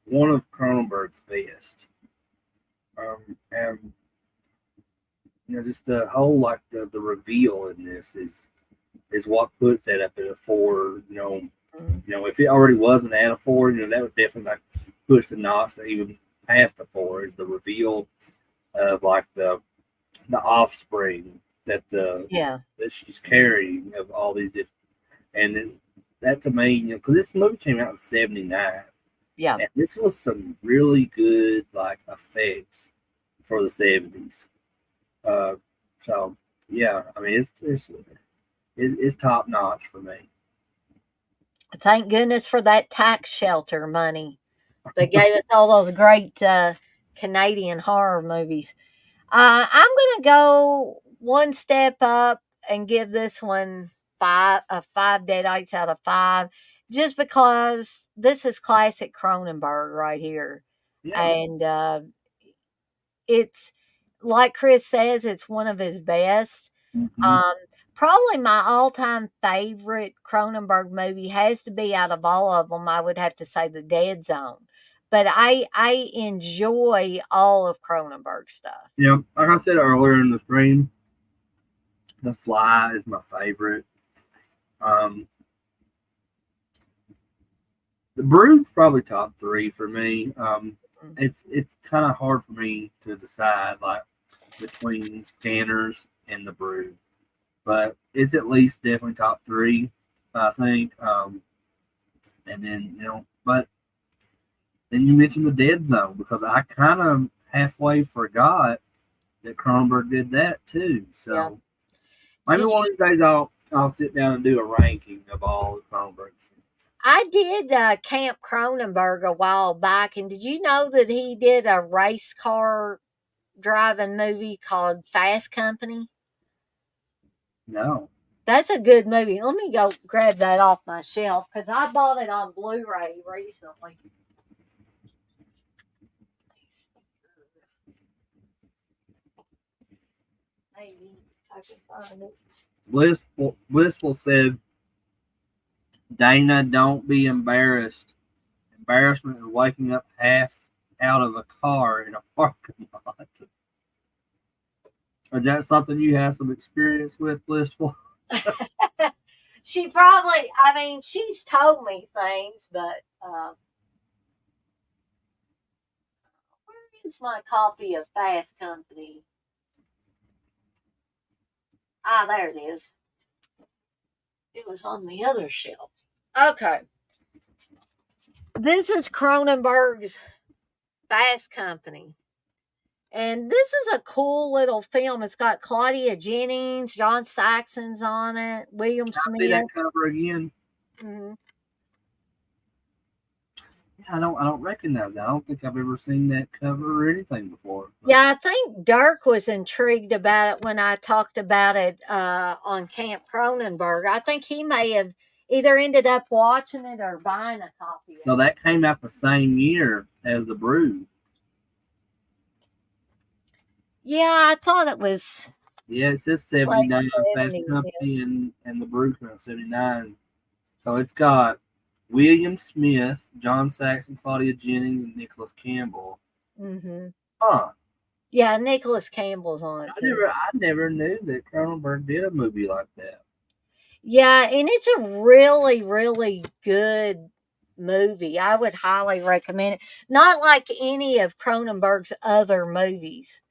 one of Cronenberg's best. And just the whole like the reveal in this is what puts that up at a 4. Mm. If it already wasn't at a 4, that would definitely like push the notch to even past the 4. Is the reveal of like the offspring Yeah. that she's carrying of all these different, and that to me, because this movie came out in '79, Yeah. and this was some really good like effects for the '70s. Uh, so yeah, I mean it's top notch for me. Thank goodness for that tax shelter money that gave us all those great Canadian horror movies. I'm going to go one step up and give this one five deadites out of five, just because this is classic Cronenberg right here, Yeah. and it's like Chris says, it's one of his best. Mm-hmm. Um, Probably my all-time favorite Cronenberg movie has to be out of all of them. I would have to say The Dead Zone, but I enjoy all of Cronenberg stuff. Like I said earlier in the stream, The Fly is my favorite. Um, the Brood's probably top 3 for me. Mm. It's kind of hard for me to decide like between Scanners and the Brood, but it's at least definitely top 3, I think. And then but then you mentioned the Dead Zone because I kind of halfway forgot that Cronenberg did that too. Yeah. So maybe Did one you? of these days I'll sit down and do a ranking of all the Cronenberg films. I did Camp Cronenberg a while back, and did you know that he did a race car driving movie called Fast Company? No. That's a good movie. Let me go grab that off my shelf because I bought it on Blu-ray recently. Maybe I can find it. Blissful said, Dana, don't be embarrassed. Embarrassment is waking up half out of a car in a parking lot. Is that something you have some experience with, Blissful? She probably, I mean, she's told me things, but where is my copy of Fast Company? Ah, there it is. It was on the other shelf. Okay. This is Cronenberg's Fast Company. And this is a cool little film. It's got Claudia Jennings, John Saxon's on it, William I see that Smith. cover again. Mhm. I don't recognize that. I don't think I've ever seen that cover or anything before. Yeah, I think Dirk was intrigued about it when I talked about it on Camp Cronenberg. I think he may have either ended up watching it or buying a copy So of it. that came out the same year as The Brood. Yeah, I thought it was Yeah, it says late 79 Fast 70s. Yeah. Company and The Brood came out 79. So it's got William Smith, John Saxon, Claudia Jennings, and Nicholas Campbell. Mm-hmm. Huh. Yeah, Nicholas Campbell's on it too. I never knew that Cronenberg did a movie like that. Yeah, and it's a really, really good movie. I would highly recommend it. Not like any of Cronenberg's other movies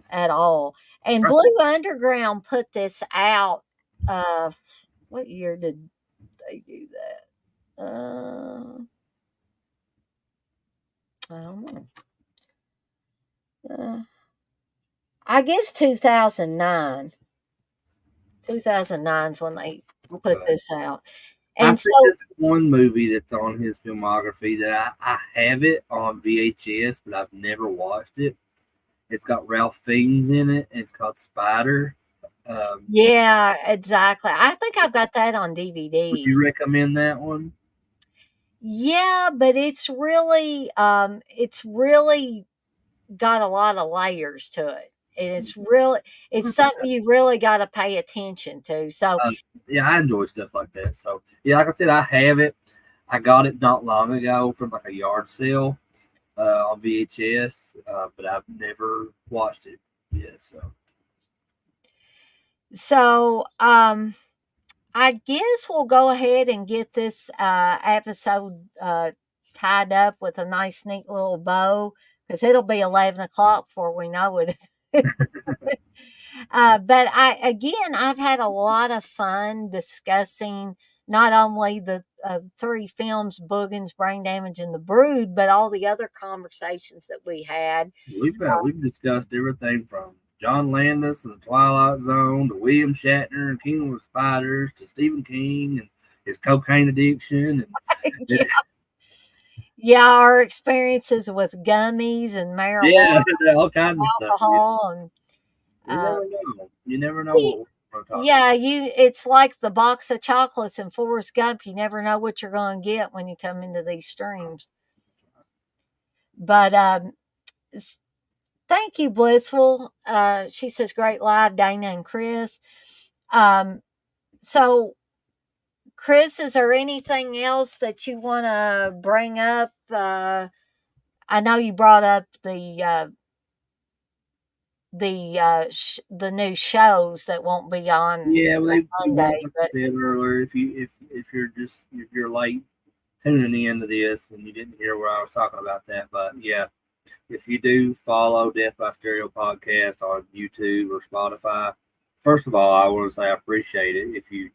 at all. And Right. Blue Underground put this out. Uh, what year did they do that? I don't know. I guess 2009. 2009 is when they put Okay. this out. I And see so, this one movie that's on his filmography that I have it on VHS, but I've never watched it. It's got Ralph Fiennes in it, and it's called Spider. Um, yeah, exactly. I think I've got that on would DVD. you recommend that one? Yeah, but it's really got a lot of layers to it. And it's something you really got to pay attention to. So, Uh, yeah, I enjoy stuff like that. So yeah, like I said, I have it. I got it not long ago from like a yard sale on VHS, but I've never watched it yet. so I guess we'll go ahead and get this episode tied up with a nice, neat little bow because it'll be 11 o'clock before we know it. But I've had a lot of fun discussing not only the three films, Boogens, Brain Damage, and The Brood, but all the other conversations that we had. We've discussed everything from John Landis and the Twilight Zone to William Shatner and Kingdom of Spiders to Stephen King and his cocaine addiction and Yeah, yeah, our experiences with gummies and marijuana, yeah, all kinds of stuff. alcohol, and You uh, never know. You never know see, what we're going to talk about. yeah, it's like the box of chocolates in Forrest Gump. You never know what you're going to get when you come into these streams. But thank you, Blissful. She says, great live, Dana and Chris. Um, so, Chris, is there anything else that you want to bring up? I know you brought up the new shows that won't be on Yeah, well, they Monday, won't, like I but said earlier. If you're late tuning into this and you didn't hear where I was talking about that, but yeah, if you do follow Death by Stereo podcast on YouTube or Spotify, first of all, I want to say I appreciate it if you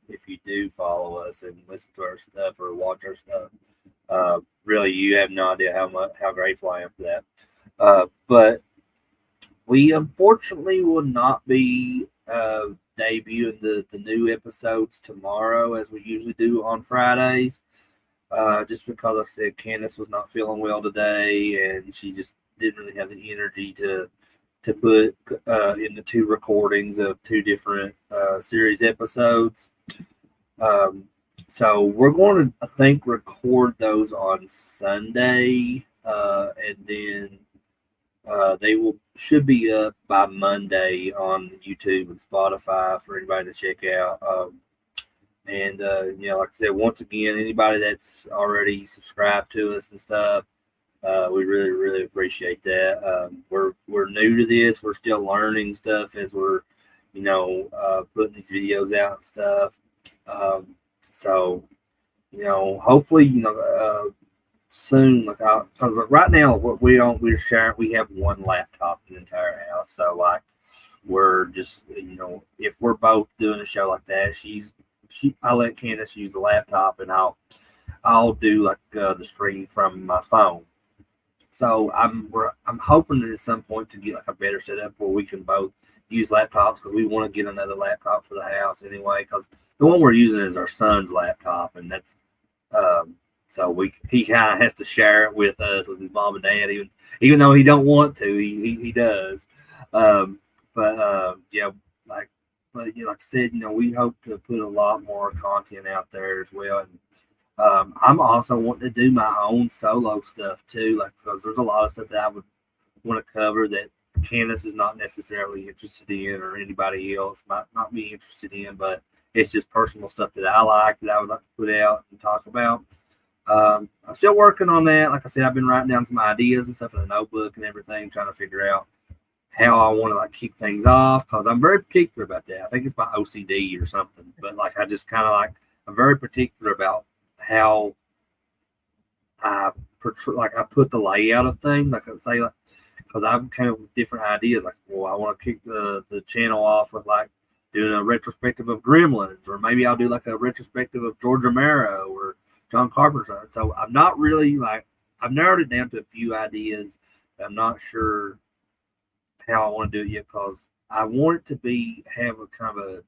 do follow us and listen to our stuff or watch our stuff. Really, you have no idea how grateful I am for that. But we unfortunately will not be debuting the new episodes tomorrow as we usually do on Fridays. Just because I said Candace was not feeling well today, and she just didn't really have the energy to put in the two recordings of two different series episodes. So we're going to, I think, record those on Sunday, and then they should be up by Monday on YouTube and Spotify for anybody to check out. And like I said, once again, anybody that's already subscribed to us and stuff, we really, really appreciate that. We're new to this. We're still learning stuff as we're, putting these videos out and stuff. Um, so hopefully soon, because right now we're sharing. We have one laptop in the entire house, so like we're just if we're both doing a show like that, I let Candace use the laptop, and I'll do like the stream from my phone. So I'm hoping that at some point to get like a better setup where we can both use laptops, because we want to get another laptop for the house anyway. Because the one we're using is our son's laptop, and that's um, so he kind of has to share it with us, with his mom and dad, even though he don't want to, he does. Um, but yeah, like like I said, we hope to put a lot more content out there as well. And I'm also wanting to do my own solo stuff too, like because there's a lot of stuff that I would want to cover that Candace is not necessarily interested in, or anybody else might not be interested in, but it's just personal stuff that I like, that I would like to put out and talk about. I'm still working on that. Like I said, I've been writing down some ideas and stuff in a notebook and everything, trying to figure out how I want to like kick things off, because I'm very particular about that. I think it's my OCD or something, but like I just kind of like I'm very particular about how I like I put the layout of things. Like I say, like because I've come up with different ideas. Like, well, I want to kick the channel off with like doing a retrospective of Gremlins, or maybe I'll do like a retrospective of George Romero or John Carpenter. So I'm not really like I've narrowed it down to a few ideas. I'm not sure how I want to do it yet, because I want it to have a kind of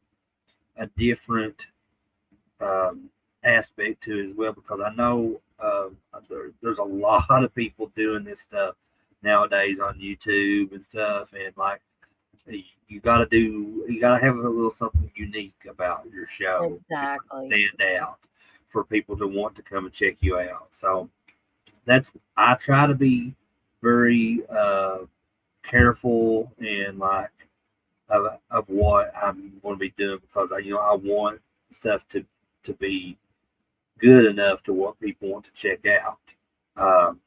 a different aspect to it as well, because I know there's a lot of people doing this stuff nowadays on YouTube and stuff, and like you got to have a little something unique about your show to Exactly. stand out for people to want to come and check you out. So I try to be very careful and like of what I'm going to be doing, because I want stuff to be good enough to what people want to check out. Um,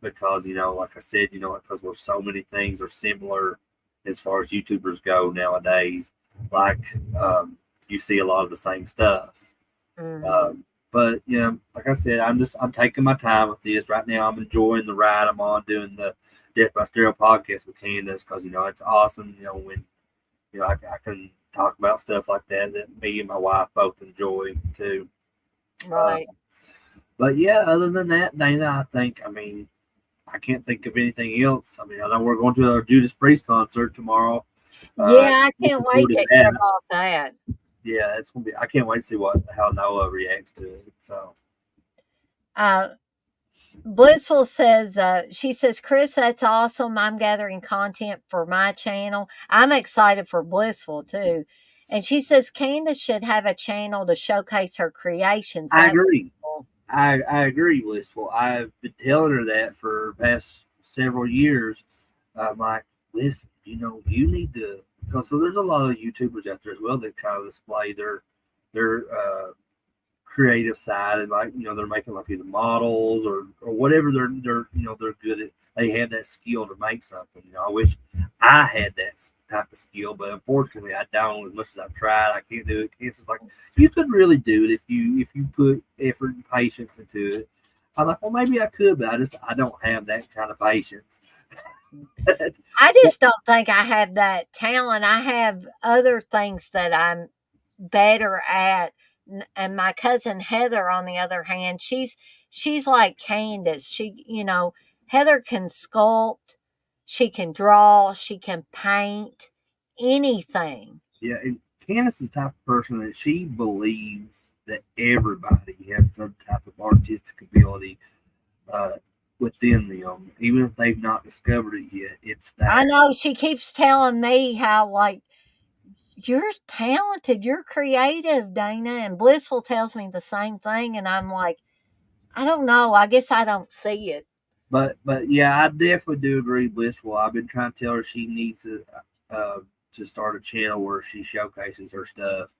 because like I said, because there's so many things are similar as far as YouTubers go nowadays. Like you see a lot of the same stuff. Mm-hmm. But like I said, I'm taking my time with this right now. I'm enjoying the ride I'm on doing the Death by Stereo podcast with Candace, because it's awesome. When I can talk about stuff like that me and my wife both enjoy too. Uh, Right. but yeah, other than that, Dana, I can't think of anything else. I know we're going to a Judas Priest concert tomorrow. Yeah, I can't Looking wait forward to to hear that. about that. Yeah, it's gonna be. I can't wait to see how Noah reacts to it. So Uh, Blissful says, she says, Chris, that's awesome. I'm gathering content for my channel. I'm excited for Blissful too. And she says, Candace should have a channel to showcase her creations. I That would be agree. cool. I agree, Blissful. I've been telling her that for the past several years. I'm like, listen, you need to, because so there's a lot of YouTubers out there as well that kind of display their creative side, and like they're making like either models or whatever they're good at. They have that skill to make something. I wish I had that type of skill, but unfortunately I don't. As much as I've tried, I can't do it. It's just like you could really do it if you put effort and patience into it. I'm like, well, maybe I could, but I don't have that kind of patience. I just don't think I have that talent. I have other things that I'm better at. And my cousin Heather, on the other hand, she's like Candace. Heather can sculpt, she can draw, she can paint anything. Yeah, and Candace is the type of person that she believes that everybody has some type of artistic ability uh, within them, even if they've not discovered it yet. It's I there. know she keeps telling me how, like, you're talented, you're creative, Dana. And Blissful tells me the same thing. And I'm like, I don't know. I guess I don't see it. But yeah, I definitely do agree with Blissful. I've been trying to tell her she needs to start a channel where she showcases her stuff,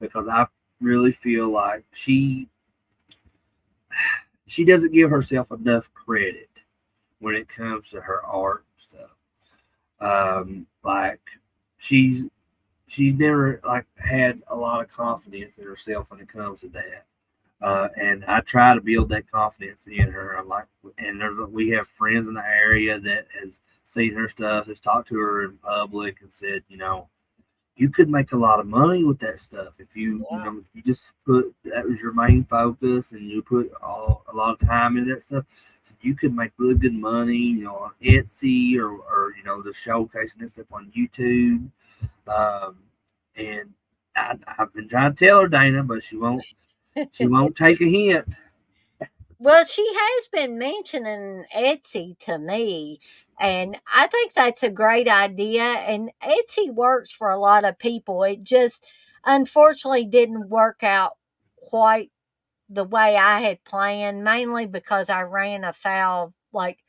because I really feel like she doesn't give herself enough credit when it comes to her art stuff. Like she's she's never like had a lot of confidence in herself when it comes to that. And I try to build that confidence in her. I'm like, and we have friends in the area that has seen her stuff, has talked to her in public, and said, you could make a lot of money with that stuff if if you just put that was your main focus and you put a lot of time into that stuff. So you could make really good money, on Etsy or just showcasing that stuff on YouTube. Um, and I've been trying to tell her, Dana, but she won't take a hint. Well, she has been mentioning Etsy to me, and I think that's a great idea. And Etsy works for a lot of people. It just unfortunately didn't work out quite the way I had planned, mainly because I ran afoul of, like,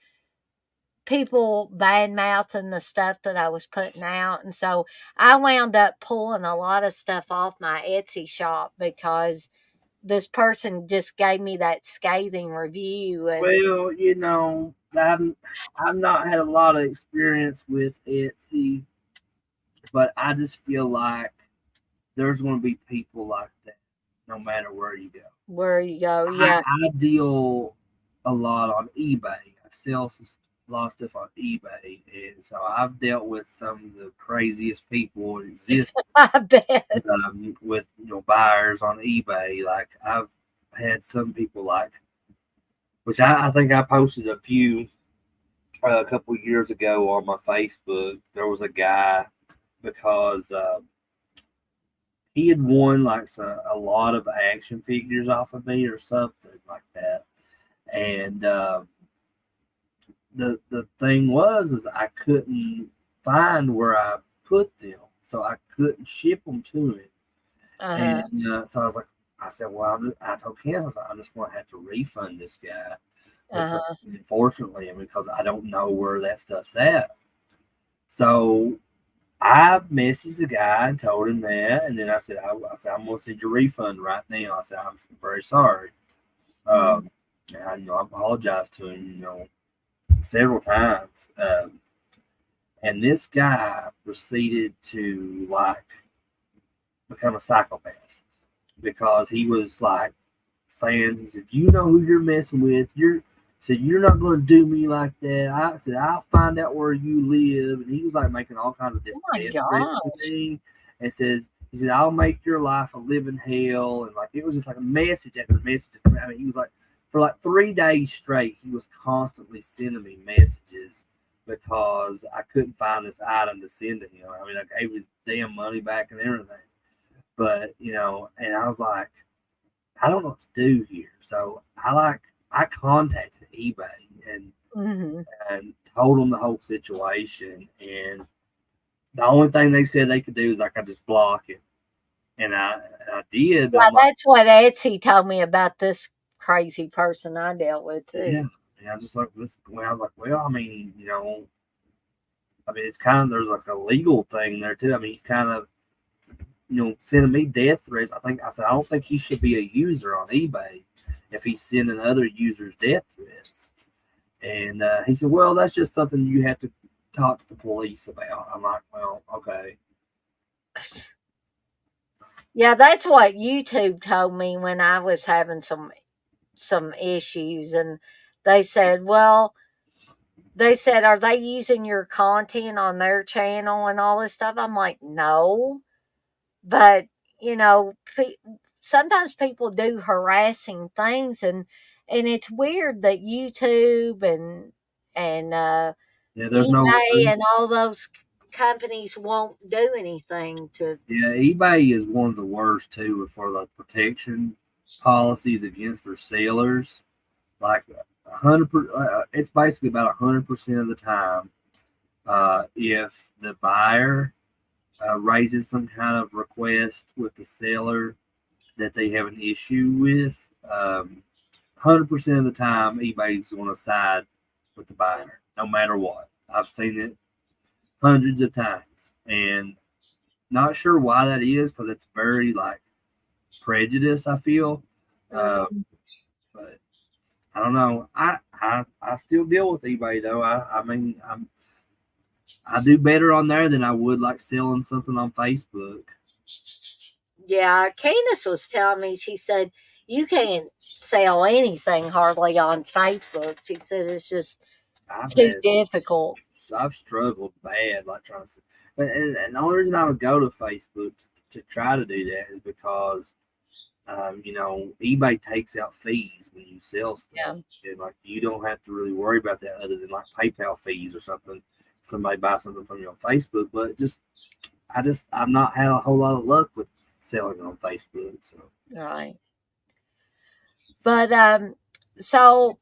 people bad mouthing the stuff that I was putting out. And so I wound up pulling a lot of stuff off my Etsy shop because this person just gave me that scathing review. And Well, I've not had a lot of experience with Etsy, but I just feel like there's going to be people like that no matter where you go. where you go, I, yeah. I deal a lot on eBay. I sell a lot of stuff on eBay, and so I've dealt with some of the craziest people that exist I bet. with buyers on eBay. Like I've had some people like, which I think I posted a few a couple years ago on my Facebook. There was a guy because he had won like a lot of action figures off of me or something like that. And the thing was is I couldn't find where I put them, so I couldn't ship them to him. Uh-huh. And so I said, well, I told Kansas, I said, I'm just going to have to refund this guy because Uh-huh. unfortunately, because I don't know where that stuff's at. So I messaged the guy and told him that, and then I said, I'm going to send you a refund right now. I said, I'm very sorry. Mhm. Um, and I apologized to him, several times. And this guy proceeded to like become a psychopath because he was like saying, he said, you know who you're messing with. You're not going to do me like that. I said, I'll find out where you live. And he was like making all kinds of Oh different my death threats to gosh. me. And he said, I'll make your life a living hell. And like, it was just like a message after message. I mean, he was like, for like 3 days straight, he was constantly sending me messages because I couldn't find this item to send to him. I mean, I gave his damn money back and everything. But, and I was like, I don't know what to do here. So I contacted eBay and Mhm. and told them the whole situation. And the only thing they said they could do is like I just block it. And I did, but Yeah, I'm like, that's what Etsy told me about this crazy person I dealt with yeah. too. And I just like this. Well, I was like, well, I mean, it's kind of there's like a legal thing there too. I mean, he's kind of sending me death threats. I said I don't think he should be a user on eBay if he's sending other users death threats. And he said, well, that's just something you have to talk to the police about. I'm like, well, okay. Yeah, that's what YouTube told me when I was having some issues. And they said, well, they said, are they using your content on their channel and all this stuff? I'm like, no. But, you know, sometimes people do harassing things, and it's weird that YouTube and Yeah, there's no, eBay and all those companies won't do anything to. yeah, eBay is one of the worst too for the protection policies against their sellers. Like 100%, it's basically about 100% of the time. If the buyer raises some kind of request with the seller that they have an issue with, 100% of the time, eBay's going to side with the buyer, no matter what. I've seen it hundreds of times, and not sure why that is because it's very like prejudice. I feel, uh, Mhm. but I don't know. I still deal with eBay though. I mean, I do better on there than I would like selling something on Facebook. Yeah, Candace was telling me, she said, you can't sell anything hardly on Facebook. She said it's just I've too had difficult. I've struggled bad like trying to, but and the only reason I would go to Facebook to try to do that is because eBay takes out fees when you sell stuff. Yeah. And like you don't have to really worry about that other than like PayPal fees or something. Somebody buys something from you on Facebook, but I've not had a whole lot of luck with selling on Facebook. So Right. But so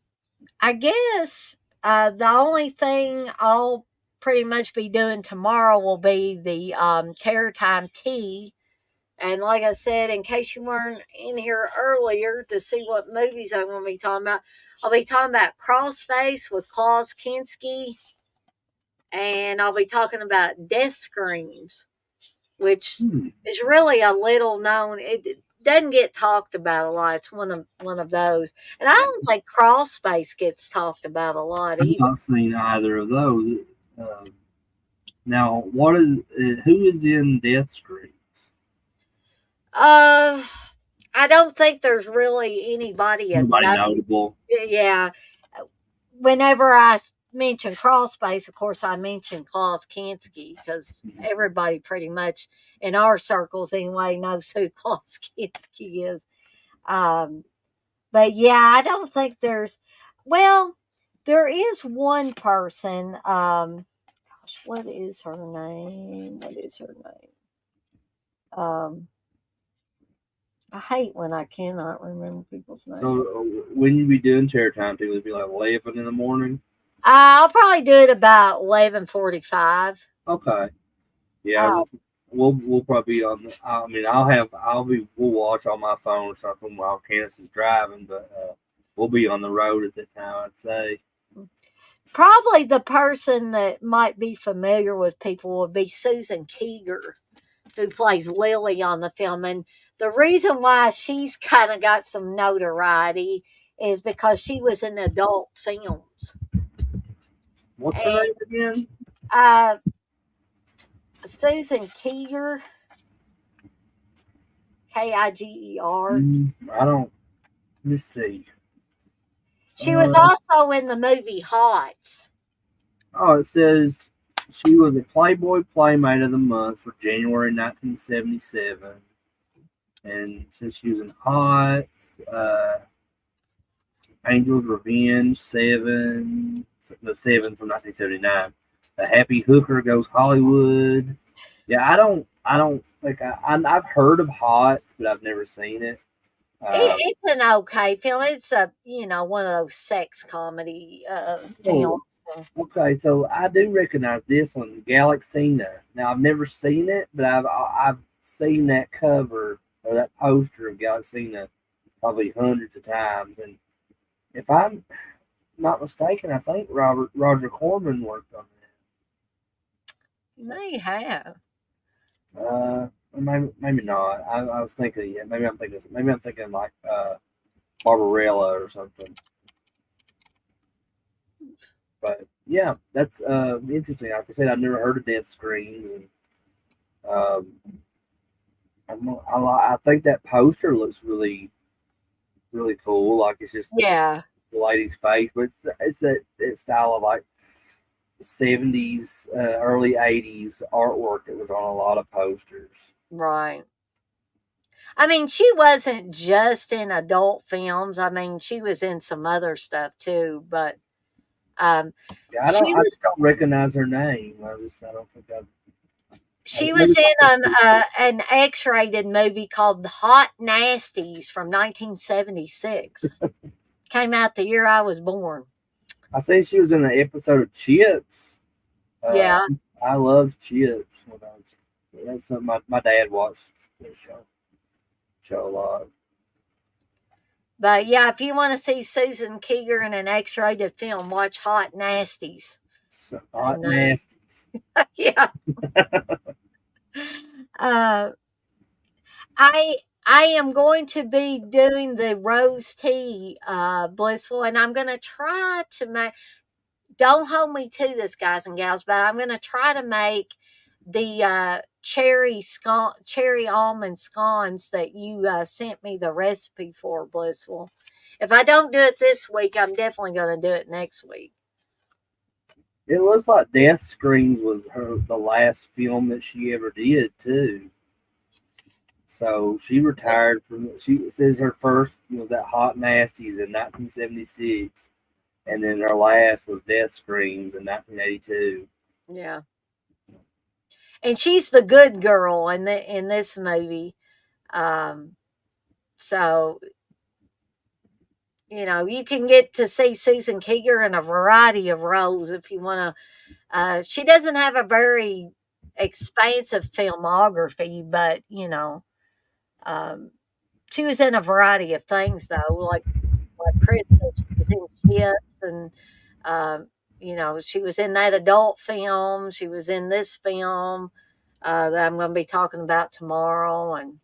I guess the only thing I'll pretty much be doing tomorrow will be the Terror Time tea. And like I said, in case you weren't in here earlier to see what movies I'm going to be talking about, I'll be talking about Crossface with Klaus Kinski, and I'll be talking about Death Screams, which is really a little known. It doesn't get talked about a lot. It's one of those, and I don't think Crossface gets talked about a lot I've either. not seen either of those. Uh, Now, who is in Death Screams? Uh, I don't think there's really anybody of Nobody note. notable. Yeah, whenever I mention crawl space, of course, I mention Klaus Kinski because everybody pretty much in our circles anyway knows who Klaus Kinski is. Um, but yeah, I don't think well, there is one person. Gosh, what is her name? What is her name? Um, I hate when I cannot remember people's So names. when you be doing Terror Time, people would be like 11 in the morning. I'll probably do it about 11:45. Okay, yeah, Uh, we'll probably be on. I mean, we'll watch on my phone or something while Candace is driving, but we'll be on the road at that time. I'd say. Probably the person that might be familiar with people would be Susan Keeger, who plays Lily on the film. And the reason why she's kind of got some notoriety is because she was in adult films. What's her And name again? uh, Susan Keeger, Kiger, I don't. Let me see. she was Uh, also in the movie Hots. oh, it says she was a Playboy Playmate of the Month for January 1977, and since she was in Hot, uh, Angel's Revenge, the Seven from 1979, The Happy Hooker Goes Hollywood. Yeah, I don't think I've heard of Hots, but I've never seen it. It's an okay film. It's one of those sex comedy Oh, films. So, okay, so I do recognize this one, Galaxina. Now I've never seen it, but I've seen that cover or that poster of Galaxina probably hundreds of times. And if I'm not mistaken, I think Roger Corman worked on you may have. that. Maybe not. I was thinking, yeah, maybe I'm thinking like Barbarella or something. But yeah, that's interesting. Like I said, I've never heard of Death Screams, and um, I think that poster looks really really cool. Like it's just Yeah, the lady's face, but it's that style of like 70s, early 80s artwork that was on a lot of posters. right. I mean, she wasn't just in adult films. I mean, she was in some other stuff too, but um, Yeah, she I was just don't recognize her name. I don't think she maybe was in an X-rated movie called Hot Nasties from 1976. Came out the year I was born. I say she was in an episode of Chips. Uh, Yeah, I loved Chips when I was. That's something my dad watched that show a lot. but yeah, if you want to see Susan Keeger in an X-rated film, watch Hot Nasties. So, hot And nasties. yeah, uh, I I am going to be doing the rose tea blissful, and I'm going to try to make. don't hold me to this, guys and gals, but I'm going to try to make the cherry almond scones that you sent me the recipe for, Blissful. If I don't do it this week, I'm definitely going to do it next week. It looks like Death Screams was the last film that she ever did too. So she retired from. She says her first was that Hot Nasties in 1976, and then her last was Death Screams in 1982. Yeah, and she's the good girl in this movie. Um, so you can get to see Susan Keeger in a variety of roles if you want to. She doesn't have a very expansive filmography, but um, she was in a variety of things though. Like Chris said, she was in Chips, and she was in that adult film. She was in this film that I'm going to be talking about tomorrow, and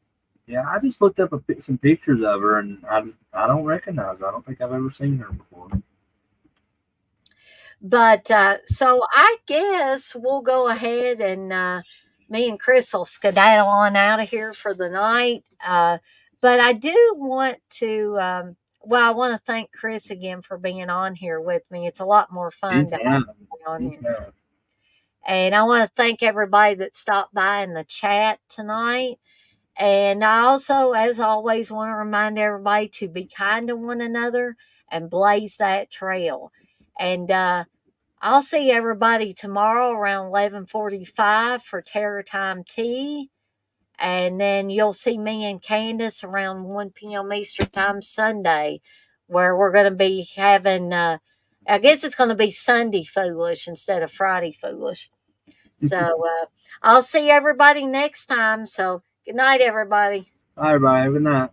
Yeah, I just looked up some pictures of her, and I don't recognize her. I don't think I've ever seen her before. But so I guess we'll go ahead and me and Chris will skedaddle on out of here for the night. But I do want to, I want to thank Chris again for being on here with me. It's a lot more fun to have Anytime. you on here. Anytime. And I want to thank everybody that stopped by in the chat tonight. And I also, as always, want to remind everybody to be kind to one another and blaze that trail. And I'll see everybody tomorrow around 11:45 for Terror Time Tea. And then you'll see me and Candace around 1 p.m. Eastern Time Sunday, where we're going to be having, I guess it's going to be Sunday Foolish instead of Friday Foolish. So I'll see everybody next time. So good night, everybody. All right, bye. Good night.